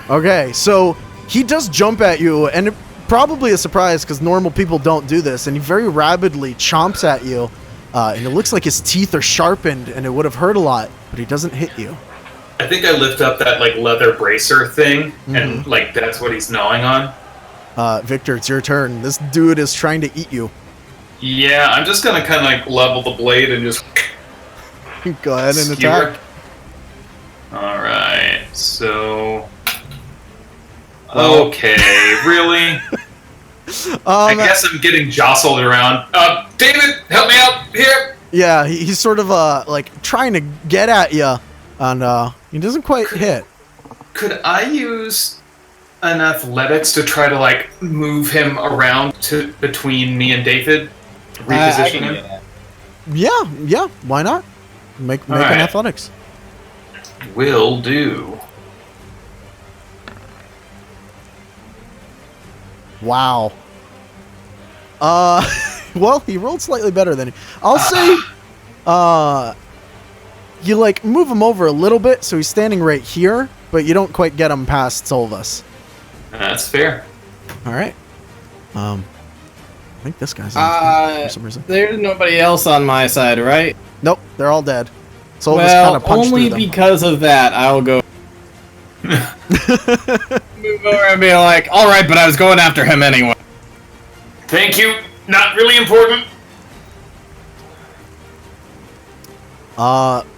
[SPEAKER 1] Okay, so he does jump at you, and it probably a surprise because normal people don't do this, and he very rapidly chomps at you, and it looks like his teeth are sharpened, and it would have hurt a lot, but he doesn't hit you.
[SPEAKER 5] I think I lift up that like leather bracer thing, and like that's what he's gnawing on.
[SPEAKER 1] Victor, it's your turn. This dude is trying to eat you.
[SPEAKER 5] Yeah, I'm just gonna kind of like level the blade and just
[SPEAKER 1] Go ahead and
[SPEAKER 5] skewer.
[SPEAKER 1] attack.
[SPEAKER 5] Alright, so... Okay, really? I guess I'm getting jostled around. David, help me out here!
[SPEAKER 1] Yeah, he's sort of like trying to get at you, and he doesn't quite hit.
[SPEAKER 5] Could I use an athletics to try to like move him around to between me and David? Reposition him?
[SPEAKER 1] Yeah, why not? Make an
[SPEAKER 5] Alright.
[SPEAKER 1] athletics.
[SPEAKER 5] Will do.
[SPEAKER 1] Wow. Well, he rolled slightly better than you. I'll say, you like move him over a little bit, so he's standing right here, but you don't quite get him past Solvus.
[SPEAKER 5] That's fair.
[SPEAKER 1] All right. I think this guy's in for some reason.
[SPEAKER 2] There's nobody else on my side, right?
[SPEAKER 1] Nope, they're all dead. Solvus
[SPEAKER 2] Well,
[SPEAKER 1] kind of punched
[SPEAKER 2] only
[SPEAKER 1] through them.
[SPEAKER 2] because of that, I'll go move over and be like, all right, but I was going after him anyway.
[SPEAKER 5] Thank you. Not really important.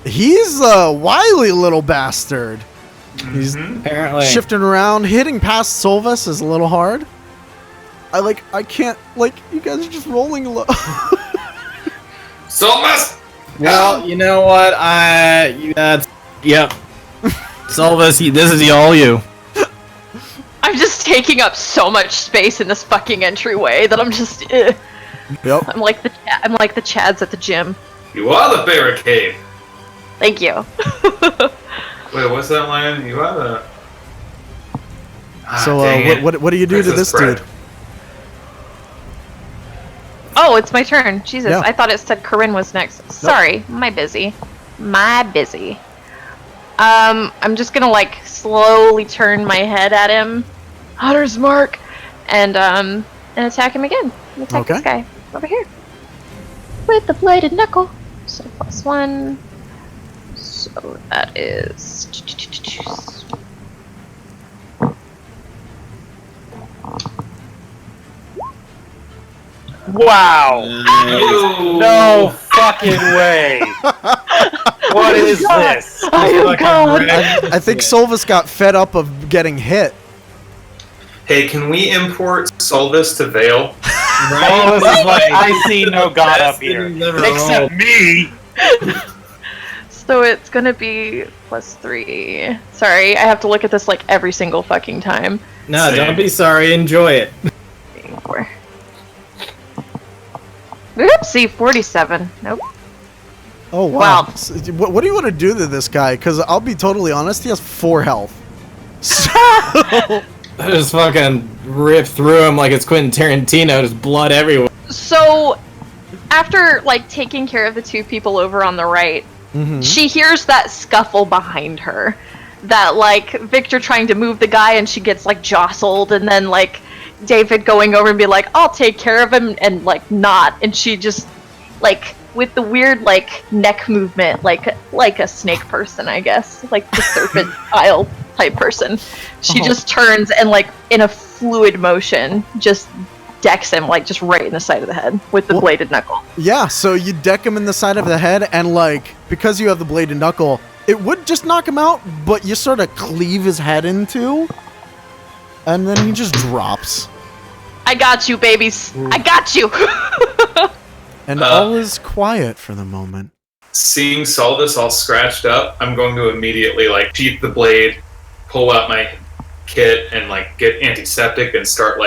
[SPEAKER 1] He's a wily little bastard. He's
[SPEAKER 2] Apparently.
[SPEAKER 1] shifting around, hitting past Solvus is a little hard. I can't, you guys are just rolling low.
[SPEAKER 5] Solvus!
[SPEAKER 2] Well, you know what? Yep. Solvus, this is all you.
[SPEAKER 3] I'm just taking up so much space in this fucking entryway that I'm just.
[SPEAKER 1] Yep.
[SPEAKER 3] I'm like the Chads at the gym.
[SPEAKER 5] You are the barricade.
[SPEAKER 3] Thank you.
[SPEAKER 5] Wait, what's that line? You are the...
[SPEAKER 1] So,
[SPEAKER 5] dang it.
[SPEAKER 1] what do you do to
[SPEAKER 5] Princess
[SPEAKER 1] this
[SPEAKER 5] Bride.
[SPEAKER 1] dude?
[SPEAKER 3] Oh, it's my turn. Jesus,
[SPEAKER 1] Yeah.
[SPEAKER 3] I thought it said Corinne was next. Sorry, my busy. I'm just gonna slowly turn my head at him, Hunter's Mark, and attack him again. Attack this guy over here with the bladed knuckle. So +1. So that is.
[SPEAKER 4] Wow!
[SPEAKER 5] Ew.
[SPEAKER 4] No fucking way! What is this?
[SPEAKER 3] I am God.
[SPEAKER 1] I think Solvus got fed up of getting hit.
[SPEAKER 5] Hey, can we import Solvus to Vale?
[SPEAKER 4] Oh, this is like, I see no god up here. Except me!
[SPEAKER 3] So it's gonna be +3. Sorry, I have to look at this every single fucking time.
[SPEAKER 2] No,
[SPEAKER 5] Same.
[SPEAKER 2] don't be sorry. Enjoy it.
[SPEAKER 3] 4. Oopsie, 47. Nope.
[SPEAKER 1] Oh, wow. So, what do you want to do to this guy? Because I'll be totally honest, he has 4 health. So,
[SPEAKER 2] I just fucking rip through him like it's Quentin Tarantino, just blood everywhere.
[SPEAKER 3] So, after taking care of the 2 people over on the right, she hears that scuffle behind her. That Victor trying to move the guy, and she gets jostled, and then David going over and be like, "I'll take care of him," and not, and she just with the weird neck movement, like a snake person, I guess, like the serpent style type person. She just turns and in a fluid motion just decks him just right in the side of the head with the bladed knuckle.
[SPEAKER 1] yeah, so you deck him in the side of the head, and because you have the bladed knuckle, it would just knock him out, but you sort of cleave his head in two, and then he just drops.
[SPEAKER 3] I got you, babies. I got you.
[SPEAKER 1] And all is quiet for the moment.
[SPEAKER 5] Seeing Solvus all scratched up, I'm going to immediately sheath the blade, pull out my kit, and get antiseptic and start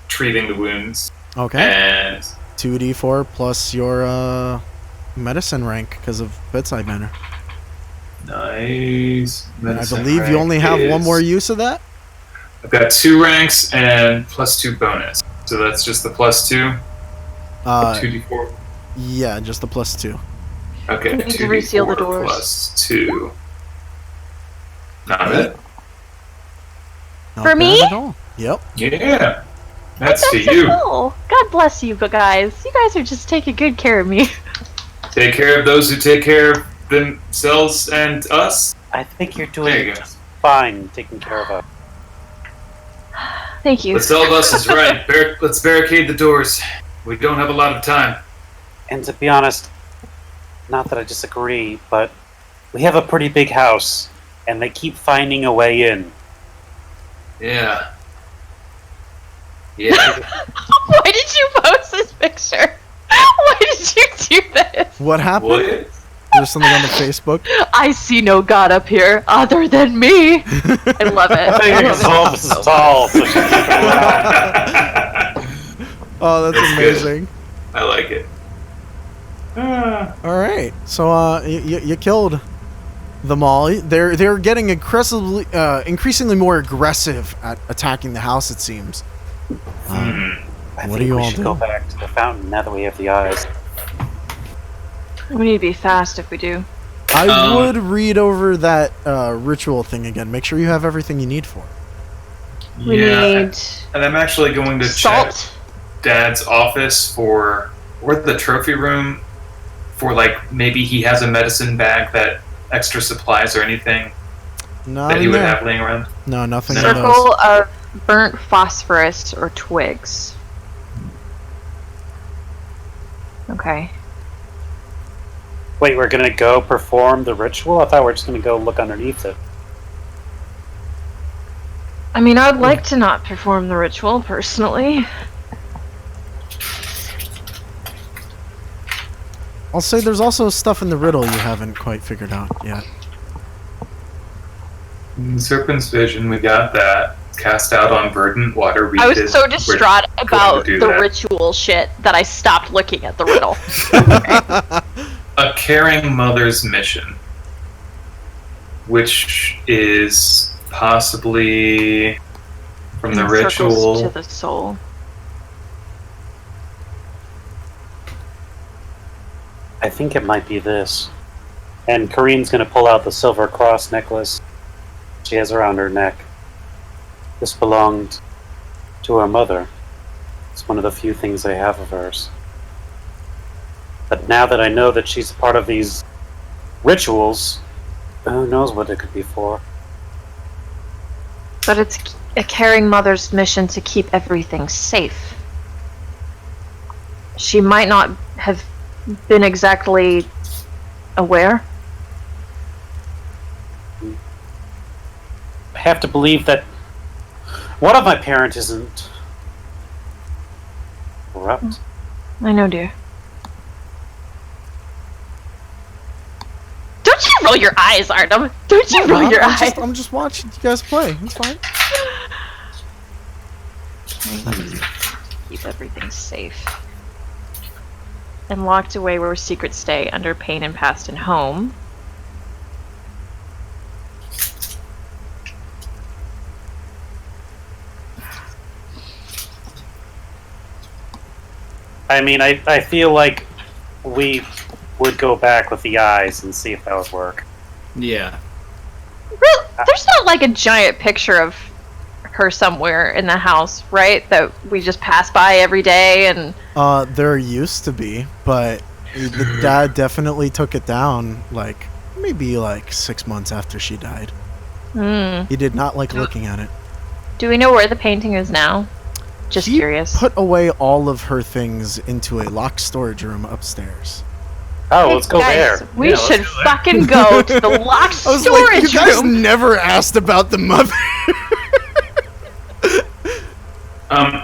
[SPEAKER 5] treating the wounds.
[SPEAKER 1] Okay.
[SPEAKER 5] And
[SPEAKER 1] 2d4 plus your medicine rank because of bedside manner.
[SPEAKER 5] nice.
[SPEAKER 1] And I believe you only have one more use of that?
[SPEAKER 5] I've got 2 ranks and +2 bonus. So that's just the +2. 2d4.
[SPEAKER 1] Yeah, just the +2.
[SPEAKER 5] Okay,
[SPEAKER 3] We need to
[SPEAKER 5] 2d4
[SPEAKER 3] reseal the doors.
[SPEAKER 5] +2. Not it.
[SPEAKER 1] Not
[SPEAKER 3] For
[SPEAKER 1] bad
[SPEAKER 3] me?
[SPEAKER 1] at all. Yep.
[SPEAKER 5] Yeah. That's to
[SPEAKER 3] That's so
[SPEAKER 5] you.
[SPEAKER 3] cool. God bless you guys. You guys are just taking good care of me.
[SPEAKER 5] Take care of those who take care of themselves and us.
[SPEAKER 4] I think you're
[SPEAKER 5] There
[SPEAKER 4] doing
[SPEAKER 5] you go.
[SPEAKER 4] just fine taking care of us.
[SPEAKER 3] Thank you.
[SPEAKER 5] The Selbus is right. Let's barricade the doors. We don't have a lot of time.
[SPEAKER 4] And to be honest, not that I disagree, but we have a pretty big house, and they keep finding a way in.
[SPEAKER 5] Yeah. Yeah.
[SPEAKER 3] Why did you post this picture? Why did you do this?
[SPEAKER 1] What happened?
[SPEAKER 5] What?
[SPEAKER 1] There's something on the Facebook.
[SPEAKER 3] I see no god up here other than me. I love it.
[SPEAKER 4] I think
[SPEAKER 3] I love
[SPEAKER 4] it's all this is tall, so she keep it around.
[SPEAKER 1] Oh, that's
[SPEAKER 5] That's good.
[SPEAKER 1] amazing.
[SPEAKER 5] I like it.
[SPEAKER 1] All right, so you killed them all. They're getting increasingly more aggressive at attacking the house. It seems.
[SPEAKER 4] I
[SPEAKER 1] What
[SPEAKER 4] think
[SPEAKER 1] do you
[SPEAKER 4] we
[SPEAKER 1] all
[SPEAKER 4] should
[SPEAKER 1] do?
[SPEAKER 4] go back to the fountain now that we have the eyes.
[SPEAKER 3] We need to be fast if we do.
[SPEAKER 1] I would read over that ritual thing again. Make sure you have everything you need for it.
[SPEAKER 3] We need
[SPEAKER 5] And I'm actually going to check
[SPEAKER 3] salt.
[SPEAKER 5] Dad's office or the trophy room for like maybe he has a medicine bag that extra supplies or anything
[SPEAKER 1] Not
[SPEAKER 5] that he
[SPEAKER 1] in
[SPEAKER 5] would
[SPEAKER 1] there.
[SPEAKER 5] have laying around.
[SPEAKER 1] No, nothing in those.
[SPEAKER 3] Circle of burnt phosphorus or twigs. Okay.
[SPEAKER 4] Wait, we're gonna go perform the ritual? I thought we were just gonna go look underneath it.
[SPEAKER 3] I mean, I'd like to not perform the ritual personally.
[SPEAKER 1] I'll say there's also stuff in the riddle you haven't quite figured out yet.
[SPEAKER 5] Serpent's vision, we got that. Cast out on verdant water.
[SPEAKER 3] I was so distraught about
[SPEAKER 5] do
[SPEAKER 3] the
[SPEAKER 5] that.
[SPEAKER 3] ritual shit that I stopped looking at the riddle.
[SPEAKER 5] A caring mother's mission, which is possibly from the
[SPEAKER 3] And circles
[SPEAKER 5] ritual.
[SPEAKER 3] to the soul.
[SPEAKER 4] I think it might be this. And Kareen's gonna pull out the silver cross necklace she has around her neck. This belonged to her mother. It's one of the few things I have of hers. But now that I know that she's a part of these rituals, who knows what it could be for.
[SPEAKER 3] But it's a caring mother's mission to keep everything safe. She might not have been exactly aware.
[SPEAKER 4] I have to believe that one of my parents isn't corrupt.
[SPEAKER 3] I know, dear. Don't you roll your eyes, Artem! Don't you roll your eyes!
[SPEAKER 1] I'm just watching you guys play. It's fine.
[SPEAKER 3] Keep everything safe. And locked away where secrets stay, under pain and past and home.
[SPEAKER 4] I mean, I feel like we would go back with the eyes and see if that would work.
[SPEAKER 2] Yeah.
[SPEAKER 3] Real, there's not like a giant picture of her somewhere in the house, right? That we just pass by every day and...
[SPEAKER 1] There used to be, but the dad definitely took it down, like, maybe like 6 months after she died. He did not like looking at it.
[SPEAKER 3] Do we know where the painting is now? Just
[SPEAKER 1] He
[SPEAKER 3] curious.
[SPEAKER 1] put away all of her things into a locked storage room upstairs.
[SPEAKER 4] Oh, let's go
[SPEAKER 3] Guys,
[SPEAKER 4] there.
[SPEAKER 3] we
[SPEAKER 2] Yeah, let's
[SPEAKER 3] should
[SPEAKER 2] go there.
[SPEAKER 3] fucking go to the locked
[SPEAKER 1] I was like, you
[SPEAKER 3] storage
[SPEAKER 1] guys
[SPEAKER 3] room.
[SPEAKER 1] never asked about the mother.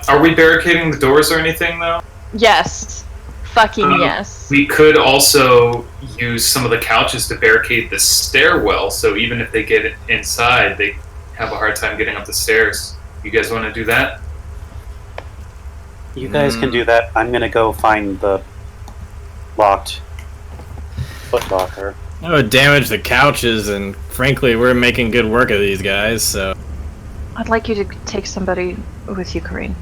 [SPEAKER 5] Are we barricading the doors or anything though?
[SPEAKER 3] Yes. Fucking yes.
[SPEAKER 5] We could also use some of the couches to barricade the stairwell, so even if they get inside, they have a hard time getting up the stairs. You guys want to do that?
[SPEAKER 4] You guys can do that. I'm gonna go find the locked foot locker.
[SPEAKER 2] That would damage the couches, and frankly, we're making good work of these guys, so...
[SPEAKER 3] I'd like you to take somebody with you, Kareen.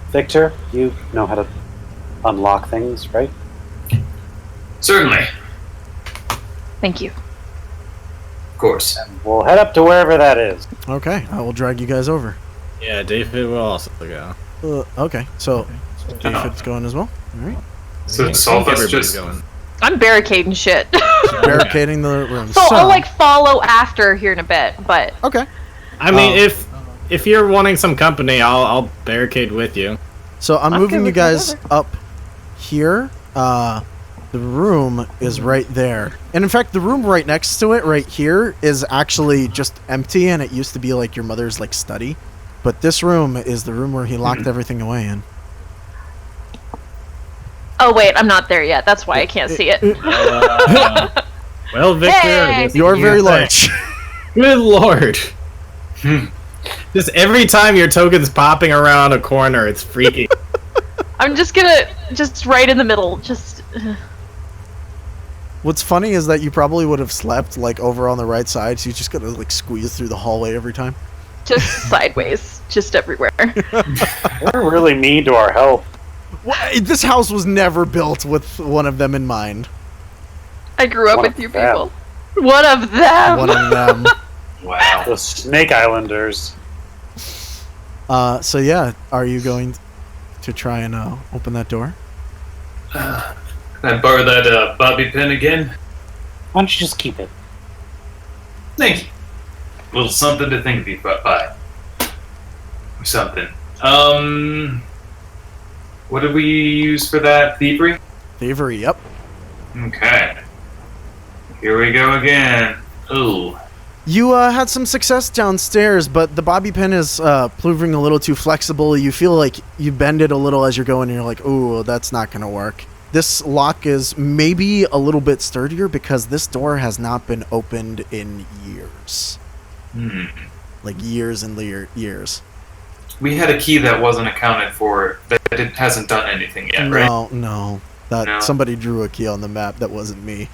[SPEAKER 4] Victor, you know how to unlock things, right?
[SPEAKER 5] Certainly.
[SPEAKER 3] Thank you.
[SPEAKER 5] Of course.
[SPEAKER 4] And we'll head up to wherever that is.
[SPEAKER 1] Okay, I will drag you guys over.
[SPEAKER 2] Yeah, David will also go.
[SPEAKER 1] Okay, so David's going as well. All right,
[SPEAKER 5] So
[SPEAKER 2] I think
[SPEAKER 5] Solvus
[SPEAKER 2] everybody's
[SPEAKER 5] just...
[SPEAKER 2] going.
[SPEAKER 3] I'm barricading shit.
[SPEAKER 1] barricading the room.
[SPEAKER 3] So I'll like follow after here in a bit, but
[SPEAKER 1] Okay.
[SPEAKER 2] I mean, if if you're wanting some company, I'll barricade with you.
[SPEAKER 1] So I'm
[SPEAKER 3] I'm
[SPEAKER 1] moving
[SPEAKER 3] good
[SPEAKER 1] you
[SPEAKER 3] with
[SPEAKER 1] guys
[SPEAKER 3] whatever.
[SPEAKER 1] up here. The room is right there. And in fact, the room right next to it, right here, is actually just empty, and it used to be like your mother's like study. But this room is the room where he locked everything away in.
[SPEAKER 3] Oh wait, I'm not there yet. That's why I can't see it.
[SPEAKER 2] Well, Victor,
[SPEAKER 3] Hey!
[SPEAKER 2] this is
[SPEAKER 1] You're very
[SPEAKER 2] your
[SPEAKER 1] large.
[SPEAKER 2] thing. Good lord. Just every time your token's popping around a corner, it's freaky.
[SPEAKER 3] I'm just gonna right in the middle. Just
[SPEAKER 1] What's funny is that you probably would have slept like over on the right side, so you just gotta like squeeze through the hallway every time.
[SPEAKER 3] sideways, just everywhere.
[SPEAKER 4] We're really mean to our help.
[SPEAKER 1] This house was never built with one of them in mind.
[SPEAKER 3] I grew up
[SPEAKER 4] One
[SPEAKER 3] with
[SPEAKER 4] of
[SPEAKER 3] you
[SPEAKER 4] them.
[SPEAKER 3] people. One of them.
[SPEAKER 1] One of them.
[SPEAKER 5] Wow.
[SPEAKER 4] The Snake Islanders.
[SPEAKER 1] So yeah, are you going to try and open that door?
[SPEAKER 5] Can I borrow that bobby pin again?
[SPEAKER 4] Why don't you just keep it?
[SPEAKER 5] Thank you. A little something to think by. Or something. What did we use for that? Thievery?
[SPEAKER 1] Thievery, yep.
[SPEAKER 5] Okay. Here we go again. Ooh.
[SPEAKER 1] You had some success downstairs, but the bobby pin is proving a little too flexible. You feel like you bend it a little as you're going, and you're like, ooh, that's not going to work. This lock is maybe a little bit sturdier because this door has not been opened in years. Like years and years.
[SPEAKER 5] We had a key that wasn't accounted for that it hasn't done anything yet, right?
[SPEAKER 1] No.
[SPEAKER 5] No.
[SPEAKER 1] Somebody drew a key on the map. That wasn't me.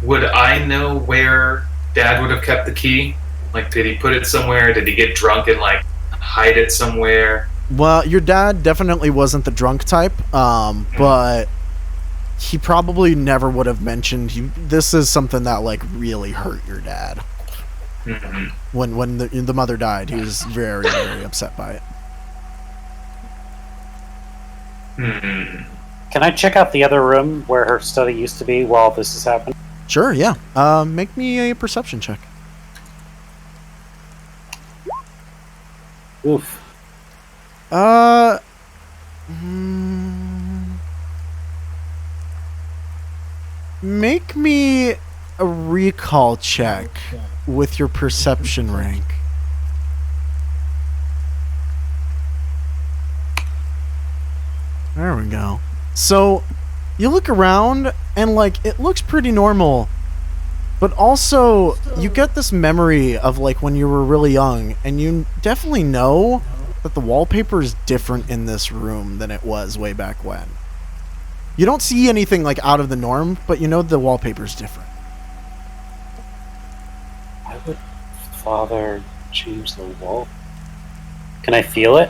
[SPEAKER 5] Would I know where Dad would have kept the key? Like, did he put it somewhere? Did he get drunk and like hide it somewhere?
[SPEAKER 1] Well, your dad definitely wasn't the drunk type, but he probably never would have mentioned you. This is something that like really hurt your dad.
[SPEAKER 5] Mm-hmm.
[SPEAKER 1] When the mother died, he was very very upset by it.
[SPEAKER 5] Hmm.
[SPEAKER 4] Can I check out the other room where her study used to be while this is happening?
[SPEAKER 1] Sure, yeah. Make me a perception check.
[SPEAKER 4] Oof.
[SPEAKER 1] Make me a recall check with your perception rank. There we go. So, you look around and like it looks pretty normal, but also you get this memory of like when you were really young, and you definitely know that the wallpaper is different in this room than it was way back when. You don't see anything like out of the norm, but you know the wallpaper's different.
[SPEAKER 4] Why would Father change the wall? Can I feel it?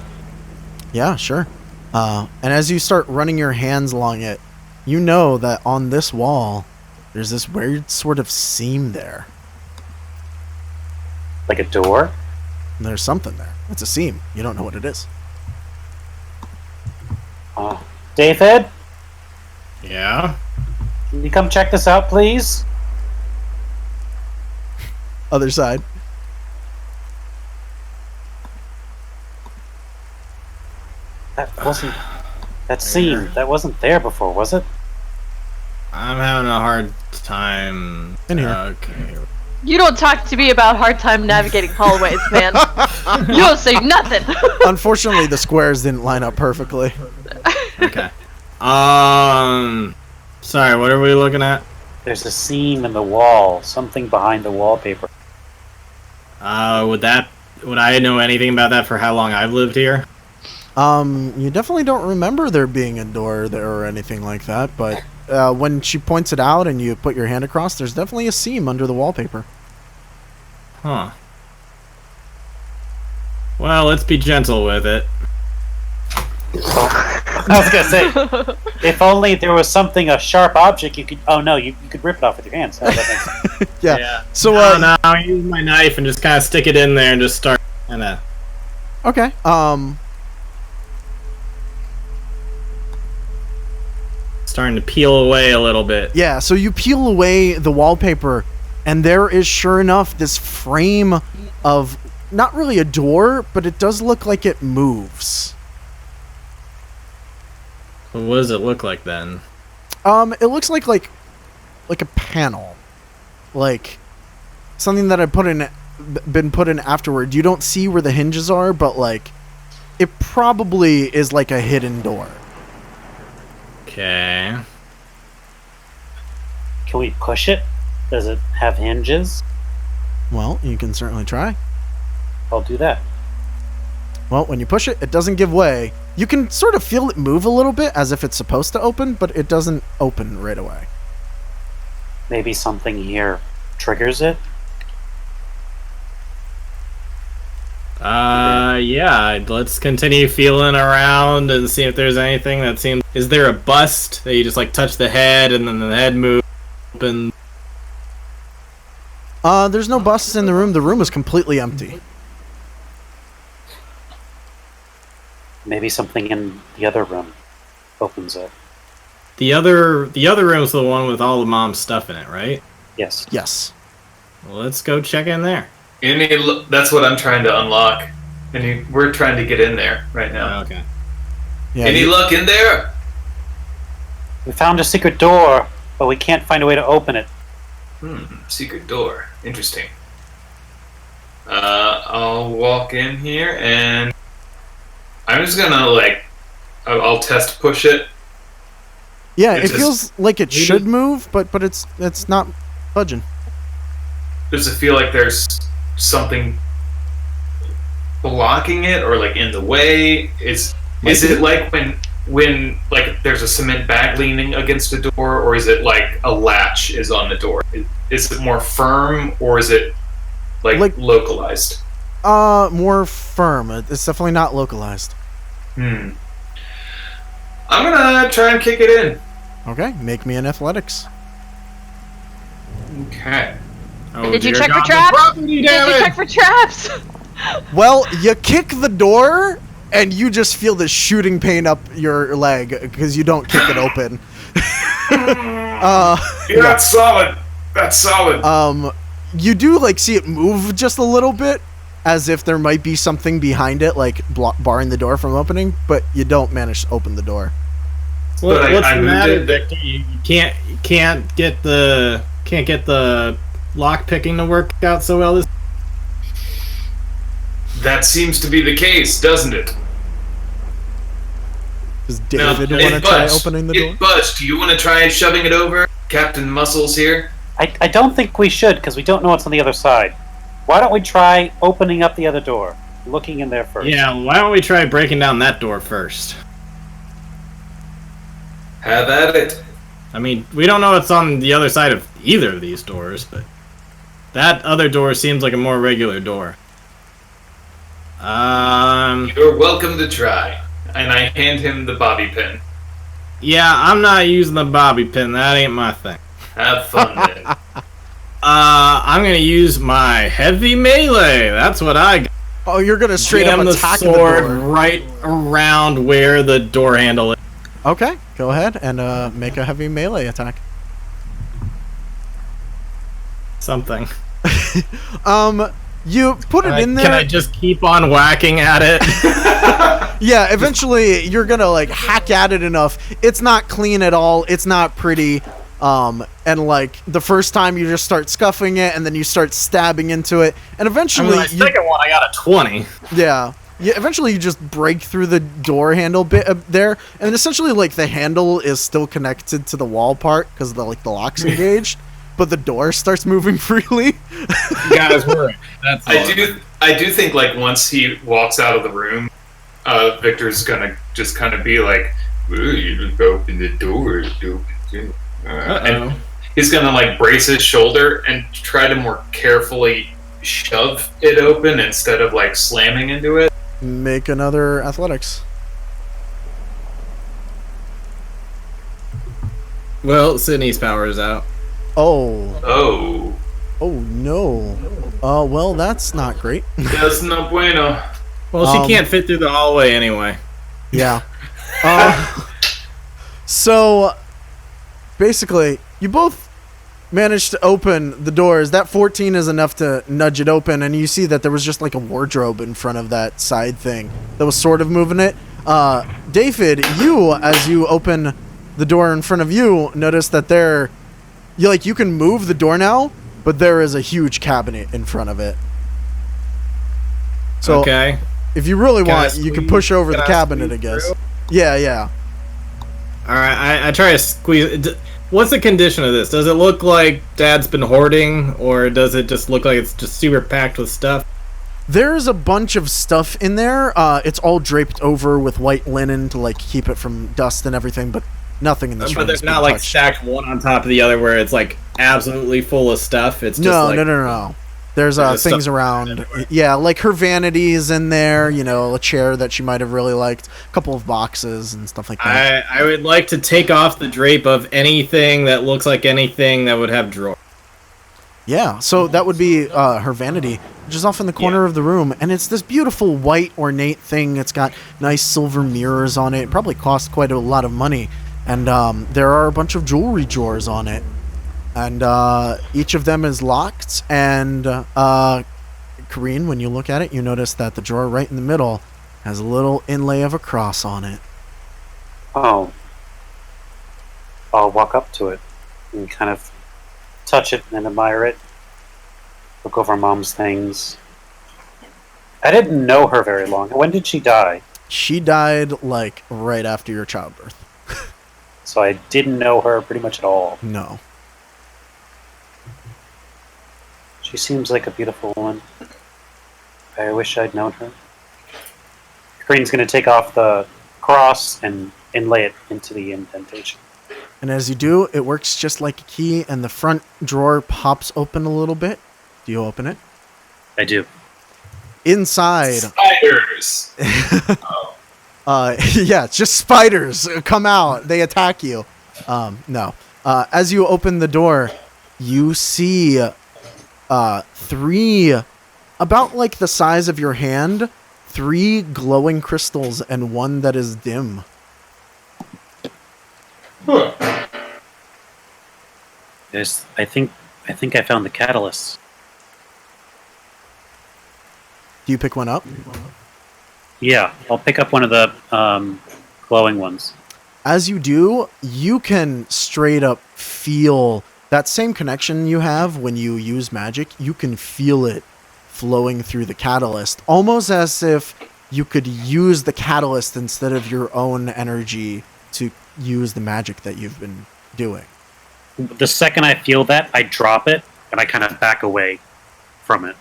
[SPEAKER 1] Yeah, sure. And as you start running your hands along it, you know that on this wall, there's this weird sort of seam there.
[SPEAKER 4] Like a door?
[SPEAKER 1] And there's something there. It's a seam. You don't know what it is.
[SPEAKER 4] David?
[SPEAKER 2] Yeah?
[SPEAKER 4] Can you come check this out, please?
[SPEAKER 1] Other side.
[SPEAKER 4] That wasn't... That seam, that wasn't there before, was it?
[SPEAKER 2] I'm having a hard time.
[SPEAKER 1] In here.
[SPEAKER 2] Okay.
[SPEAKER 3] You don't talk to me about hard time navigating hallways, man. You don't say nothing.
[SPEAKER 1] Unfortunately, the squares didn't line up perfectly.
[SPEAKER 2] Okay. Sorry, what are we looking at?
[SPEAKER 4] There's a seam in the wall, something behind the wallpaper.
[SPEAKER 2] Would I know anything about that for how long I've lived here?
[SPEAKER 1] You definitely don't remember there being a door there or anything like that, but when she points it out and you put your hand across, there's definitely a seam under the wallpaper.
[SPEAKER 2] Huh. Well, let's be gentle with it.
[SPEAKER 4] I was gonna say, if only there was a sharp object you could... Oh no, you could rip it off with your hands. Oh, that makes sense.
[SPEAKER 1] Yeah. So,
[SPEAKER 2] no, I use my knife and just kind of stick it in there and just start kind of... starting to peel away a little bit.
[SPEAKER 1] Yeah, so you peel away the wallpaper, and there is sure enough this frame of not really a door, but it does look like it moves.
[SPEAKER 2] What does it look like then?
[SPEAKER 1] It looks like a panel, like something that been put in afterward. You don't see where the hinges are, but like it probably is like a hidden door.
[SPEAKER 2] Okay.
[SPEAKER 4] Can we push it? Does it have hinges?
[SPEAKER 1] Well, you can certainly try.
[SPEAKER 4] I'll do that.
[SPEAKER 1] Well, when you push it, it doesn't give way. You can sort of feel it move a little bit as if it's supposed to open, but it doesn't open right away.
[SPEAKER 4] Maybe something here triggers it?
[SPEAKER 2] Yeah, let's continue feeling around and see if there's anything that seems... Is there a bust that you just, like, touch the head and then the head moves open?
[SPEAKER 1] There's no busts in the room. The room is completely empty.
[SPEAKER 4] Maybe something in the other room opens it.
[SPEAKER 2] The other room's the one with all the mom's stuff in it, right?
[SPEAKER 4] Yes.
[SPEAKER 1] Yes.
[SPEAKER 2] Well, let's go check in there.
[SPEAKER 5] That's what I'm trying to unlock. We're trying to get in there right now.
[SPEAKER 2] Okay.
[SPEAKER 1] Yeah.
[SPEAKER 5] Any luck in there?
[SPEAKER 4] We found a secret door, but we can't find a way to open it.
[SPEAKER 5] Secret door. Interesting. I'll walk in here and I'm just gonna I'll test push it.
[SPEAKER 1] Yeah, it feels like it should move, but it's not budging.
[SPEAKER 5] Does it feel like there's something blocking it or like in the way? Is it like when like there's a cement bag leaning against a door, or is it like a latch is on the door? Is it more firm or is it like localized?
[SPEAKER 1] More firm. It's definitely not localized.
[SPEAKER 5] I'm gonna try and kick it in.
[SPEAKER 1] Okay, make me an athletics.
[SPEAKER 5] Okay.
[SPEAKER 2] Oh,
[SPEAKER 3] Did you
[SPEAKER 2] dear
[SPEAKER 3] check for
[SPEAKER 2] God,
[SPEAKER 3] traps?
[SPEAKER 2] property
[SPEAKER 3] Did you
[SPEAKER 2] damage!
[SPEAKER 3] check for traps?
[SPEAKER 1] Well, you kick the door, and you just feel the shooting pain up your leg because you don't kick it open.
[SPEAKER 5] That's solid. That's solid.
[SPEAKER 1] You do see it move just a little bit, as if there might be something behind it, like barring the door from opening, but you don't manage to open the door.
[SPEAKER 5] But
[SPEAKER 2] What's
[SPEAKER 5] I
[SPEAKER 2] the
[SPEAKER 5] moved
[SPEAKER 2] matter,
[SPEAKER 5] it.
[SPEAKER 2] Victor? You can't get the lock picking to work out so well.
[SPEAKER 5] That seems to be the case, doesn't it?
[SPEAKER 1] Does David want to try opening the door?
[SPEAKER 5] It budged. Do you want to try shoving it over? Captain Muscles here.
[SPEAKER 4] I don't think we should, because we don't know what's on the other side. Why don't we try opening up the other door? Looking in there first.
[SPEAKER 2] Yeah, why don't we try breaking down that door first?
[SPEAKER 5] Have at it.
[SPEAKER 2] I mean, we don't know what's on the other side of either of these doors, but that other door seems like a more regular door.
[SPEAKER 5] You're welcome to try. And I hand him the bobby pin.
[SPEAKER 2] Yeah, I'm not using the bobby pin. That ain't my thing.
[SPEAKER 5] Have fun then.
[SPEAKER 2] I'm gonna use my heavy melee. That's what I got.
[SPEAKER 1] Oh, you're gonna straight up
[SPEAKER 2] Jam the
[SPEAKER 1] attack the
[SPEAKER 2] sword
[SPEAKER 1] door.
[SPEAKER 2] right around where the door handle is.
[SPEAKER 1] Okay, go ahead and make a heavy melee attack.
[SPEAKER 2] Something.
[SPEAKER 1] You put it in there.
[SPEAKER 2] Can I just keep on whacking at it?
[SPEAKER 1] Yeah, eventually you're gonna hack at it enough. It's not clean at all. It's not pretty. And the first time you just start scuffing it, and then you start stabbing into it, and eventually
[SPEAKER 2] my second one, I got a 20.
[SPEAKER 1] Yeah. Eventually you just break through the door handle bit there, and essentially the handle is still connected to the wall part because the lock's engaged, but the door starts moving freely.
[SPEAKER 2] You guys were. That's
[SPEAKER 5] I do think once he walks out of the room, Victor's gonna just kind of be like, "Ooh, you just open the door, and he's gonna brace his shoulder and try to more carefully shove it open instead of slamming into it.
[SPEAKER 1] Make another athletics.
[SPEAKER 2] Well, Sydney's power is out.
[SPEAKER 1] Oh no. Well, that's not great.
[SPEAKER 5] That's no bueno.
[SPEAKER 2] Well, she can't fit through the hallway anyway.
[SPEAKER 1] Yeah. So basically, you both managed to open the doors. That 14 is enough to nudge it open, and you see that there was just like a wardrobe in front of that side thing that was sort of moving it. David, as you open the door in front of you, notice that you can move the door now, but there is a huge cabinet in front of it. So
[SPEAKER 2] okay.
[SPEAKER 1] If you really want, you can push over the cabinet, I guess.
[SPEAKER 2] Through?
[SPEAKER 1] Yeah.
[SPEAKER 2] All right, I try to squeeze. What's the condition of this? Does it look like Dad's been hoarding, or does it just look like it's just super packed with stuff?
[SPEAKER 1] There's a bunch of stuff in there. It's all draped over with white linen to like keep it from dust and everything, but nothing in this room.
[SPEAKER 2] But there's not like stacked one on top of the other where it's like absolutely full of stuff. It's just
[SPEAKER 1] no. There's things around. Yeah, like her vanities in there, a chair that she might have really liked, a couple of boxes and stuff like that.
[SPEAKER 2] I would like to take off the drape of anything that looks like anything that would have drawers.
[SPEAKER 1] Yeah, so that would be her vanity, which is off in the corner of the room, and it's this beautiful white ornate thing. It's got nice silver mirrors on it. It probably cost quite a lot of money, and there are a bunch of jewelry drawers on it. And each of them is locked, and Kareen, when you look at it, you notice that the drawer right in the middle has a little inlay of a cross on it.
[SPEAKER 4] Oh. I'll walk up to it and kind of touch it and admire it. Look over Mom's things. I didn't know her very long. When did she die?
[SPEAKER 1] She died, like, right after your childbirth.
[SPEAKER 4] So I didn't know her pretty much at all.
[SPEAKER 1] No.
[SPEAKER 4] She seems like a beautiful woman. I wish I'd known her. Green's going to take off the cross and inlay it into the indentation.
[SPEAKER 1] And as you do, it works just like a key, and the front drawer pops open a little bit. Do you open it?
[SPEAKER 4] I do.
[SPEAKER 1] Inside.
[SPEAKER 5] Spiders!
[SPEAKER 1] Yeah, it's just spiders come out. They attack you. No. As you open the door, you see... three, about like the size of your hand, 3 glowing crystals and one that is dim.
[SPEAKER 5] Huh.
[SPEAKER 4] Yes, I think I found the catalyst.
[SPEAKER 1] Do you pick one up?
[SPEAKER 4] Yeah, I'll pick up one of the glowing ones.
[SPEAKER 1] As you do, you can straight up feel that same connection you have when you use magic. You can feel it flowing through the catalyst, almost as if you could use the catalyst instead of your own energy to use the magic that you've been doing.
[SPEAKER 4] The second I feel that, I drop it and I kind of back away from it.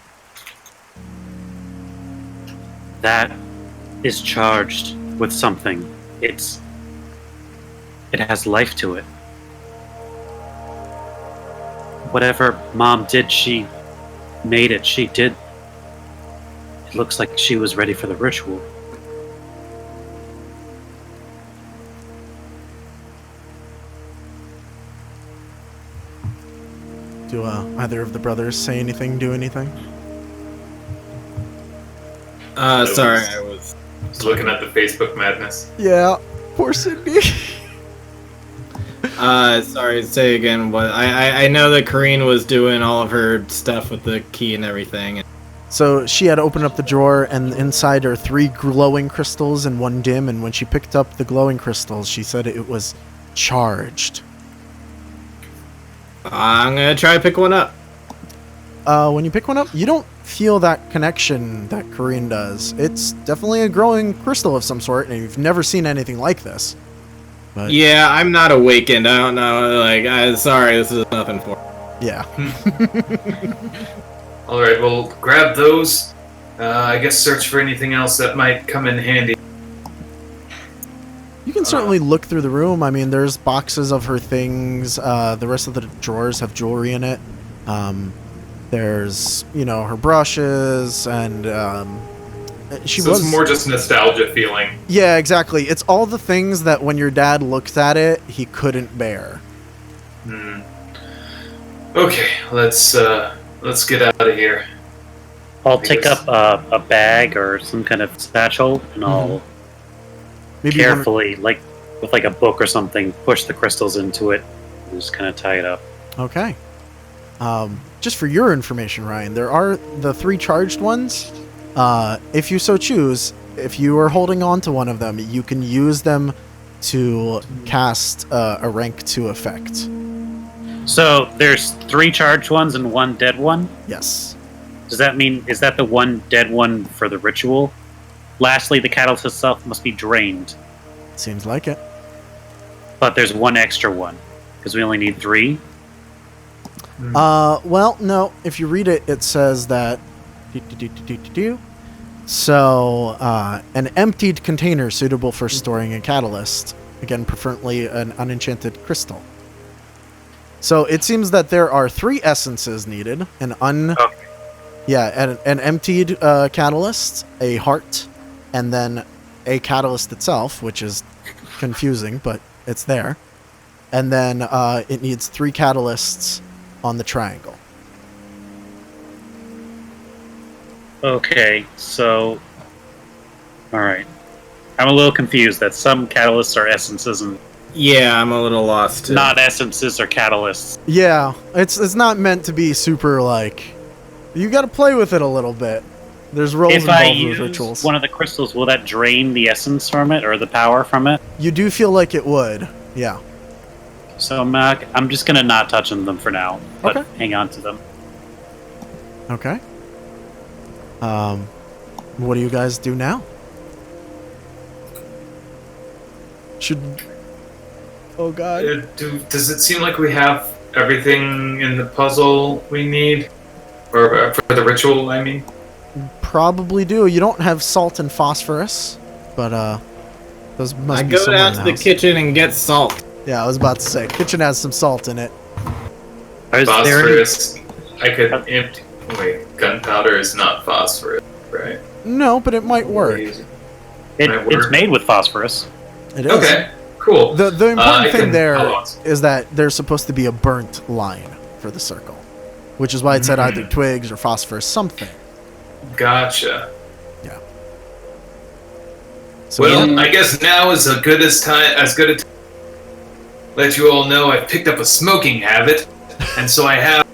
[SPEAKER 4] That is charged with something. It has life to it. Whatever Mom did, she made it. She did. It looks like she was ready for the ritual.
[SPEAKER 1] Do either of the brothers say anything, do anything?
[SPEAKER 2] Sorry, I was
[SPEAKER 5] looking at the Facebook madness.
[SPEAKER 1] Yeah, poor Sydney.
[SPEAKER 2] Sorry, say again. What I know that Kareen was doing all of her stuff with the key and everything.
[SPEAKER 1] So she had opened up the drawer, and inside are 3 glowing crystals and 1 dim, and when she picked up the glowing crystals, she said it was charged.
[SPEAKER 2] I'm gonna try to pick one up.
[SPEAKER 1] When you pick one up, you don't feel that connection that Kareen does. It's definitely a glowing crystal of some sort, and you've never seen anything like this. But
[SPEAKER 2] Yeah, I'm not awakened. I don't know. Sorry, this is nothing for.
[SPEAKER 1] yeah.
[SPEAKER 5] All right, well, grab those. I guess search for anything else that might come in handy.
[SPEAKER 1] You can certainly look through the room. I mean, there's boxes of her things. The rest of the drawers have jewelry in it. There's, her brushes, and
[SPEAKER 5] It's more just nostalgia feeling.
[SPEAKER 1] Yeah, exactly. It's all the things that when your dad looks at it, he couldn't bear.
[SPEAKER 5] Okay, let's get out of here.
[SPEAKER 4] I'll take up a bag or some kind of satchel, and I'll
[SPEAKER 1] Maybe
[SPEAKER 4] carefully, with a book or something, push the crystals into it, Just kind of tie it up.
[SPEAKER 1] Okay. Just for your information, Ryan, there are the 3 charged ones. If you so choose, if you are holding on to one of them, you can use them to cast a rank 2 effect.
[SPEAKER 4] So there's 3 charged ones and 1 dead one?
[SPEAKER 1] Yes.
[SPEAKER 4] Does that mean, is that the 1 dead one for the ritual? Lastly, the catalyst itself must be drained.
[SPEAKER 1] Seems like it.
[SPEAKER 4] But there's 1 extra one, because we only need 3.
[SPEAKER 1] Well, no. If you read it, it says that... So, an emptied container suitable for storing a catalyst. Again, preferably an unenchanted crystal. So, it seems that there are 3 essences needed. An emptied catalyst, a heart, and then a catalyst itself, which is confusing, but it's there. And then it needs 3 catalysts on the triangle.
[SPEAKER 4] Okay, so... Alright. I'm a little confused that some catalysts are essences and
[SPEAKER 2] Yeah, I'm a little lost too.
[SPEAKER 4] not essences or catalysts.
[SPEAKER 1] Yeah, it's not meant to be super, like... You gotta play with it a little bit. There's roles
[SPEAKER 4] If I
[SPEAKER 1] involved with
[SPEAKER 4] use
[SPEAKER 1] rituals.
[SPEAKER 4] one of the crystals, will that drain the essence from it or the power from it?
[SPEAKER 1] You do feel like it would, yeah.
[SPEAKER 4] So I'm just gonna not touch them for now, but
[SPEAKER 1] Okay.
[SPEAKER 4] hang on to them.
[SPEAKER 1] Okay. What do you guys do now? Oh god.
[SPEAKER 5] Does it seem like we have everything in the puzzle we need? Or for the ritual, I mean?
[SPEAKER 1] Probably do. You don't have salt and phosphorus, but those must
[SPEAKER 2] I
[SPEAKER 1] be
[SPEAKER 2] go
[SPEAKER 1] somewhere
[SPEAKER 2] down
[SPEAKER 1] in
[SPEAKER 2] to
[SPEAKER 1] the
[SPEAKER 2] the
[SPEAKER 1] house.
[SPEAKER 2] kitchen and get salt.
[SPEAKER 1] Yeah, I was about to say, kitchen has some salt in it.
[SPEAKER 4] Is there any,
[SPEAKER 5] Phosphorus. I could empty. Wait, gunpowder is not phosphorus, right?
[SPEAKER 1] No, but it might work.
[SPEAKER 4] it's made with phosphorus.
[SPEAKER 1] It is.
[SPEAKER 5] Okay, cool.
[SPEAKER 1] The important thing there
[SPEAKER 5] I'll-
[SPEAKER 1] is that there's supposed to be a burnt line for the circle, which is why it said either twigs or phosphorus, something.
[SPEAKER 5] Gotcha.
[SPEAKER 1] Yeah. So
[SPEAKER 5] Well, I guess now is as good a time. Let you all know I've picked up a smoking habit, and so I have.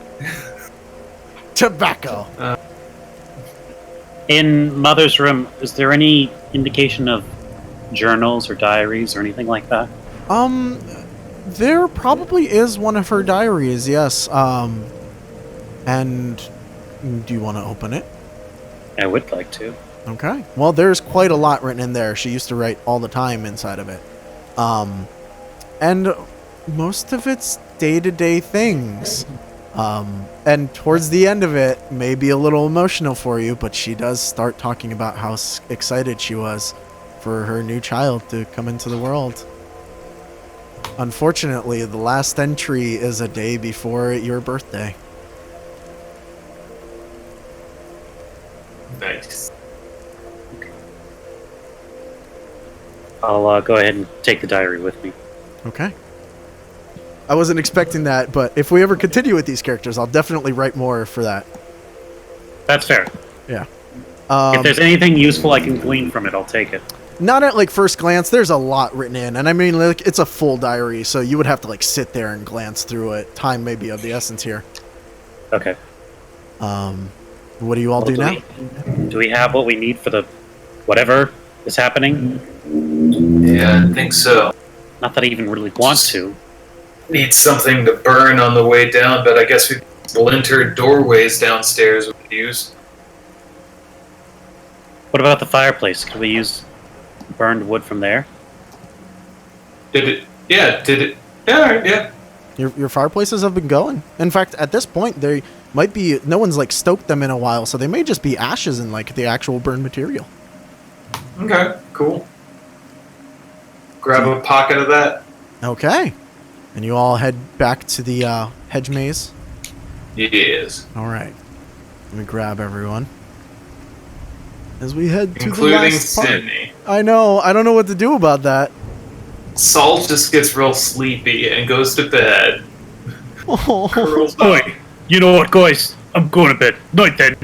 [SPEAKER 1] tobacco.
[SPEAKER 4] In Mother's room, is there any indication of journals or diaries or anything like that?
[SPEAKER 1] There probably is one of her diaries, yes. And do you want to open it?
[SPEAKER 4] I would like to.
[SPEAKER 1] Okay. Well, there's quite a lot written in there. She used to write all the time inside of it. And most of it's day-to-day things. And towards the end of it, maybe a little emotional for you, but she does start talking about how excited she was for her new child to come into the world. Unfortunately, the last entry is a day before your birthday.
[SPEAKER 5] Nice.
[SPEAKER 4] I'll go ahead and take the diary with me.
[SPEAKER 1] Okay. I wasn't expecting that, but if we ever continue with these characters, I'll definitely write more for that.
[SPEAKER 4] That's fair.
[SPEAKER 1] Yeah.
[SPEAKER 4] If there's anything useful I can glean from it, I'll take it.
[SPEAKER 1] Not at like first glance, there's a lot written in, and I mean like it's a full diary, so you would have to like sit there and glance through it. Time may be of the essence here.
[SPEAKER 4] Okay.
[SPEAKER 1] What do you all do now?
[SPEAKER 4] Do we have what we need for the whatever is happening?
[SPEAKER 5] Yeah, I think so.
[SPEAKER 4] Not that I even really want to.
[SPEAKER 5] Need something to burn on the way down, but I guess we splintered doorways downstairs we could use.
[SPEAKER 4] What about the fireplace? Could we use burned wood from there?
[SPEAKER 5] Did it? Yeah, did it? Yeah, alright, yeah.
[SPEAKER 1] Your fireplaces have been going. In fact, at this point, they might be. No one's like stoked them in a while, so they may just be ashes and like the actual burned material.
[SPEAKER 5] Okay, cool. Grab a pocket of that.
[SPEAKER 1] Okay. And you all head back to the hedge maze.
[SPEAKER 5] Yes.
[SPEAKER 1] All right. Let me grab everyone. As we head to the
[SPEAKER 5] Including
[SPEAKER 1] last part.
[SPEAKER 5] Sydney.
[SPEAKER 1] I know. I don't know what to do about that.
[SPEAKER 5] Salt just gets real sleepy and goes to bed.
[SPEAKER 1] Oh.
[SPEAKER 5] Curls up.
[SPEAKER 4] Oi! You know what, guys? I'm going to bed. Night then.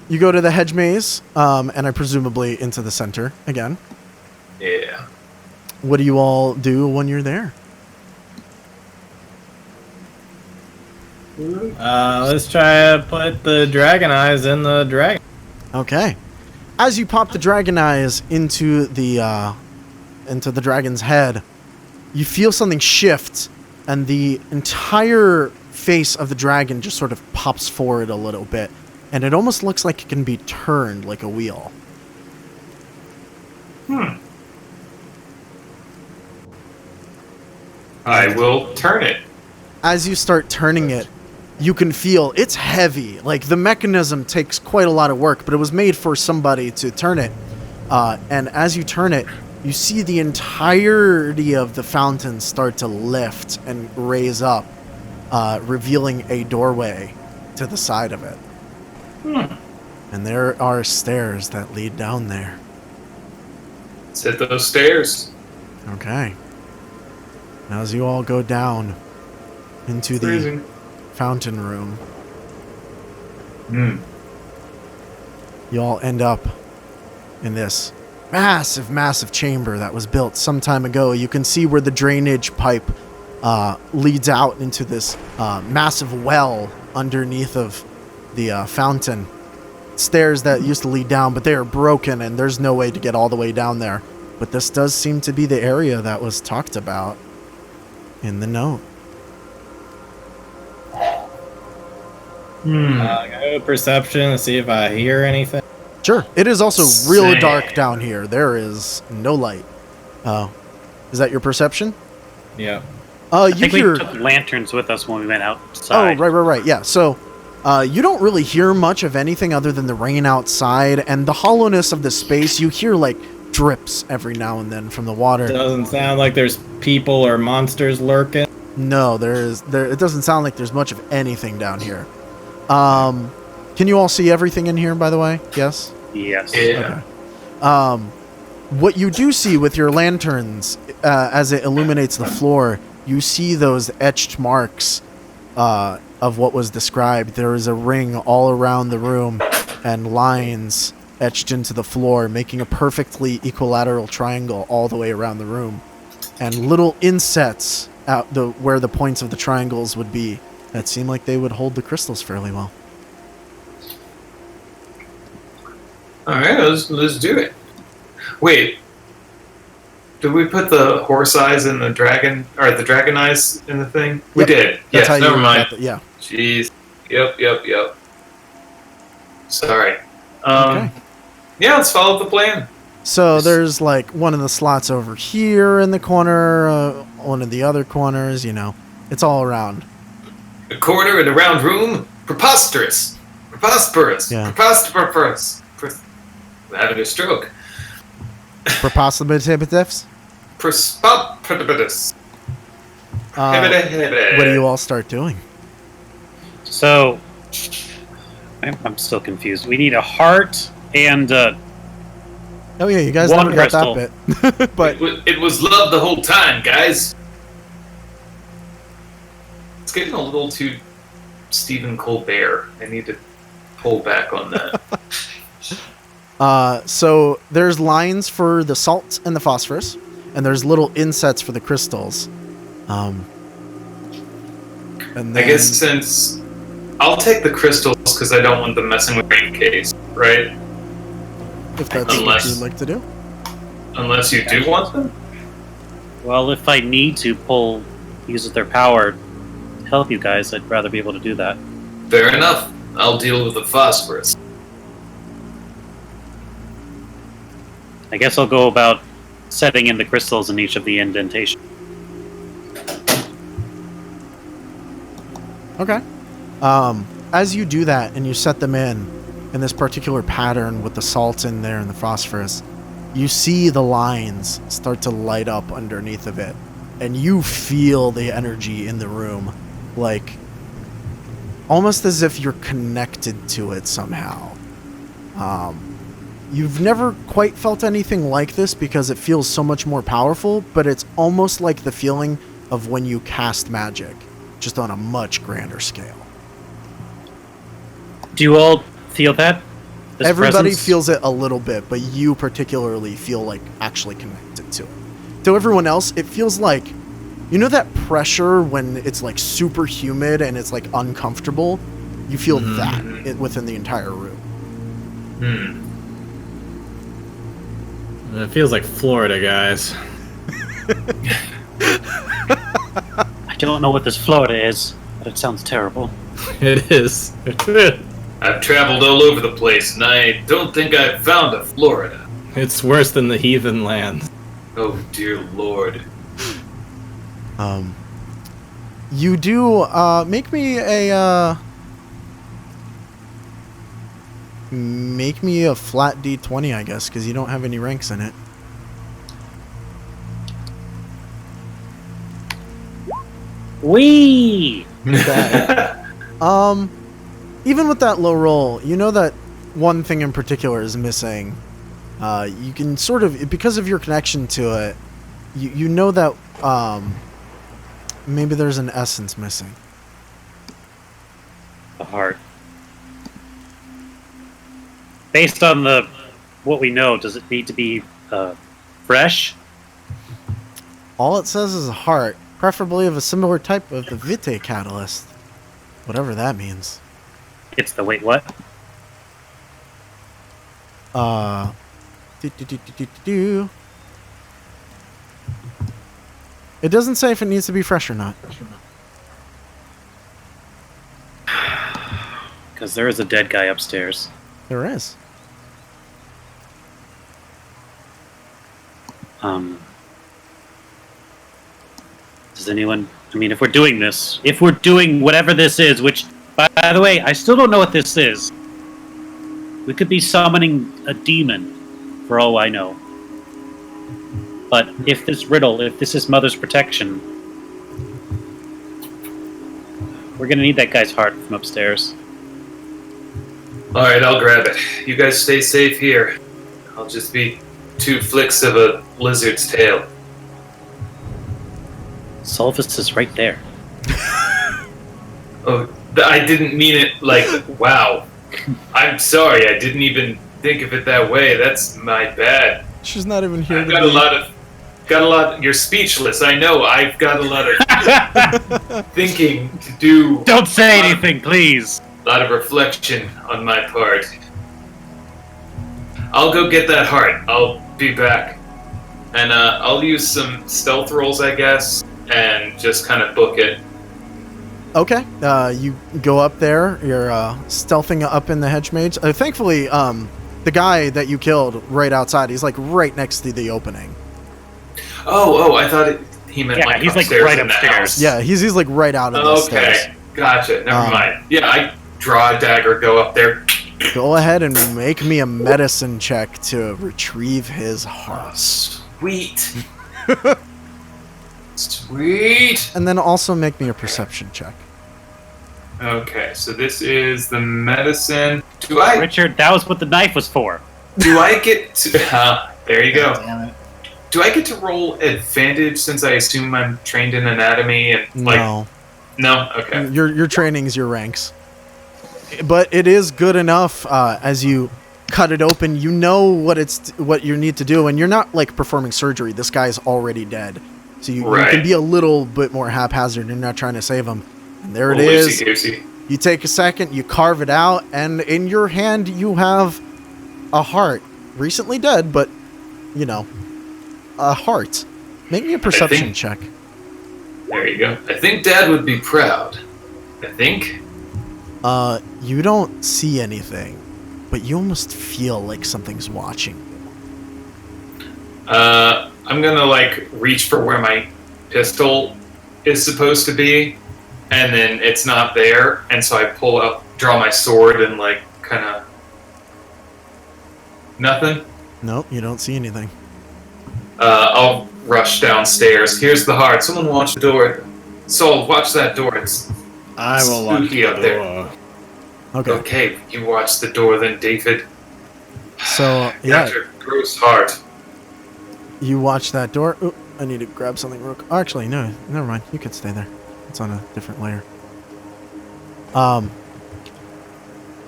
[SPEAKER 1] You go to the hedge maze, and I presumably into the center again.
[SPEAKER 5] Yeah.
[SPEAKER 1] what do you all do when you're there?
[SPEAKER 2] Let's try to put the dragon eyes in the dragon.
[SPEAKER 1] Okay. As you pop the dragon eyes into the dragon's head, you feel something shift, and the entire face of the dragon just sort of pops forward a little bit, and it almost looks like it can be turned like a wheel.
[SPEAKER 5] I will turn it.
[SPEAKER 1] As you start turning it, you can feel it's heavy. Like, the mechanism takes quite a lot of work, but it was made for somebody to turn it. And as you turn it, you see the entirety of the fountain start to lift and raise up, revealing a doorway to the side of it. And there are stairs that lead down there.
[SPEAKER 5] Let's hit those stairs.
[SPEAKER 1] Okay. Now, as you all go down into the fountain room, you all end up in this massive chamber that was built some time ago. You can see where the drainage pipe leads out into this massive well underneath of the fountain. Stairs that used to lead down, but they are broken and there's no way to get all the way down there. But this does seem to be the area that was talked about in the note.
[SPEAKER 2] Go perception to see if I hear anything.
[SPEAKER 1] Sure. It is also real
[SPEAKER 5] Sick.
[SPEAKER 1] dark down here. There is no light. Is that your perception?
[SPEAKER 2] Yeah.
[SPEAKER 4] I
[SPEAKER 1] You
[SPEAKER 4] think
[SPEAKER 1] hear...
[SPEAKER 4] we took lanterns with us when we went outside.
[SPEAKER 1] Oh, right. Yeah. So, you don't really hear much of anything other than the rain outside and the hollowness of the space. You hear, like, drips every now and then from the water.
[SPEAKER 2] Doesn't sound like there's people or monsters lurking.
[SPEAKER 1] No, it doesn't sound like there's much of anything down here. Can you all see everything in here, by the way? Yes?
[SPEAKER 4] Yes.
[SPEAKER 5] Yeah.
[SPEAKER 1] Okay. What you do see with your lanterns, as it illuminates the floor, you see those etched marks of what was described. There is a ring all around the room and lines etched into the floor, making a perfectly equilateral triangle all the way around the room. And little insets out where the points of the triangles would be that seem like they would hold the crystals fairly well.
[SPEAKER 5] All right, let's do it. Wait, did we put the horse eyes in the dragon, or the dragon eyes in the thing? We
[SPEAKER 1] Yep.
[SPEAKER 5] did.
[SPEAKER 1] That's
[SPEAKER 5] Yes,
[SPEAKER 1] how you
[SPEAKER 5] never mind.
[SPEAKER 1] got yeah.
[SPEAKER 5] Jeez. Yep. Sorry.
[SPEAKER 1] Okay.
[SPEAKER 5] Yeah, let's follow the plan.
[SPEAKER 1] So there's like one of the slots over here in the corner, one of the other corners, it's all around.
[SPEAKER 5] A corner in a round room? Preposterous.
[SPEAKER 1] Yeah.
[SPEAKER 5] Preposterous. I'm having a stroke.
[SPEAKER 1] Preposterous.
[SPEAKER 5] Preposterous.
[SPEAKER 1] What do you all start doing?
[SPEAKER 4] So, I'm still confused. We need a heart and
[SPEAKER 1] Oh yeah, you guys
[SPEAKER 4] one
[SPEAKER 1] never got
[SPEAKER 4] crystal.
[SPEAKER 1] that bit. But
[SPEAKER 5] It was love the whole time, guys. It's getting a little too Stephen Colbert. I need to pull back on that.
[SPEAKER 1] so there's lines for the salt and the phosphorus, and there's little insets for the crystals. And then,
[SPEAKER 5] I guess since I'll take the crystals because I don't want them messing with my case, right?
[SPEAKER 1] if that's what
[SPEAKER 5] unless-
[SPEAKER 1] you'd like to do.
[SPEAKER 5] Unless you do want them.
[SPEAKER 4] well, if I need to use their power to help you guys, I'd rather be able to do that.
[SPEAKER 5] Fair enough. I'll deal with the phosphorus.
[SPEAKER 4] I guess I'll go about setting in the crystals in each of the indentations.
[SPEAKER 1] Okay. As you do that and you set them in this particular pattern with the salt in there and the phosphorus, you see the lines start to light up underneath of it, and you feel the energy in the room, like almost as if you're connected to it somehow. You've never quite felt anything like this because it feels so much more powerful, but it's almost like the feeling of when you cast magic, just on a much grander scale.
[SPEAKER 4] Do you all feel that? This
[SPEAKER 1] Everybody
[SPEAKER 4] presence?
[SPEAKER 1] feels it a little bit, but you particularly feel like actually connected to it. to everyone else, it feels like, you know that pressure when it's like super humid and it's like uncomfortable? You feel that within the entire room.
[SPEAKER 2] It feels like Florida, guys.
[SPEAKER 4] I don't know what this Florida is, but it sounds terrible.
[SPEAKER 2] It is.
[SPEAKER 5] I've traveled all over the place, and I don't think I've found a Florida.
[SPEAKER 2] It's worse than the Heathenlands.
[SPEAKER 5] Oh, dear Lord.
[SPEAKER 1] You do, make me a flat D20, I guess, because you don't have any ranks in it.
[SPEAKER 4] Whee!
[SPEAKER 1] Even with that low roll, you know that one thing in particular is missing. You can sort of, because of your connection to it, you know that, maybe there's an essence missing.
[SPEAKER 4] The heart. Based on what we know, does it need to be fresh?
[SPEAKER 1] All it says is a heart, preferably of a similar type of the Vitae catalyst. Whatever that means.
[SPEAKER 4] It's the wait, what?
[SPEAKER 1] It doesn't say if it needs to be fresh or not.
[SPEAKER 4] Because there is a dead guy upstairs.
[SPEAKER 1] There is.
[SPEAKER 4] Does anyone... I mean, if we're doing this, if we're doing whatever this is, which, by the way, I still don't know what this is. We could be summoning a demon, for all I know. But if this riddle, if this is Mother's protection, we're gonna need that guy's heart from upstairs.
[SPEAKER 5] Alright, I'll grab it. You guys stay safe here. I'll just be 2 flicks of a lizard's tail.
[SPEAKER 4] Solvus is right there.
[SPEAKER 5] Oh, I didn't mean it like, wow. I'm sorry, I didn't even think of it that way. That's my bad.
[SPEAKER 1] She's not even here.
[SPEAKER 5] I've got a lot. You're speechless. I know. I've got a lot of thinking to do.
[SPEAKER 4] Don't say anything, please.
[SPEAKER 5] A lot of reflection on my part. I'll go get that heart. I'll be back, and I'll use some stealth rolls, I guess, and just kind of book it.
[SPEAKER 1] Okay. You go up there. You're stealthing up in the hedge mage. Thankfully, the guy that you killed right outside, he's like right next to the opening.
[SPEAKER 5] Oh! I thought he meant like
[SPEAKER 4] he's
[SPEAKER 5] upstairs
[SPEAKER 4] like right
[SPEAKER 5] in the
[SPEAKER 4] upstairs.
[SPEAKER 5] house.
[SPEAKER 1] Yeah, he's like right out of the stairs.
[SPEAKER 5] Okay, gotcha. Never mind. Yeah, I draw a dagger, go up there.
[SPEAKER 1] Go ahead and make me a medicine check to retrieve his heart.
[SPEAKER 5] Sweet. Sweet.
[SPEAKER 1] And then also make me a perception check.
[SPEAKER 5] Okay, so this is the medicine. Do I?
[SPEAKER 4] Richard, that was what the knife was for.
[SPEAKER 5] Do I get to? There you go.
[SPEAKER 2] Damn it.
[SPEAKER 5] Do I get to roll advantage since I assume I'm trained in anatomy and like?
[SPEAKER 1] No.
[SPEAKER 5] No. Okay.
[SPEAKER 1] Your training's your ranks. But it is good enough as you cut it open. You know what you need to do, and you're not like performing surgery. This guy's already dead, so you can be a little bit more haphazard. You're not trying to save him. And there it is.
[SPEAKER 5] Loosey-goosey.
[SPEAKER 1] You take a second, you carve it out, and in your hand you have a heart. Recently dead, but you know, a heart. Make me a perception check.
[SPEAKER 5] There you go. I think Dad would be proud. I think.
[SPEAKER 1] You don't see anything, but you almost feel like something's watching.
[SPEAKER 5] I'm gonna like reach for where my pistol is supposed to be, and then it's not there, and so I pull up, draw my sword, and like kind of nothing.
[SPEAKER 1] Nope, you don't see anything.
[SPEAKER 5] I'll rush downstairs. Here's the heart. Someone watch the door. Sol, watch that door. It's
[SPEAKER 2] I will watch
[SPEAKER 5] spooky
[SPEAKER 2] the
[SPEAKER 5] up there.
[SPEAKER 2] door.
[SPEAKER 1] Okay.
[SPEAKER 5] Okay, you watch the door then, David.
[SPEAKER 1] So, yeah,
[SPEAKER 5] After gross heart.
[SPEAKER 1] you watch that door. Ooh, I need to grab something real quick. Oh, actually, no, never mind. You can stay there. It's on a different layer.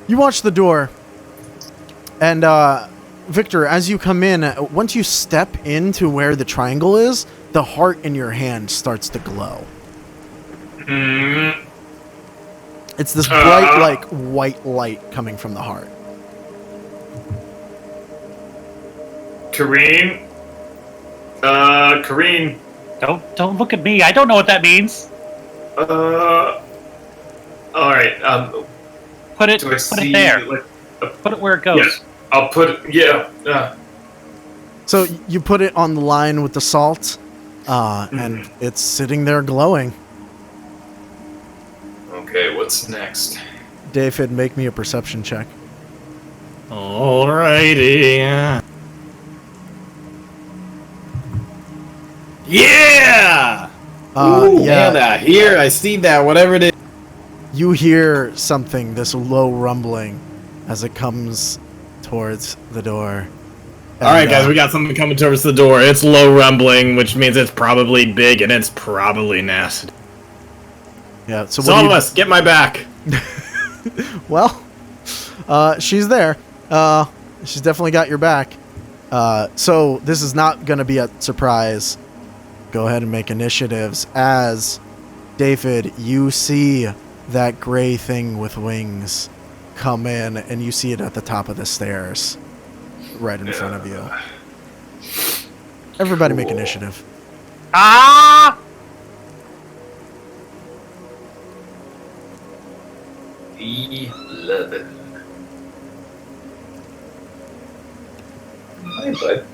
[SPEAKER 1] You watch the door, and Victor, as you come in, once you step into where the triangle is, the heart in your hand starts to glow.
[SPEAKER 5] Mm,
[SPEAKER 1] It's this bright, like, white light coming from the heart.
[SPEAKER 5] Kareem? Kareem.
[SPEAKER 4] Don't look at me. I don't know what that means.
[SPEAKER 5] Alright,
[SPEAKER 4] Put it
[SPEAKER 5] do I see,
[SPEAKER 4] there.
[SPEAKER 5] like,
[SPEAKER 4] Put it where it goes.
[SPEAKER 5] yeah, I'll put it, yeah,
[SPEAKER 1] So you put it on the line with the salt, and it's sitting there glowing.
[SPEAKER 5] okay, what's next?
[SPEAKER 1] David, make me a perception check.
[SPEAKER 2] Alrighty. Yeah!
[SPEAKER 1] Yeah,
[SPEAKER 2] that. Here, I see that, whatever it is.
[SPEAKER 1] you hear something, this low rumbling, as it comes towards the door.
[SPEAKER 2] Alright, guys, we got something coming towards the door. It's low rumbling, which means it's probably big and it's probably nasty.
[SPEAKER 1] Yeah, so
[SPEAKER 2] Some of us, get my back.
[SPEAKER 1] Well, she's there. She's definitely got your back. So this is not going to be a surprise. Go ahead and make initiatives. As David, you see that gray thing with wings come in, and you see it at the top of the stairs, right in front of you. Everybody make initiative.
[SPEAKER 4] Ah!
[SPEAKER 5] 11. Hi, bud.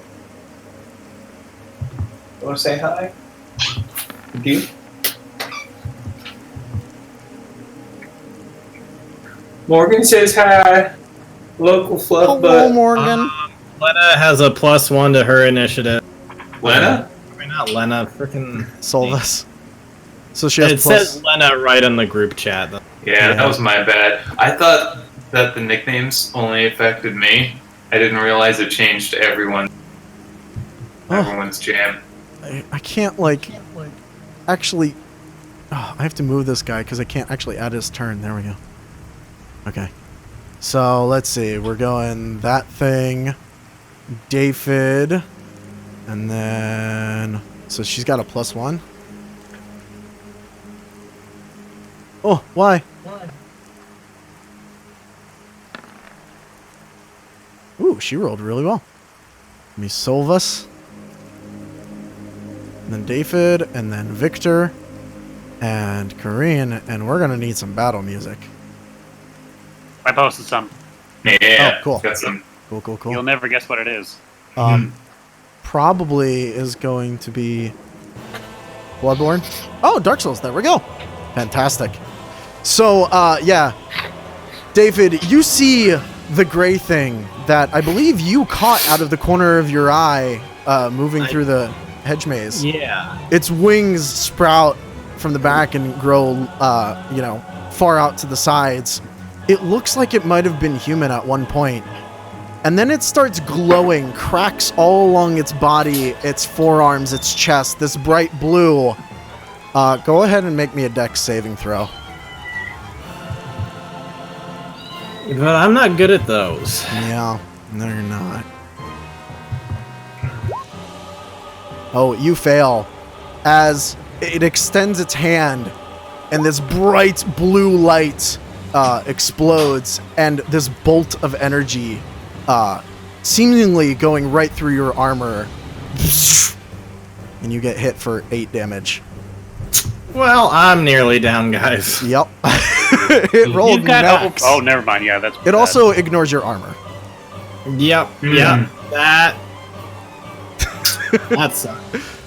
[SPEAKER 5] You want to say hi? Do you? Morgan says hi. Local fluff
[SPEAKER 1] Hello,
[SPEAKER 5] butt.
[SPEAKER 1] Morgan.
[SPEAKER 2] Lena has a +1 to her initiative.
[SPEAKER 5] Lena?
[SPEAKER 2] I mean, not Lena, freaking
[SPEAKER 1] Solvus. So she has
[SPEAKER 2] It says Lena right in the group chat. Though.
[SPEAKER 5] Yeah, that was my bad. I thought that the nicknames only affected me. I didn't realize it changed to everyone. Everyone's jam.
[SPEAKER 1] I can't, like, actually... Oh, I have to move this guy because I can't actually add his turn. There we go. Okay. So, let's see. We're going that thing, David, and then... So she's got a +1? Oh, why? Ooh, she rolled really well. Me Solvus. And then David, and then Victor, and Kareen, and we're gonna need some battle music.
[SPEAKER 4] I posted some.
[SPEAKER 5] Yeah,
[SPEAKER 1] Oh, cool.
[SPEAKER 5] Got some.
[SPEAKER 1] Cool.
[SPEAKER 4] You'll never guess what it is.
[SPEAKER 1] Probably is going to be Bloodborne. Oh, Dark Souls, there we go. Fantastic. So, yeah. David, you see the gray thing that I believe you caught out of the corner of your eye, moving through the hedge maze.
[SPEAKER 2] Yeah.
[SPEAKER 1] Its wings sprout from the back and grow, far out to the sides. It looks like it might have been human at one point. And then it starts glowing, cracks all along its body, its forearms, its chest, this bright blue. Go ahead and make me a dex saving throw.
[SPEAKER 2] But I'm not good at those.
[SPEAKER 1] Yeah, no, you're not. Oh, you fail. As it extends its hand, and this bright blue light explodes, and this bolt of energy seemingly going right through your armor. And you get hit for 8 damage.
[SPEAKER 2] Well, I'm nearly down, guys.
[SPEAKER 1] Yep. It rolled max.
[SPEAKER 4] Oh, never mind. Yeah, that's.
[SPEAKER 1] It also ignores your armor.
[SPEAKER 2] Yep. Yeah. That. That sucks.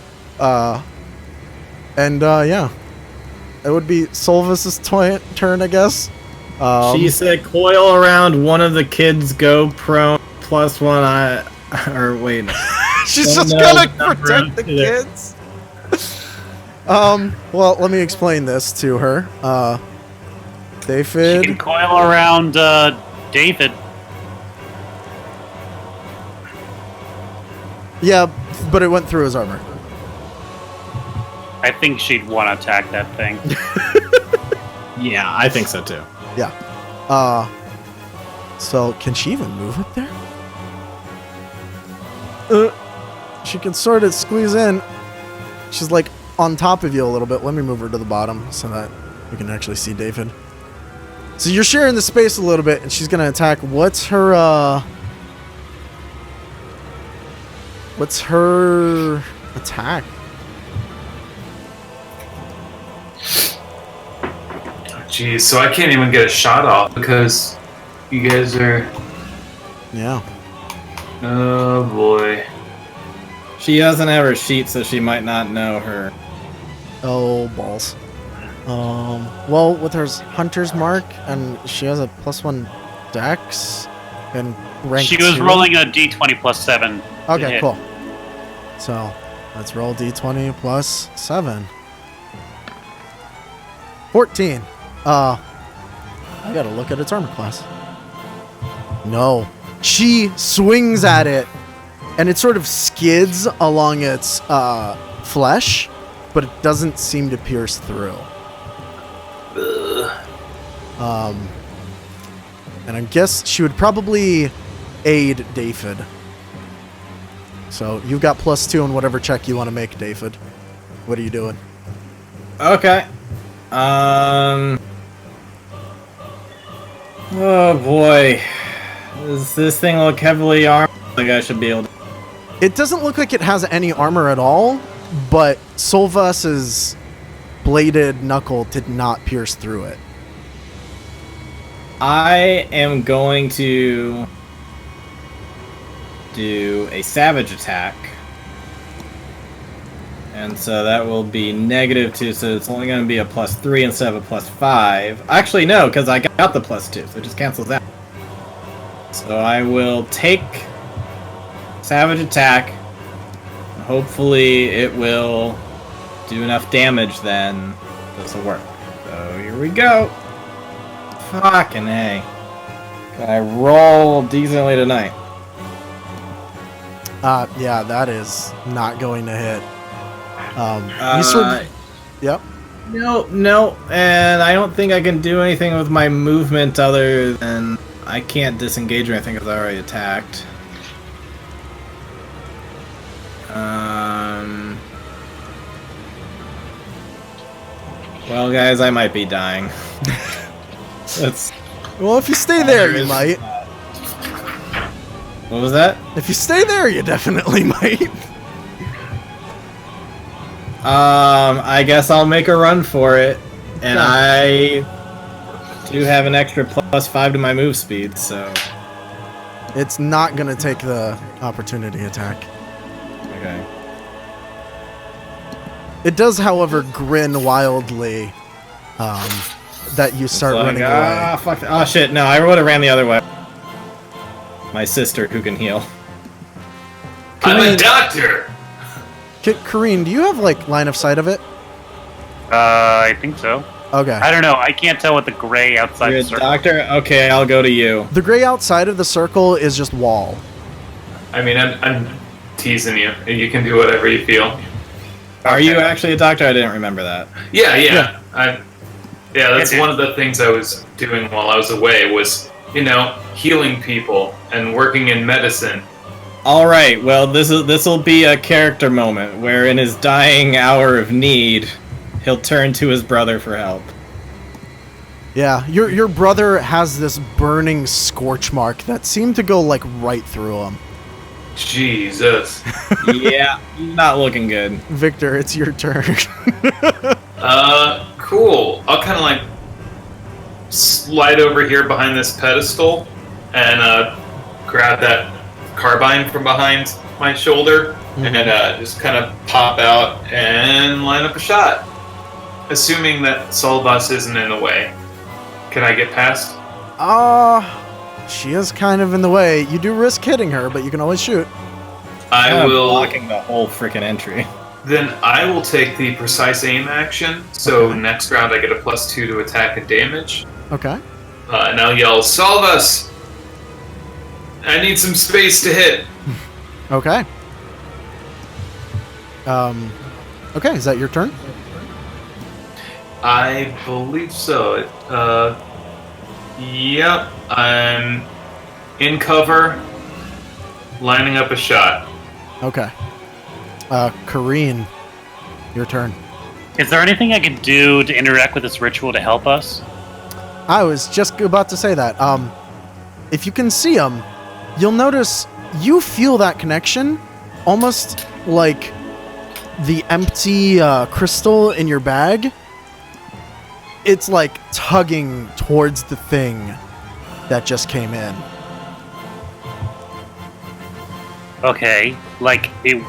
[SPEAKER 1] Yeah. It would be Solvus's turn, I guess.
[SPEAKER 2] She said coil around one of the kids, go prone, +1. Or wait.
[SPEAKER 1] She's just gonna protect the kids. Well, let me explain this to her. David.
[SPEAKER 4] She can coil around David.
[SPEAKER 1] Yeah, but it went through his armor.
[SPEAKER 4] I think she'd want to attack that thing.
[SPEAKER 2] Yeah, I think so too.
[SPEAKER 1] Yeah. So can she even move up there? she can sort of squeeze in. She's like on top of you a little bit. Let me move her to the bottom so that we can actually see David. So you're sharing the space a little bit, and she's gonna attack. What's her attack?
[SPEAKER 5] Jeez, so I can't even get a shot off because you guys are...
[SPEAKER 1] Yeah.
[SPEAKER 5] Oh boy.
[SPEAKER 2] She doesn't have her sheet, so she might not know her.
[SPEAKER 1] Oh, balls. Well, with her hunter's mark, and she has a +1 dex, and rank
[SPEAKER 4] She was
[SPEAKER 1] 2.
[SPEAKER 4] rolling a d20 plus 7. to
[SPEAKER 1] Okay,
[SPEAKER 4] hit.
[SPEAKER 1] cool. So, let's roll d20 plus 7. 14. I gotta look at its armor class. No. She swings at it, and it sort of skids along its flesh, but it doesn't seem to pierce through. And I guess she would probably aid David. So you've got +2 on whatever check you want to make, David. What are you doing?
[SPEAKER 2] Okay. Oh boy. Does this thing look heavily armed? I think I should be able to.
[SPEAKER 1] It doesn't look like it has any armor at all, but Solvas's bladed knuckle did not pierce through it.
[SPEAKER 2] I am going to do a savage attack. And so that will be -2, so it's only going to be a +3 instead of a +5. Actually, no, because I got the +2, so it just cancels out. So I will take savage attack. Hopefully it will do enough damage, then this will work. So here we go. Fucking A. Can I roll decently tonight?
[SPEAKER 1] Yeah, that is not going to hit. You sort of, yep.
[SPEAKER 2] No, and I don't think I can do anything with my movement other than I can't disengage or anything because I already attacked. Well, guys, I might be dying. That's.
[SPEAKER 1] Well, if you stay there, you might.
[SPEAKER 2] What was that?
[SPEAKER 1] If you stay there, you definitely might.
[SPEAKER 2] I guess I'll make a run for it, and
[SPEAKER 1] Yeah.
[SPEAKER 2] I do have an extra +5 to my move speed, so.
[SPEAKER 1] It's not going to take the opportunity attack.
[SPEAKER 2] Okay.
[SPEAKER 1] It does, however, grin wildly that you start
[SPEAKER 2] It's like,
[SPEAKER 1] running
[SPEAKER 2] ah,
[SPEAKER 1] away.
[SPEAKER 2] fuck. Oh shit! No, I would have ran the other way. My sister, who can heal.
[SPEAKER 5] I'm a doctor!
[SPEAKER 1] Kareen, do you have, like, line of sight of it?
[SPEAKER 4] I think so.
[SPEAKER 1] Okay.
[SPEAKER 4] I don't know. I can't tell what the gray outside
[SPEAKER 2] You're a
[SPEAKER 4] the circle.
[SPEAKER 2] doctor? Okay, I'll go to you.
[SPEAKER 1] The gray outside of the circle is just wall.
[SPEAKER 5] I mean, I'm teasing you. You can do whatever you feel.
[SPEAKER 2] Are you actually a doctor? I didn't remember that.
[SPEAKER 5] Yeah.
[SPEAKER 1] Yeah.
[SPEAKER 5] That's one of the things I was doing while I was away was, healing people and working in medicine.
[SPEAKER 2] All right. Well, this will be a character moment where, in his dying hour of need, he'll turn to his brother for help.
[SPEAKER 1] Yeah, your brother has this burning scorch mark that seemed to go, like, right through him.
[SPEAKER 5] Jesus.
[SPEAKER 2] Yeah, not looking good.
[SPEAKER 1] Victor, it's your turn.
[SPEAKER 5] Cool. I'll kind of like slide over here behind this pedestal and grab that carbine from behind my shoulder and just kind of pop out and line up a shot. Assuming that Solvas isn't in the way. Can I get past?
[SPEAKER 1] She is kind of in the way. You do risk hitting her, but you can always shoot.
[SPEAKER 5] I will.
[SPEAKER 2] Blocking the whole freaking entry.
[SPEAKER 5] Then I will take the precise aim action. So next round I get a +2 to attack and damage.
[SPEAKER 1] Okay.
[SPEAKER 5] And I'll yell, Solvas! I need some space to hit.
[SPEAKER 1] Okay. Okay, is that your turn?
[SPEAKER 5] I believe so. Yep. I'm in cover, lining up a shot.
[SPEAKER 1] Okay. Kareen, your turn.
[SPEAKER 4] Is there anything I could do to interact with this ritual to help us?
[SPEAKER 1] I was just about to say that. If you can see him, you'll notice you feel that connection, almost like the empty crystal in your bag. It's like tugging towards the thing that just came in.
[SPEAKER 4] Okay, like it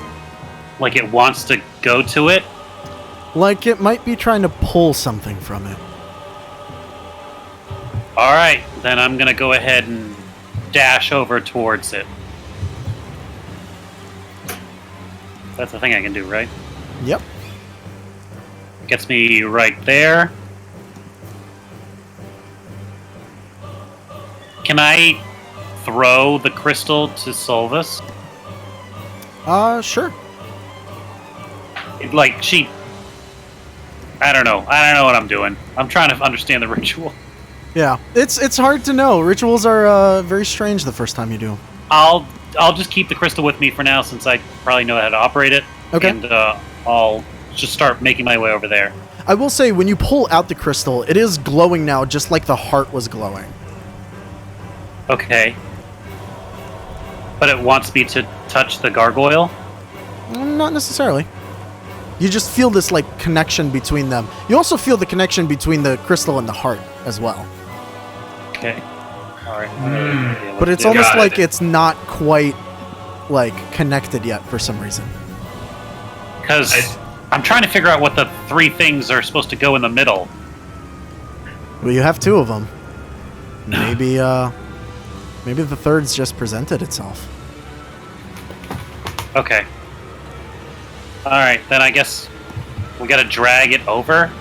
[SPEAKER 4] wants to go to it.
[SPEAKER 1] Like it might be trying to pull something from it.
[SPEAKER 4] All right, then I'm gonna go ahead and dash over towards it. That's the thing I can do, right?
[SPEAKER 1] Yep.
[SPEAKER 4] Gets me right there. Can I throw the crystal to Solvus?
[SPEAKER 1] Sure.
[SPEAKER 4] Like, she... I don't know what I'm doing. I'm trying to understand the ritual.
[SPEAKER 1] Yeah, it's hard to know. Rituals are very strange the first time you do them.
[SPEAKER 4] I'll just keep the crystal with me for now, since I probably know how to operate it.
[SPEAKER 1] Okay.
[SPEAKER 4] And I'll just start making my way over there.
[SPEAKER 1] I will say, when you pull out the crystal, it is glowing now, just like the heart was glowing.
[SPEAKER 4] Okay. But it wants me to touch the gargoyle?
[SPEAKER 1] Not necessarily. You just feel this, like, connection between them. You also feel the connection between the crystal and the heart as well.
[SPEAKER 4] Okay. Alright.
[SPEAKER 1] But it's almost
[SPEAKER 5] Got
[SPEAKER 1] like
[SPEAKER 5] it.
[SPEAKER 1] it's not quite, like, connected yet for some reason.
[SPEAKER 4] Because I'm trying to figure out what the three things are supposed to go in the middle.
[SPEAKER 1] Well, you have two of them. Maybe the third's just presented itself.
[SPEAKER 4] Okay. Alright, then I guess we gotta drag it over?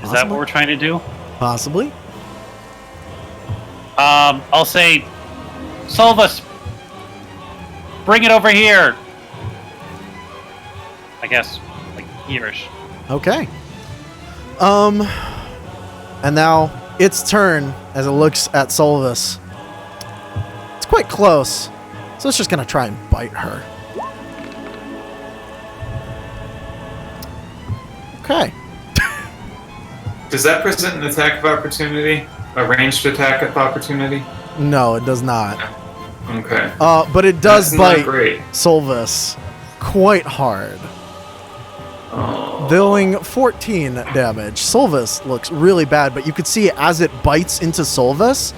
[SPEAKER 4] Is that
[SPEAKER 1] Possibly.
[SPEAKER 4] what we're trying to do?
[SPEAKER 1] Possibly.
[SPEAKER 4] I'll say, Solvus, bring it over here. I guess, like, here-ish.
[SPEAKER 1] Okay. And now its turn as it looks at Solvus. It's quite close, so it's just gonna try and bite her. Okay.
[SPEAKER 5] Does that present an attack of opportunity? A ranged attack of opportunity?
[SPEAKER 1] No, it does not.
[SPEAKER 5] Okay.
[SPEAKER 1] But it does
[SPEAKER 5] That's not
[SPEAKER 1] bite
[SPEAKER 5] great.
[SPEAKER 1] Solvus quite hard.
[SPEAKER 5] Oh.
[SPEAKER 1] Dealing 14 damage. Solvus looks really bad, but you could see as it bites into Solvus,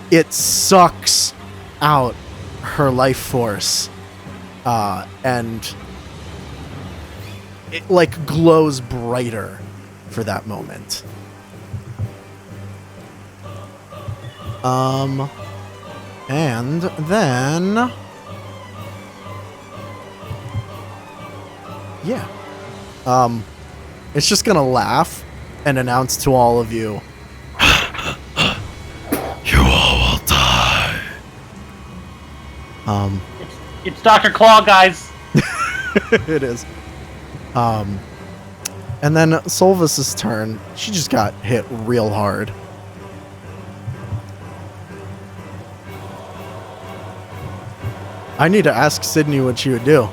[SPEAKER 1] it sucks out her life force. And it, like, glows brighter for that moment. And then... yeah. It's just gonna laugh and announce to all of you, you all will die.
[SPEAKER 4] It's Dr. Claw, guys!
[SPEAKER 1] It is. And then Solvus's turn. She just got hit real hard. I need to ask Sydney what she would do.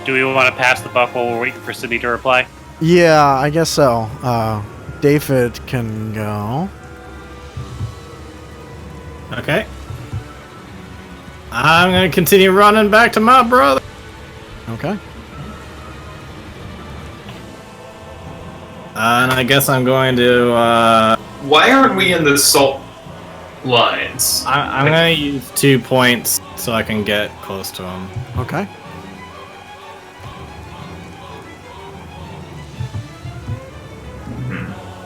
[SPEAKER 4] Do we want to pass the buck while we're waiting for Sydney to reply?
[SPEAKER 1] Yeah, I guess so. David can go.
[SPEAKER 2] Okay. I'm gonna continue running back to my brother.
[SPEAKER 1] Okay.
[SPEAKER 2] And I guess I'm going to,
[SPEAKER 5] Why aren't we in the salt lines?
[SPEAKER 2] I'm gonna use 2 points so I can get close to him.
[SPEAKER 1] Okay.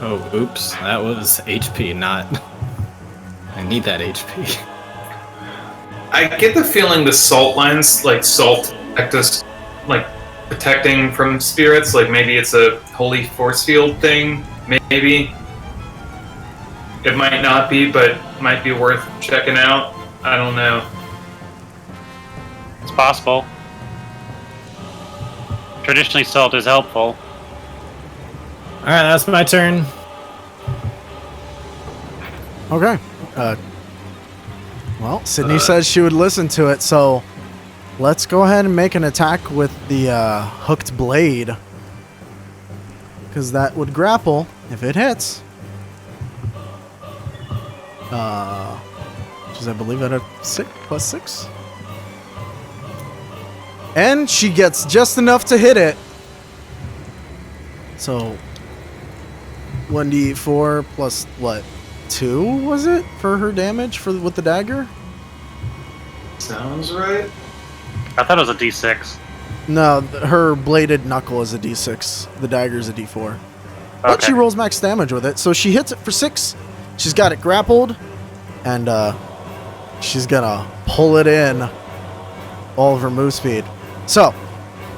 [SPEAKER 2] Oh, oops. That was HP, not... I need that HP.
[SPEAKER 5] I get the feeling the salt lines, like salt, protect us, like protecting from spirits. Like maybe it's a holy force field thing. Maybe it might not be, but might be worth checking out. I don't know.
[SPEAKER 4] It's possible. Traditionally, salt is helpful.
[SPEAKER 2] Alright, that's my turn.
[SPEAKER 1] Okay. Well, Sydney says she would listen to it, so let's go ahead and make an attack with the hooked blade. Because that would grapple if it hits. Which is, I believe, at a +6. And she gets just enough to hit it. So 1d4 plus what? 2 was it for her damage with the dagger?
[SPEAKER 5] Sounds right.
[SPEAKER 4] I thought it was a D6.
[SPEAKER 1] No, her bladed knuckle is a d6. The dagger is a d4. But
[SPEAKER 4] Okay.
[SPEAKER 1] she rolls max damage with it, so she hits it for 6. She's got it grappled, and she's gonna pull it in all of her move speed. So,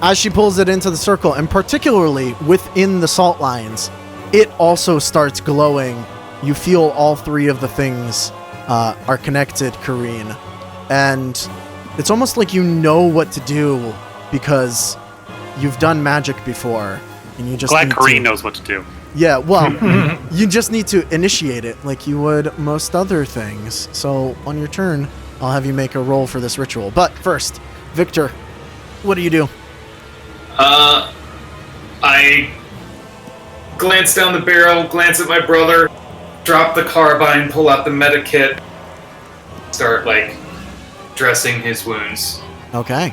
[SPEAKER 1] as she pulls it into the circle, and particularly within the salt lines, it also starts glowing. You feel all 3 of the things are connected, Kareen. And it's almost like you know what to do because you've done magic before. And you just
[SPEAKER 4] Glad
[SPEAKER 1] need
[SPEAKER 4] Kareen
[SPEAKER 1] to,
[SPEAKER 4] knows what to do.
[SPEAKER 1] Yeah, well, you just need to initiate it like you would most other things. So on your turn, I'll have you make a roll for this ritual. But first, Victor, what do you do?
[SPEAKER 5] I glance down the barrel, glance at my brother, drop the carbine, pull out the medikit, start, dressing his wounds.
[SPEAKER 1] Okay.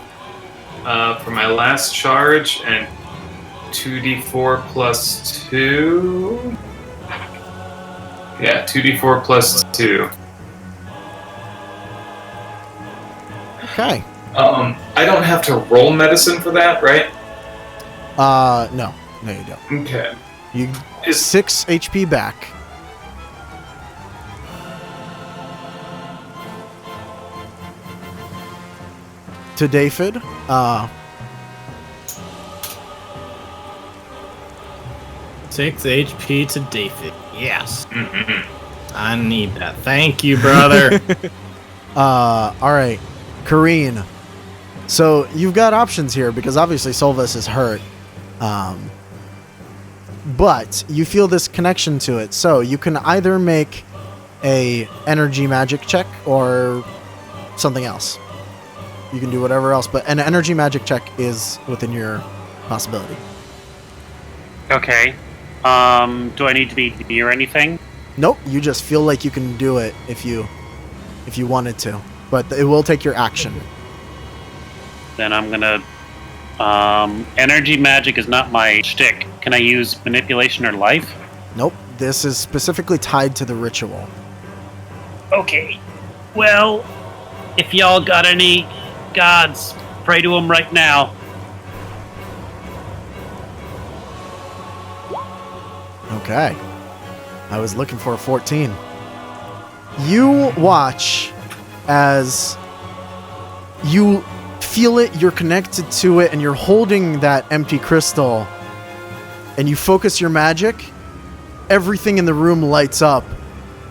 [SPEAKER 5] For my last charge, and 2d4 plus 2. Yeah, 2d4 plus 2.
[SPEAKER 1] Okay.
[SPEAKER 5] I don't have to roll medicine for that, right?
[SPEAKER 1] No. No, you don't.
[SPEAKER 5] Okay.
[SPEAKER 1] You
[SPEAKER 5] Is
[SPEAKER 1] 6 HP back. To David,
[SPEAKER 2] 6 HP to David. Yes. I need that. Thank you, brother.
[SPEAKER 1] alright. Kareen. So, you've got options here, because obviously Solvus is hurt. But, you feel this connection to it, so you can either make a energy magic check, or something else. You can do whatever else, but an energy magic check is within your possibility.
[SPEAKER 4] Okay. Do I need to be near anything?
[SPEAKER 1] Nope, you just feel like you can do it if you wanted to, but it will take your action.
[SPEAKER 4] Then I'm gonna... energy magic is not my shtick. Can I use manipulation or life?
[SPEAKER 1] Nope, this is specifically tied to the ritual.
[SPEAKER 4] Okay. Well, if y'all got any gods, pray to them right now.
[SPEAKER 1] Okay. I was looking for a 14. You watch as you feel it, you're connected to it, and you're holding that empty crystal, and you focus your magic, everything in the room lights up,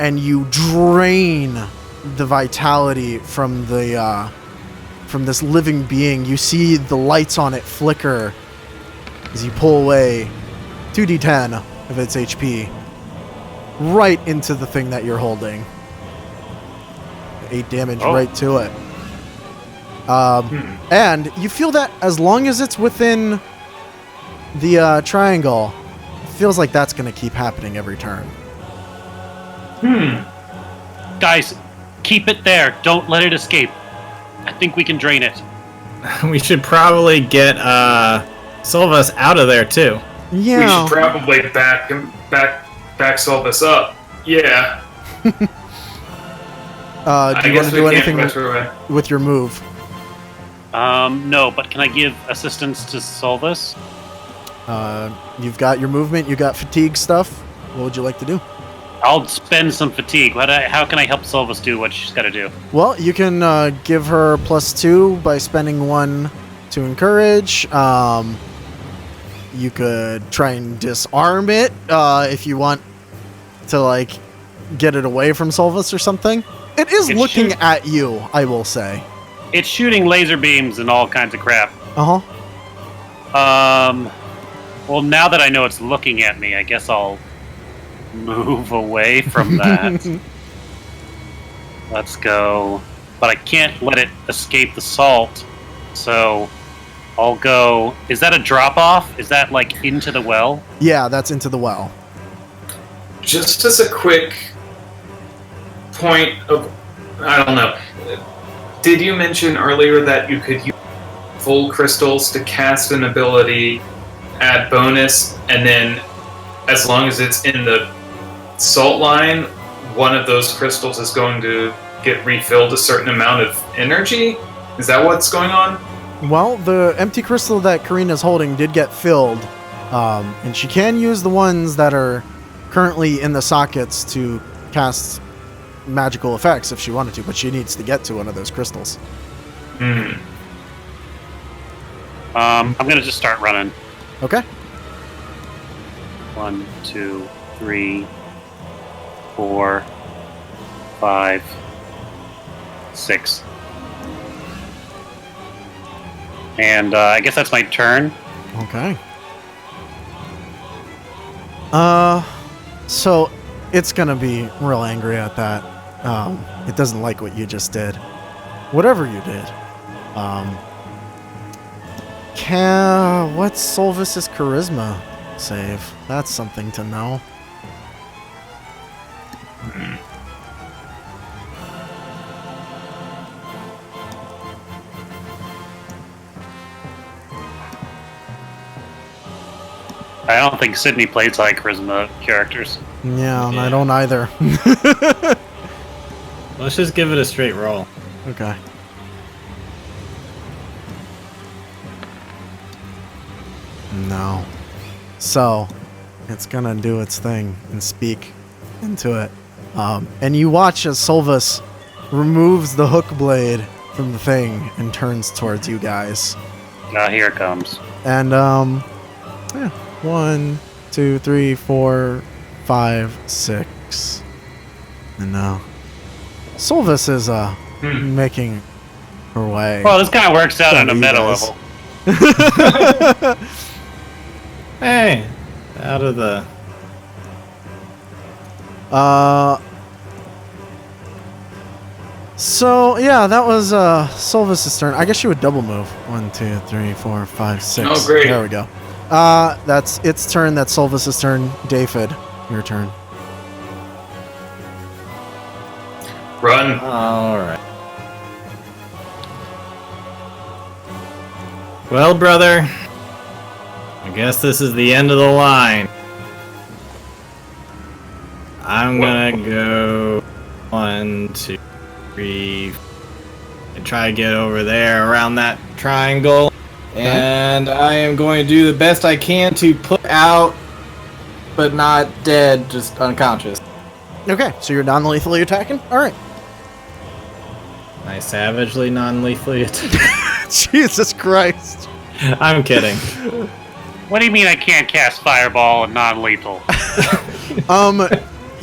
[SPEAKER 1] and you drain the vitality from the from this living being. You see the lights on it flicker as you pull away 2d10 of its HP right into the thing that you're holding. 8 damage right to it. And you feel that as long as it's within the triangle, it feels like that's going to keep happening every turn.
[SPEAKER 4] Guys, keep it there. Don't let it escape. I think we can drain it.
[SPEAKER 2] We should probably get Silvus out of there too.
[SPEAKER 1] Yeah.
[SPEAKER 5] we should probably back Solvus up. Yeah.
[SPEAKER 1] Do you want to do anything with your move?
[SPEAKER 4] No, but can I give assistance to Solvus?
[SPEAKER 1] You've got your movement, you got fatigue stuff. What would you like to do?
[SPEAKER 4] I'll spend some fatigue. How can I help Solvus do what she's got to do?
[SPEAKER 1] Well, you can give her +2 by spending 1 to encourage. You could try and disarm it if you want to, get it away from Solvus or something. It is looking at you, I will say.
[SPEAKER 4] it's shooting laser beams and all kinds of crap.
[SPEAKER 1] Uh-huh.
[SPEAKER 4] Well, now that I know it's looking at me, I guess I'll move away from that. Let's go. But I can't let it escape the salt, so I'll go... Is that a drop-off? Is that, like, into the well?
[SPEAKER 1] Yeah, that's into the well.
[SPEAKER 5] Just as a quick point of, I don't know, did you mention earlier that you could use full crystals to cast an ability, add bonus, and then as long as it's in the salt line, one of those crystals is going to get refilled a certain amount of energy? Is that what's going on?
[SPEAKER 1] Well, the empty crystal that Karina's holding did get filled, and she can use the ones that are currently in the sockets to cast magical effects if she wanted to, but she needs to get to one of those crystals.
[SPEAKER 5] Hmm.
[SPEAKER 4] I'm gonna just start running.
[SPEAKER 1] Okay.
[SPEAKER 4] 1, 2, 3, 4, 5, 6. And I guess that's my turn.
[SPEAKER 1] Okay. So it's gonna be real angry at that. It doesn't like what you just did. Whatever you did. What's Solvis's charisma save? That's something to know.
[SPEAKER 4] I don't think Sydney plays high charisma characters.
[SPEAKER 1] Yeah,
[SPEAKER 2] Yeah.
[SPEAKER 1] I don't either.
[SPEAKER 2] Let's just give it a straight roll.
[SPEAKER 1] Okay. No. So, it's gonna do its thing and speak into it. And you watch as Solvis removes the hook blade from the thing and turns towards you guys.
[SPEAKER 4] Now here it comes.
[SPEAKER 1] And, yeah. 1, 2, 3, 4, 5, 6. And Solvis is, making her way.
[SPEAKER 4] Well, this kind of works out
[SPEAKER 1] Don't
[SPEAKER 4] on a
[SPEAKER 1] you
[SPEAKER 4] meta
[SPEAKER 1] guys.
[SPEAKER 4] level.
[SPEAKER 2] Hey, out of the...
[SPEAKER 1] So, yeah, that was, Solvis' turn. I guess you would double move. 1, 2, 3, 4, 5, 6.
[SPEAKER 5] Oh, great.
[SPEAKER 1] There we go. That's its turn. That's Solvis' turn. David, your turn.
[SPEAKER 5] Run.
[SPEAKER 2] Alright. Well, brother, I guess this is the end of the line. I'm gonna go 1, 2, 3, and try to get over there around that triangle. And I am going to do the best I can to put out, but not dead, just unconscious.
[SPEAKER 1] Okay, so you're non-lethally attacking? Alright.
[SPEAKER 2] I savagely non-lethally attack.
[SPEAKER 1] Jesus Christ.
[SPEAKER 2] I'm kidding.
[SPEAKER 4] What do you mean I can't cast Fireball and non-lethal?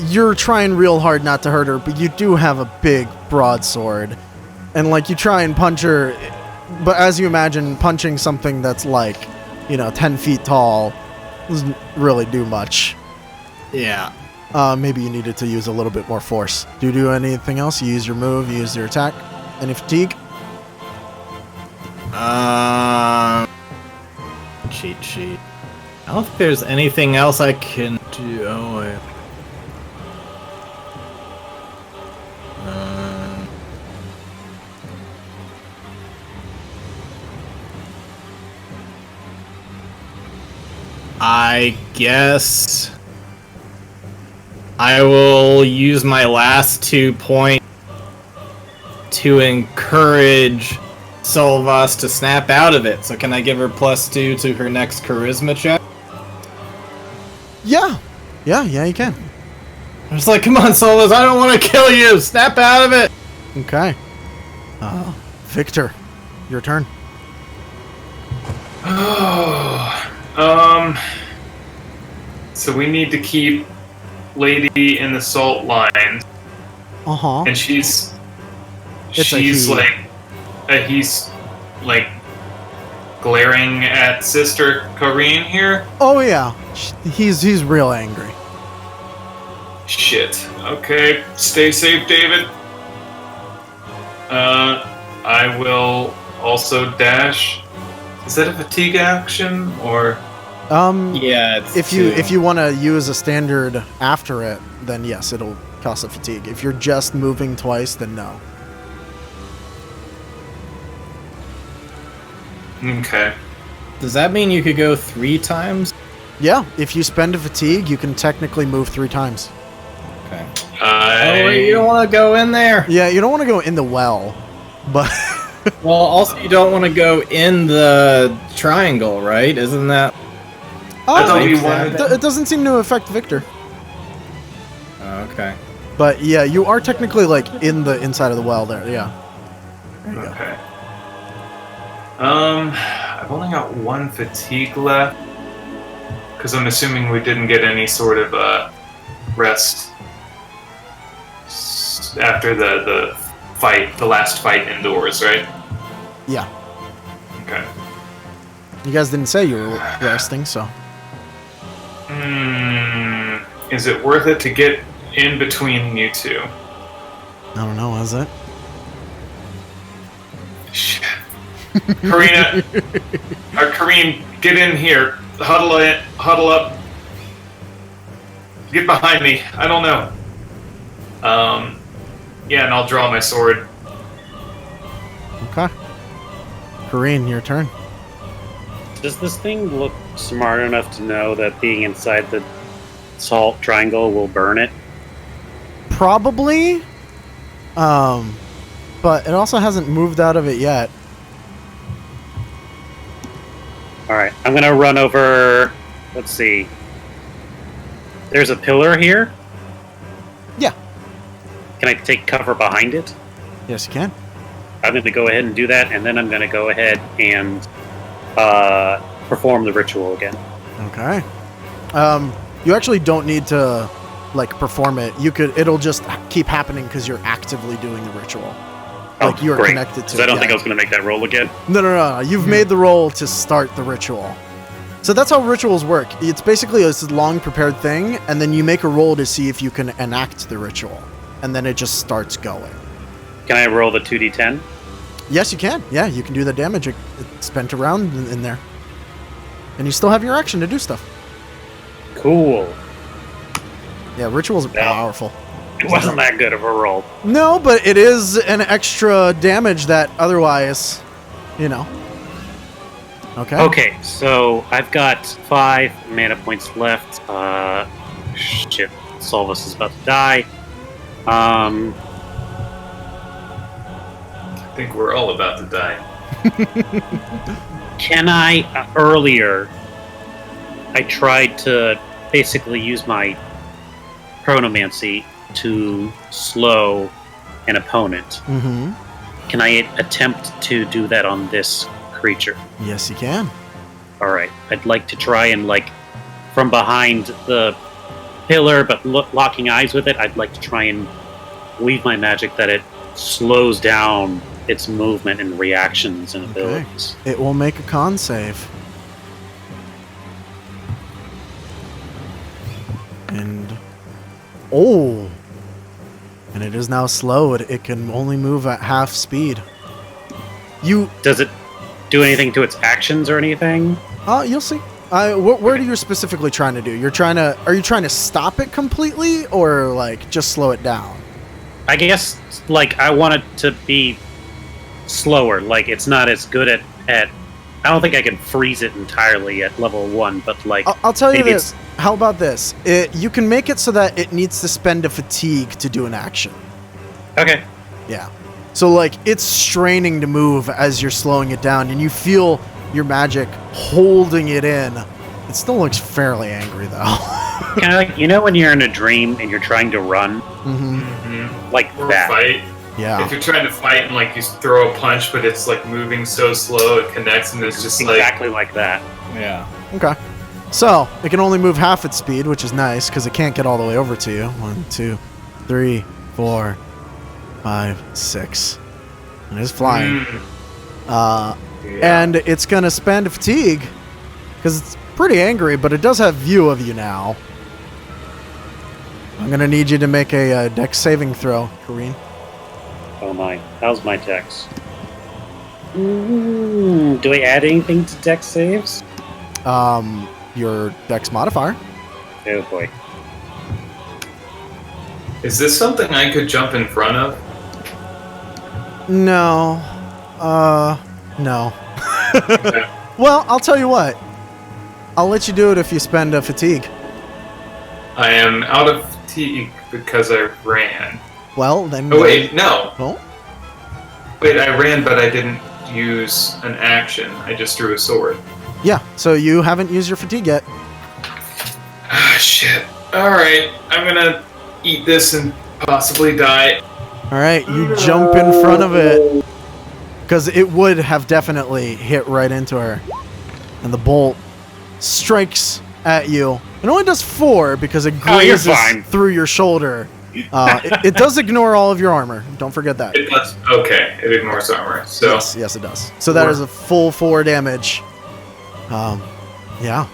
[SPEAKER 1] You're trying real hard not to hurt her, but you do have a big broadsword. And, like, you try and punch her, but as you imagine, punching something that's, like, 10 feet tall doesn't really do much.
[SPEAKER 2] Yeah.
[SPEAKER 1] Maybe you needed to use a little bit more force. Do you do anything else? You use your move, you use your attack? Any fatigue?
[SPEAKER 2] Cheat sheet. I don't think there's anything else I can do. Oh, wait. I guess I will use my last 2 points to encourage Solvas to snap out of it. So can I give her +2 to her next charisma check?
[SPEAKER 1] Yeah, you can.
[SPEAKER 2] I'm just like, come on, Solvas, I don't want to kill you! Snap out of it!
[SPEAKER 1] Okay. Victor, your turn.
[SPEAKER 5] So we need to keep Lady in the salt line,
[SPEAKER 1] Uh-huh.
[SPEAKER 5] and she's
[SPEAKER 1] It's a he.
[SPEAKER 5] like, that he's like glaring at Sister Kareen here?
[SPEAKER 1] Oh yeah, he's real angry.
[SPEAKER 5] Shit. Okay, stay safe, David. I will also dash. Is that a fatigue action or?
[SPEAKER 2] Yeah. It's
[SPEAKER 1] If you want to use a standard after it, then yes, it'll cost a fatigue. If you're just moving twice, then no.
[SPEAKER 5] Okay.
[SPEAKER 2] Does that mean you could go 3 times?
[SPEAKER 1] Yeah, if you spend a fatigue, you can technically move 3 times.
[SPEAKER 2] Okay. Oh, you don't want to go in there.
[SPEAKER 1] Yeah, you don't want to go in the well, but
[SPEAKER 2] Well, also you don't want to go in the triangle, right? Isn't that?
[SPEAKER 5] I thought we
[SPEAKER 1] it,
[SPEAKER 5] wanted.
[SPEAKER 1] it doesn't seem to affect Victor.
[SPEAKER 2] Okay.
[SPEAKER 1] But yeah, you are technically like in the inside of the well there. Yeah. There you go.
[SPEAKER 5] Okay. I've only got 1 fatigue left because I'm assuming we didn't get any sort of rest after the fight, the last fight indoors, right?
[SPEAKER 1] Yeah.
[SPEAKER 5] Okay.
[SPEAKER 1] You guys didn't say you were resting, so.
[SPEAKER 5] Is it worth it to get in between you two?
[SPEAKER 1] I don't know, is it?
[SPEAKER 5] Shit. Karina, or Kareen, get in here. Huddle up. Get behind me. I don't know. Yeah, and I'll draw my sword.
[SPEAKER 1] Okay. Kareen, your turn.
[SPEAKER 4] Does this thing look smart enough to know that being inside the salt triangle will burn it?
[SPEAKER 1] Probably. But it also hasn't moved out of it yet.
[SPEAKER 4] Alright, I'm gonna run over... Let's see. There's a pillar here?
[SPEAKER 1] Yeah.
[SPEAKER 4] Can I take cover behind it?
[SPEAKER 1] Yes, you can.
[SPEAKER 4] I'm gonna go ahead and do that, and then I'm gonna go ahead and perform the ritual again.
[SPEAKER 1] Okay. You actually don't need to like perform it. It'll just keep happening because you're actively doing the ritual. Like you're
[SPEAKER 4] great.
[SPEAKER 1] connected to
[SPEAKER 4] 'Cause
[SPEAKER 1] it.
[SPEAKER 4] I don't
[SPEAKER 1] yeah.
[SPEAKER 4] think I was gonna make that roll again.
[SPEAKER 1] No. You've made the roll to start the ritual. So that's how rituals work. It's basically this long prepared thing, and then you make a roll to see if you can enact the ritual. And then it just starts going.
[SPEAKER 4] Can I roll the 2d10?
[SPEAKER 1] Yes, you can. Yeah, you can do the damage. It's spent around in there. And you still have your action to do stuff.
[SPEAKER 4] Cool.
[SPEAKER 1] Yeah, rituals are powerful.
[SPEAKER 4] It wasn't that good of a roll.
[SPEAKER 1] No, but it is an extra damage that otherwise, Okay.
[SPEAKER 4] Okay, so I've got 5 mana points left. Shit. Solvus is about to die.
[SPEAKER 5] I think we're all about to die.
[SPEAKER 4] Can I, earlier, I tried to basically use my chronomancy to slow an opponent.
[SPEAKER 1] Mm-hmm.
[SPEAKER 4] Can I attempt to do that on this creature?
[SPEAKER 1] Yes, you can.
[SPEAKER 4] Alright, I'd like to try and, from behind the pillar, but locking eyes with it, I'd like to try and weave my magic that it slows down its movement and reactions and abilities.
[SPEAKER 1] It will make a con save. And it is now slowed. It can only move at half speed.
[SPEAKER 4] Does it do anything to its actions or anything?
[SPEAKER 1] You'll see. What are you specifically trying to do? Are you trying to stop it completely, or just slow it down?
[SPEAKER 4] I guess I want it to be slower. It's not as good at. I don't think I can freeze it entirely at level 1, but
[SPEAKER 1] I'll tell you this. How about this? You can make it so that it needs to spend a fatigue to do an action.
[SPEAKER 4] Okay.
[SPEAKER 1] Yeah. So it's straining to move as you're slowing it down, and you feel your magic holding it in. It still looks fairly angry though.
[SPEAKER 4] Kind of when you're in a dream and you're trying to run, like
[SPEAKER 5] Or
[SPEAKER 4] that.
[SPEAKER 5] fight.
[SPEAKER 1] Yeah.
[SPEAKER 5] If you're trying to fight and you throw a punch, but it's moving so slow it connects, and it's just
[SPEAKER 4] Exactly like that.
[SPEAKER 2] Yeah.
[SPEAKER 1] Okay. So it can only move half its speed, which is nice because it can't get all the way over to you. 1, 2, 3, 4, 5, 6. It is flying. And it's going to spend fatigue because it's pretty angry, but it does have view of you now. I'm going to need you to make a dex saving throw, Kareen.
[SPEAKER 4] Oh my, how's my dex? Do I add anything to dex saves?
[SPEAKER 1] Your dex modifier.
[SPEAKER 4] Oh boy.
[SPEAKER 5] Is this something I could jump in front of?
[SPEAKER 1] No. No.
[SPEAKER 5] Okay.
[SPEAKER 1] Well, I'll tell you what. I'll let you do it if you spend a fatigue.
[SPEAKER 5] I am out of fatigue because I ran.
[SPEAKER 1] Well, then...
[SPEAKER 5] Oh, wait, no.
[SPEAKER 1] Oh?
[SPEAKER 5] Wait, I ran, but I didn't use an action. I just drew a sword.
[SPEAKER 1] Yeah, so you haven't used your fatigue yet.
[SPEAKER 5] Ah, shit. Alright, I'm gonna eat this and possibly die.
[SPEAKER 1] Alright, you jump in front of it. Because it would have definitely hit right into her. And the bolt strikes at you. It only does 4 because it grazes through your shoulder. It does ignore all of your armor. Don't forget that.
[SPEAKER 5] It does. Okay, it ignores armor. So
[SPEAKER 1] Yes, it does. So that is a full 4 damage. Yeah.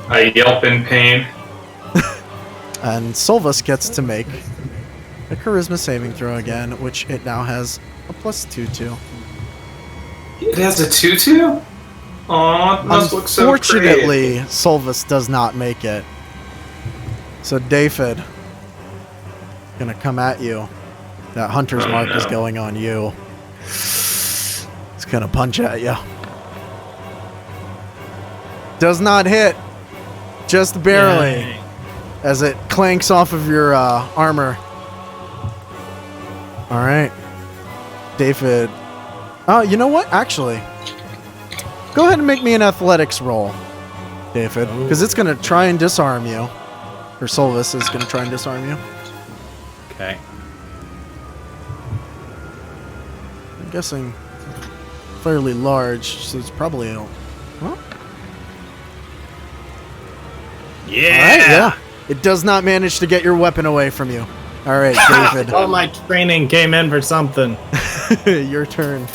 [SPEAKER 5] I yelp in pain.
[SPEAKER 1] And Solvus gets to make a charisma saving throw again, which it now has a +2 to.
[SPEAKER 5] It has a 2/2? Aw, it must look so great.
[SPEAKER 1] Unfortunately, Solvus does not make it. So David, gonna come at you. That hunter's mark is going on you. It's gonna punch at you. Does not hit. Just barely.
[SPEAKER 2] Yay.
[SPEAKER 1] As it clanks off of your armor. Alright. David. Oh, you know what? Actually, go ahead and make me an athletics roll, David. Because it's going to try and disarm you. Or Solvus is going to try and disarm you.
[SPEAKER 2] Okay.
[SPEAKER 1] I'm guessing fairly large, so it's probably a... Well,
[SPEAKER 2] Yeah.
[SPEAKER 1] alright, yeah. It does not manage to get your weapon away from you. Alright, David.
[SPEAKER 2] All my training came in for something.
[SPEAKER 1] Your turn.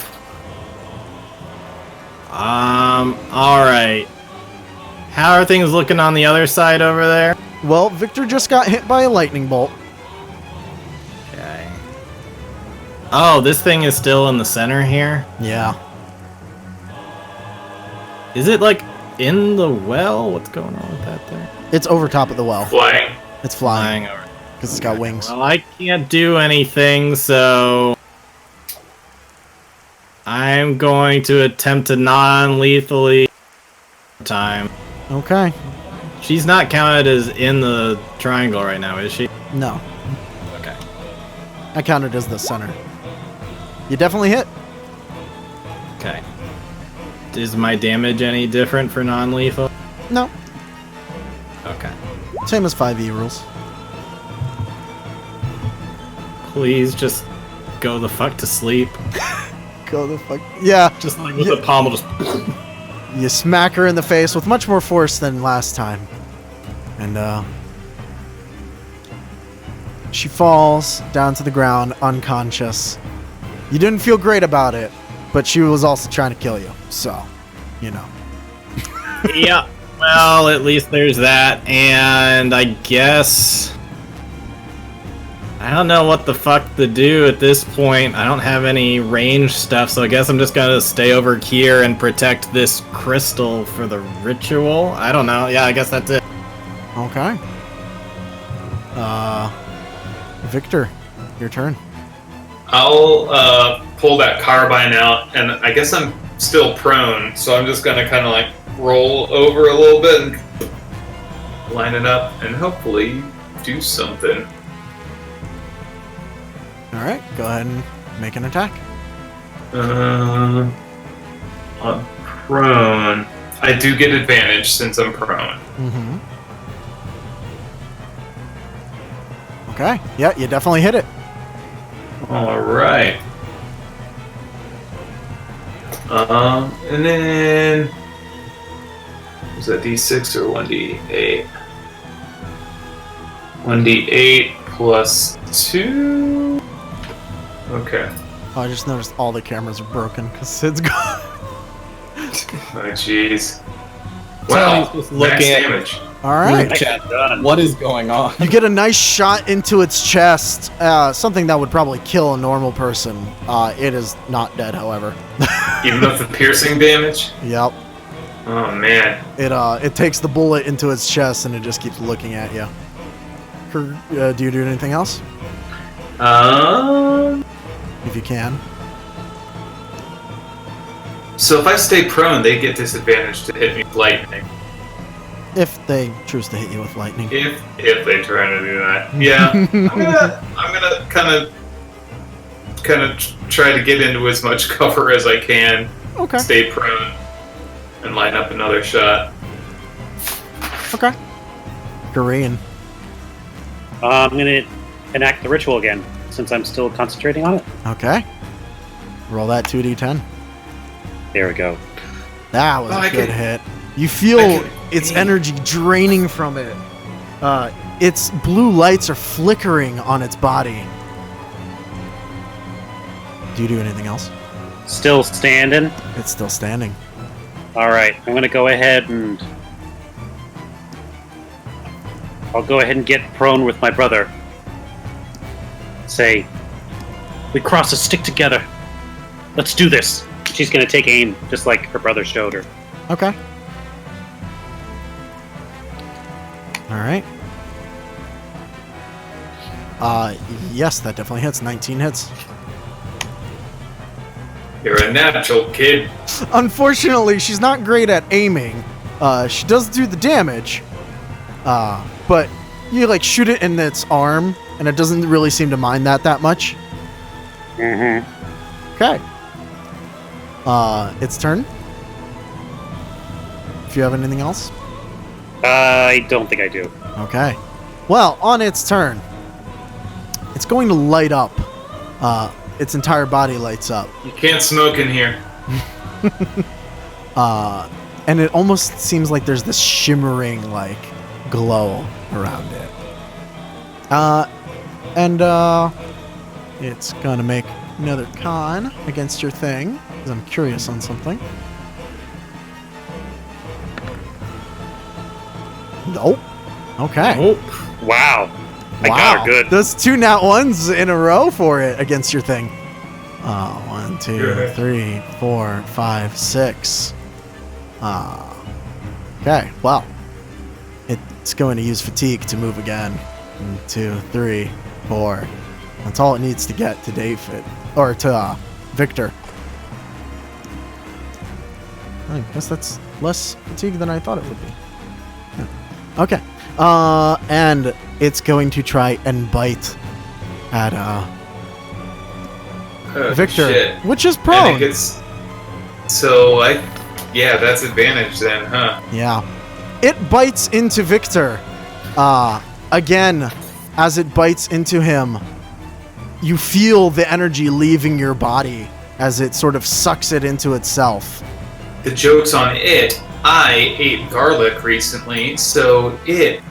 [SPEAKER 2] Alright. How are things looking on the other side over there?
[SPEAKER 1] Well, Victor just got hit by a lightning bolt.
[SPEAKER 2] Okay. Oh, this thing is still in the center here?
[SPEAKER 1] Yeah.
[SPEAKER 2] Is it like in the well? What's going on with that there?
[SPEAKER 1] It's over top of the well.
[SPEAKER 5] Flying.
[SPEAKER 1] It's flying.
[SPEAKER 2] Flying over.
[SPEAKER 1] Because it's got wings.
[SPEAKER 2] Well, I can't do anything, so I'm going to attempt to non-lethally time.
[SPEAKER 1] Okay.
[SPEAKER 2] She's not counted as in the triangle right now, is she?
[SPEAKER 1] No.
[SPEAKER 2] Okay.
[SPEAKER 1] I counted as the center. You definitely hit.
[SPEAKER 2] Okay. Is my damage any different for non-lethal?
[SPEAKER 1] No.
[SPEAKER 2] Okay.
[SPEAKER 1] Same as 5e rules.
[SPEAKER 2] Please just go the fuck to sleep.
[SPEAKER 1] Go the fuck. Yeah.
[SPEAKER 2] Just like with the pommel, just.
[SPEAKER 1] You smack her in the face with much more force than last time. And, she falls down to the ground, unconscious. You didn't feel great about it, but she was also trying to kill you. So, you know.
[SPEAKER 2] Yeah. Well, at least there's that, and I guess I don't know what the fuck to do at this point. I don't have any range stuff, so I guess I'm just gonna stay over here and protect this crystal for the ritual. I don't know. Yeah, I guess that's it.
[SPEAKER 1] Okay. Victor, your turn.
[SPEAKER 5] I'll pull that carbine out, and I guess I'm still prone, so I'm just gonna kind of like roll over a little bit and line it up, and hopefully do something.
[SPEAKER 1] All right, go ahead and make an attack.
[SPEAKER 5] I'm prone. I do get advantage since I'm prone.
[SPEAKER 1] Mm-hmm. Okay. Yeah, you definitely hit it.
[SPEAKER 5] All right. And then was that D6 or 1D8? 1D8 plus 2. Okay.
[SPEAKER 1] Oh, I just noticed all the cameras are broken because Sid's gone.
[SPEAKER 5] Oh, jeez.
[SPEAKER 2] So
[SPEAKER 5] Wow.
[SPEAKER 2] he's just
[SPEAKER 5] Max
[SPEAKER 2] looking at
[SPEAKER 5] damage.
[SPEAKER 1] All right.
[SPEAKER 2] chat. What is going on?
[SPEAKER 1] You get a nice shot into its chest, something that would probably kill a normal person. It is not dead, however.
[SPEAKER 5] Even with the piercing damage?
[SPEAKER 1] Yep.
[SPEAKER 5] Oh, man.
[SPEAKER 1] It takes the bullet into its chest and it just keeps looking at you. Do you do anything else? If you can.
[SPEAKER 5] So if I stay prone, they get disadvantage to hit me with lightning.
[SPEAKER 1] If they choose to hit you with lightning.
[SPEAKER 5] If they try to do that, yeah. I'm gonna kind of try to get into as much cover as I can.
[SPEAKER 1] Okay.
[SPEAKER 5] Stay prone and line up another shot.
[SPEAKER 1] Okay. Korean.
[SPEAKER 4] I'm gonna enact the ritual again since I'm still concentrating on it.
[SPEAKER 1] Okay. Roll that 2d10.
[SPEAKER 4] There we go.
[SPEAKER 1] That was
[SPEAKER 5] Oh,
[SPEAKER 1] a good hit. You feel its energy draining from it. Its blue lights are flickering on its body. Do you do anything else?
[SPEAKER 4] Still standing.
[SPEAKER 1] It's still standing.
[SPEAKER 4] All right, I'm gonna go ahead and I'll go ahead and get prone with my brother. Say, we cross a stick together. Let's do this. She's gonna take aim, just like her brother showed her.
[SPEAKER 1] Okay. All right. Yes, that definitely hits. 19 hits.
[SPEAKER 5] You're a natural, kid.
[SPEAKER 1] Unfortunately, she's not great at aiming. She does do the damage, but you like shoot it in its arm, and it doesn't really seem to mind that much.
[SPEAKER 4] Mm-hmm.
[SPEAKER 1] Okay. Its turn. If you have anything else.
[SPEAKER 4] I don't think I do.
[SPEAKER 1] Okay. Well, on its turn, it's going to light up. Its entire body lights up.
[SPEAKER 5] You can't smoke in here.
[SPEAKER 1] And it almost seems like there's this shimmering, like, glow around it. It's gonna make another con against your thing, because I'm curious on something. Nope. Okay.
[SPEAKER 2] Nope.
[SPEAKER 4] Wow. I got her good.
[SPEAKER 1] Those 2 nat 1s in a row for it against your thing. 1, 2,
[SPEAKER 5] Good.
[SPEAKER 1] 3, 4, 5, 6. Okay, well. It's going to use fatigue to move again. 1, 2, 3, 4. That's all it needs to get to David. Or to Victor. I guess that's less fatigue than I thought it would be. Yeah. Okay. And it's going to try and bite at
[SPEAKER 5] Oh,
[SPEAKER 1] Victor,
[SPEAKER 5] shit.
[SPEAKER 1] which is
[SPEAKER 5] And
[SPEAKER 1] prone.
[SPEAKER 5] it gets... Yeah, that's advantage then, huh?
[SPEAKER 1] Yeah. It bites into Victor. Again, as it bites into him, you feel the energy leaving your body as it sort of sucks it into itself.
[SPEAKER 5] The joke's on it. I ate garlic recently, so it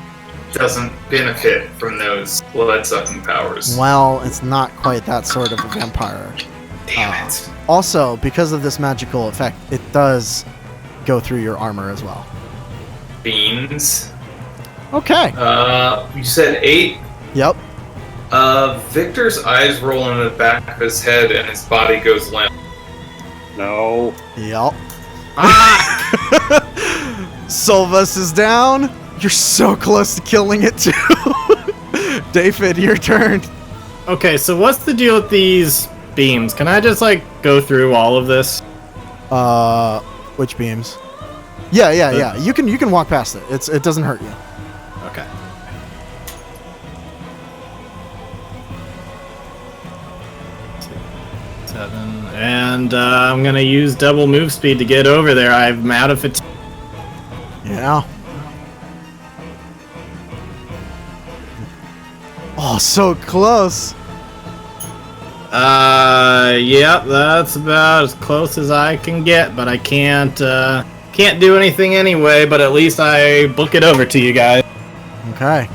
[SPEAKER 5] doesn't benefit from those blood-sucking powers.
[SPEAKER 1] Well, it's not quite that sort of a vampire.
[SPEAKER 5] Damn it.
[SPEAKER 1] Also, because of this magical effect, it does go through your armor as well.
[SPEAKER 5] Beans.
[SPEAKER 1] Okay.
[SPEAKER 5] You said 8?
[SPEAKER 1] Yep.
[SPEAKER 5] Victor's eyes roll in the back of his head and his body goes limp.
[SPEAKER 4] No.
[SPEAKER 1] Yep. Sylvus is down. You're so close to killing it too. David, your turn.
[SPEAKER 2] Okay, so what's the deal with these beams? Can I just like go through all of this?
[SPEAKER 1] Which beams? Yeah. You can walk past it. It doesn't hurt you.
[SPEAKER 2] Okay. Seven, and I'm gonna use double move speed to get over there. I'm out of fatigue.
[SPEAKER 1] Yeah. Oh, so close.
[SPEAKER 2] Yep, that's about as close as I can get, but I can't do anything anyway, but at least I book it over to you guys.
[SPEAKER 1] Okay.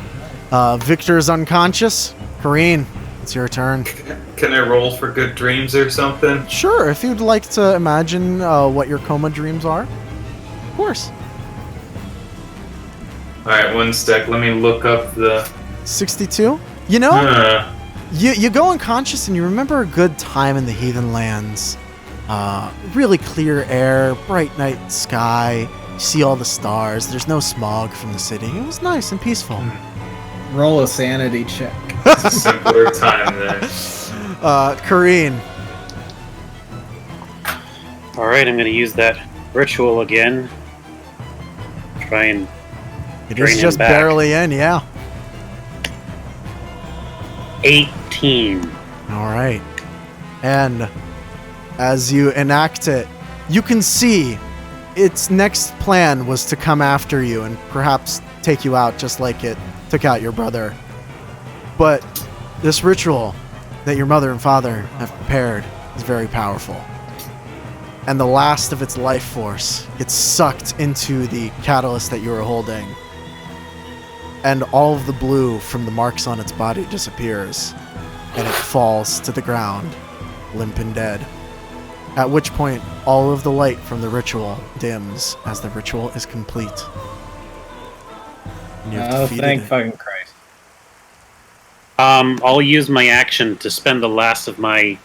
[SPEAKER 1] Victor's unconscious. Kareen, it's your turn.
[SPEAKER 5] Can I roll for good dreams or something?
[SPEAKER 1] Sure, if you'd like to imagine what your coma dreams are. Of course.
[SPEAKER 5] Alright, one sec. Let me look up the...
[SPEAKER 1] 62? You know, you go unconscious and you remember a good time in the Heathenlands. Really clear air, bright night sky. You see all the stars. There's no smog from the city. It was nice and peaceful.
[SPEAKER 2] Roll a sanity check.
[SPEAKER 5] It's a simpler time there.
[SPEAKER 1] Kareen.
[SPEAKER 4] Alright, I'm gonna use that ritual again. Try and
[SPEAKER 1] It
[SPEAKER 4] drain
[SPEAKER 1] is
[SPEAKER 4] him
[SPEAKER 1] just
[SPEAKER 4] back.
[SPEAKER 1] barely in, yeah.
[SPEAKER 4] 18.
[SPEAKER 1] All right. And as you enact it, you can see its next plan was to come after you and perhaps take you out just like it took out your brother. But this ritual that your mother and father have prepared is very powerful. And the last of its life force gets sucked into the catalyst that you were holding. And all of the blue from the marks on its body disappears. And it falls to the ground, limp and dead. At which point, all of the light from the ritual dims as the ritual is complete. And you have
[SPEAKER 2] Oh,
[SPEAKER 1] defeated
[SPEAKER 2] thank
[SPEAKER 1] it.
[SPEAKER 2] fucking Christ.
[SPEAKER 4] I'll use my action to spend the last of my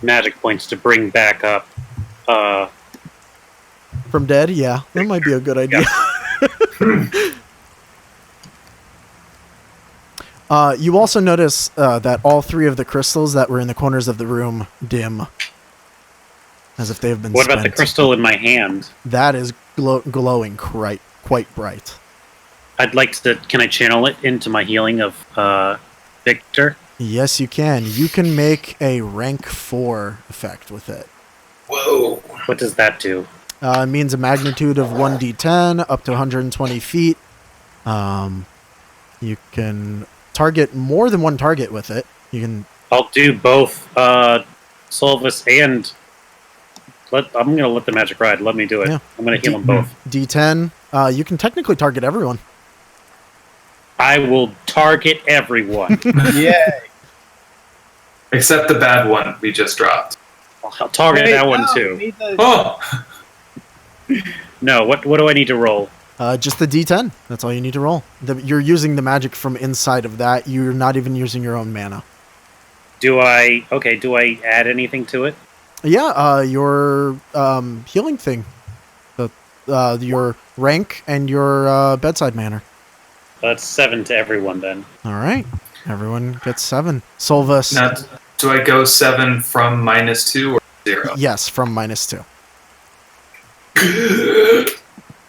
[SPEAKER 4] magic points to bring back up.
[SPEAKER 1] From dead? Yeah, that might be a good idea. You also notice that all three of the crystals that were in the corners of the room dim. As if they have been
[SPEAKER 4] What
[SPEAKER 1] spent.
[SPEAKER 4] about the crystal in my hand?
[SPEAKER 1] That is glowing quite bright.
[SPEAKER 4] I'd like to. Can I channel it into my healing of Victor?
[SPEAKER 1] Yes, you can. You can make a rank 4 effect with it.
[SPEAKER 5] Whoa.
[SPEAKER 4] What does that do?
[SPEAKER 1] It means a magnitude of 1d10 up to 120 feet. You can target more than one target with it. You can.
[SPEAKER 4] I'll do both Solvus and. I'm going to let the magic ride. Let me do it.
[SPEAKER 1] Yeah.
[SPEAKER 4] I'm going to heal them both.
[SPEAKER 1] D10. You can technically target everyone.
[SPEAKER 4] I will target everyone.
[SPEAKER 2] Yay.
[SPEAKER 5] Except the bad one we just dropped.
[SPEAKER 4] I'll target
[SPEAKER 2] Wait,
[SPEAKER 4] that one
[SPEAKER 2] no,
[SPEAKER 4] too.
[SPEAKER 2] we need the-
[SPEAKER 5] Oh!
[SPEAKER 4] No, what do I need to roll?
[SPEAKER 1] Just the D10. That's all you need to roll. You're using the magic from inside of that. You're not even using your own mana.
[SPEAKER 4] Do I add anything to it?
[SPEAKER 1] Yeah, your healing thing. Your rank and your bedside manner.
[SPEAKER 4] That's 7 to everyone then.
[SPEAKER 1] All right. Everyone gets 7. Solvus.
[SPEAKER 5] Now, do I go 7 from -2 or 0?
[SPEAKER 1] Yes, from -2.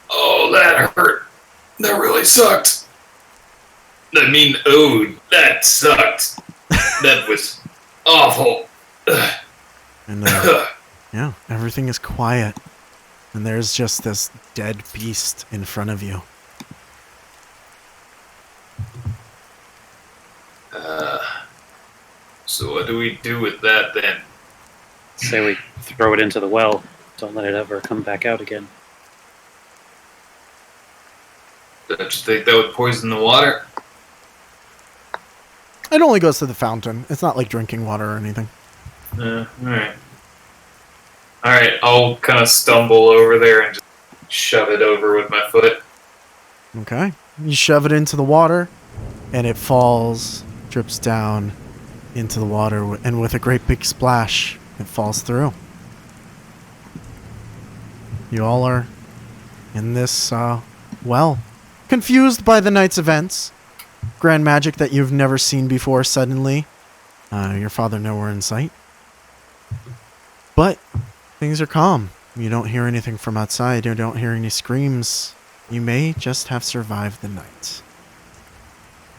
[SPEAKER 5] Oh, that hurt. That really sucked. I mean, oh, that sucked. That was awful.
[SPEAKER 1] And yeah, everything is quiet. And there's just this dead beast in front of you.
[SPEAKER 5] So what do we do with that then?
[SPEAKER 4] Say we throw it into the well. Don't let it ever come back out again.
[SPEAKER 5] Don't you think that would poison the water?
[SPEAKER 1] It only goes to the fountain. It's not like drinking water or anything.
[SPEAKER 5] Alright. Alright, I'll kind of stumble over there and just shove it over with my foot.
[SPEAKER 1] Okay. You shove it into the water, and it falls, drips down into the water, and with a great big splash, it falls through. You all are in this, well, confused by the night's events. Grand magic that you've never seen before suddenly. Your father nowhere in sight. But things are calm. You don't hear anything from outside. You don't hear any screams. You may just have survived the night.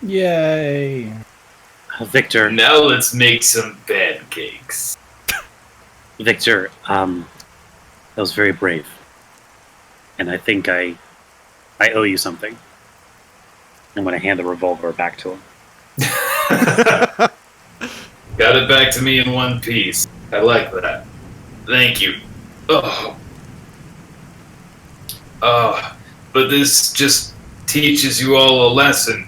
[SPEAKER 2] Yay.
[SPEAKER 4] Victor,
[SPEAKER 5] Now let's make some pancakes.
[SPEAKER 4] Victor, that was very brave. And I think I owe you something. I'm going to hand the revolver back to him.
[SPEAKER 5] Got it back to me in one piece. I like that. Thank you. Oh. But this just teaches you all a lesson.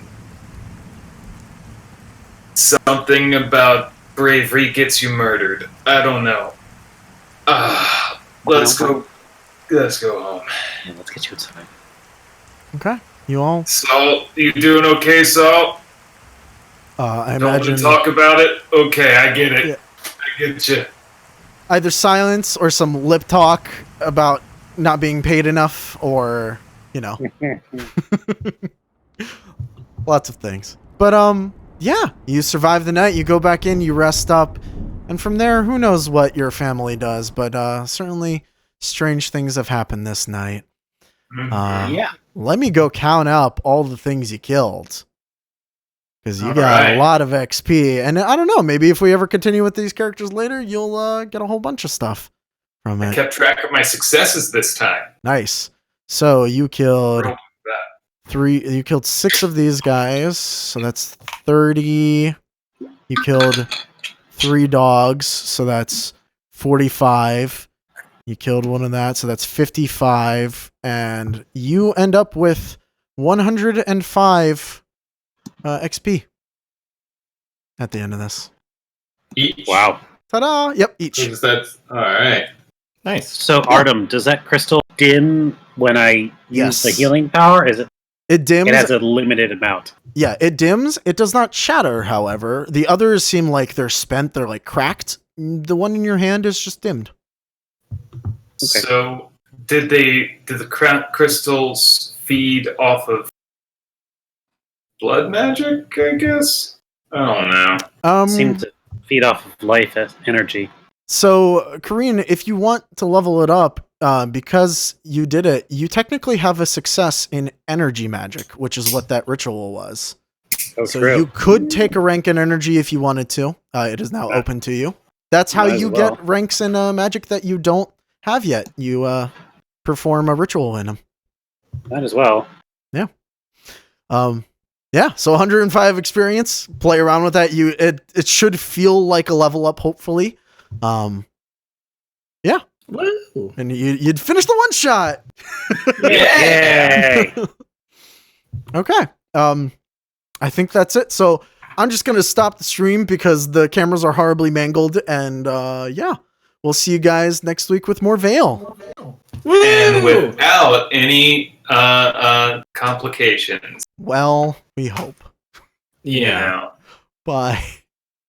[SPEAKER 5] Something about bravery gets you murdered. I don't know. Let's go. Let's go home.
[SPEAKER 4] Yeah, let's get you inside.
[SPEAKER 1] Okay. You all.
[SPEAKER 5] Salt, you doing okay, Salt?
[SPEAKER 1] I
[SPEAKER 5] Don't want
[SPEAKER 1] imagine
[SPEAKER 5] to talk about it. Okay, I get it.
[SPEAKER 1] Yeah.
[SPEAKER 5] I get you.
[SPEAKER 1] either silence or some lip talk about not being paid enough, or lots of things. But yeah, you survive the night. You go back in. You rest up, and from there, who knows what your family does? But certainly, strange things have happened this night.
[SPEAKER 2] Yeah.
[SPEAKER 1] Let me go count up all the things you killed. Because you
[SPEAKER 5] All
[SPEAKER 1] got
[SPEAKER 5] right.
[SPEAKER 1] a lot of XP. And I don't know, maybe if we ever continue with these characters later, you'll get a whole bunch of stuff from
[SPEAKER 5] I
[SPEAKER 1] it.
[SPEAKER 5] kept track of my successes this time.
[SPEAKER 1] Nice. So you killed
[SPEAKER 5] Roll
[SPEAKER 1] you killed 6 of these guys. So that's 30. You killed 3 dogs. So that's 45. You killed one of that. So that's 55. And you end up with 105 XP at the end of this.
[SPEAKER 5] Each.
[SPEAKER 4] Wow.
[SPEAKER 1] Ta-da! Yep, each.
[SPEAKER 5] Is that all right?
[SPEAKER 2] Nice.
[SPEAKER 4] So, Artem, does that crystal dim when I
[SPEAKER 1] Yes.
[SPEAKER 4] use the healing power? Is it?
[SPEAKER 1] It dims.
[SPEAKER 4] It has a limited amount.
[SPEAKER 1] Yeah, it dims. It does not shatter, however. The others seem like they're spent. They're like cracked. The one in your hand is just dimmed.
[SPEAKER 4] Okay.
[SPEAKER 5] So, did the crystals feed off of blood magic? I guess. I don't know.
[SPEAKER 4] Seems to feed off of life as energy.
[SPEAKER 1] So, Kareen, if you want to level it up, because you did it, you technically have a success in energy magic, which is what that ritual was.
[SPEAKER 4] Oh,
[SPEAKER 1] So
[SPEAKER 4] true.
[SPEAKER 1] you could take a rank in energy if you wanted to. It is now open to you. That's how
[SPEAKER 4] Might as
[SPEAKER 1] you
[SPEAKER 4] well.
[SPEAKER 1] get ranks in magic that you don't have yet. You perform a ritual in them.
[SPEAKER 4] Might as well.
[SPEAKER 1] Yeah, so 105 experience. Play around with that. It should feel like a level up, hopefully. Yeah,
[SPEAKER 2] Woo.
[SPEAKER 1] and you'd finish the one shot.
[SPEAKER 4] Yay!
[SPEAKER 1] Okay. I think that's it. So I'm just gonna stop the stream because the cameras are horribly mangled, and yeah, we'll see you guys next week with more Veil.
[SPEAKER 5] And without any complications.
[SPEAKER 1] Well, we hope.
[SPEAKER 5] You
[SPEAKER 2] Yeah.
[SPEAKER 5] know.
[SPEAKER 1] Bye.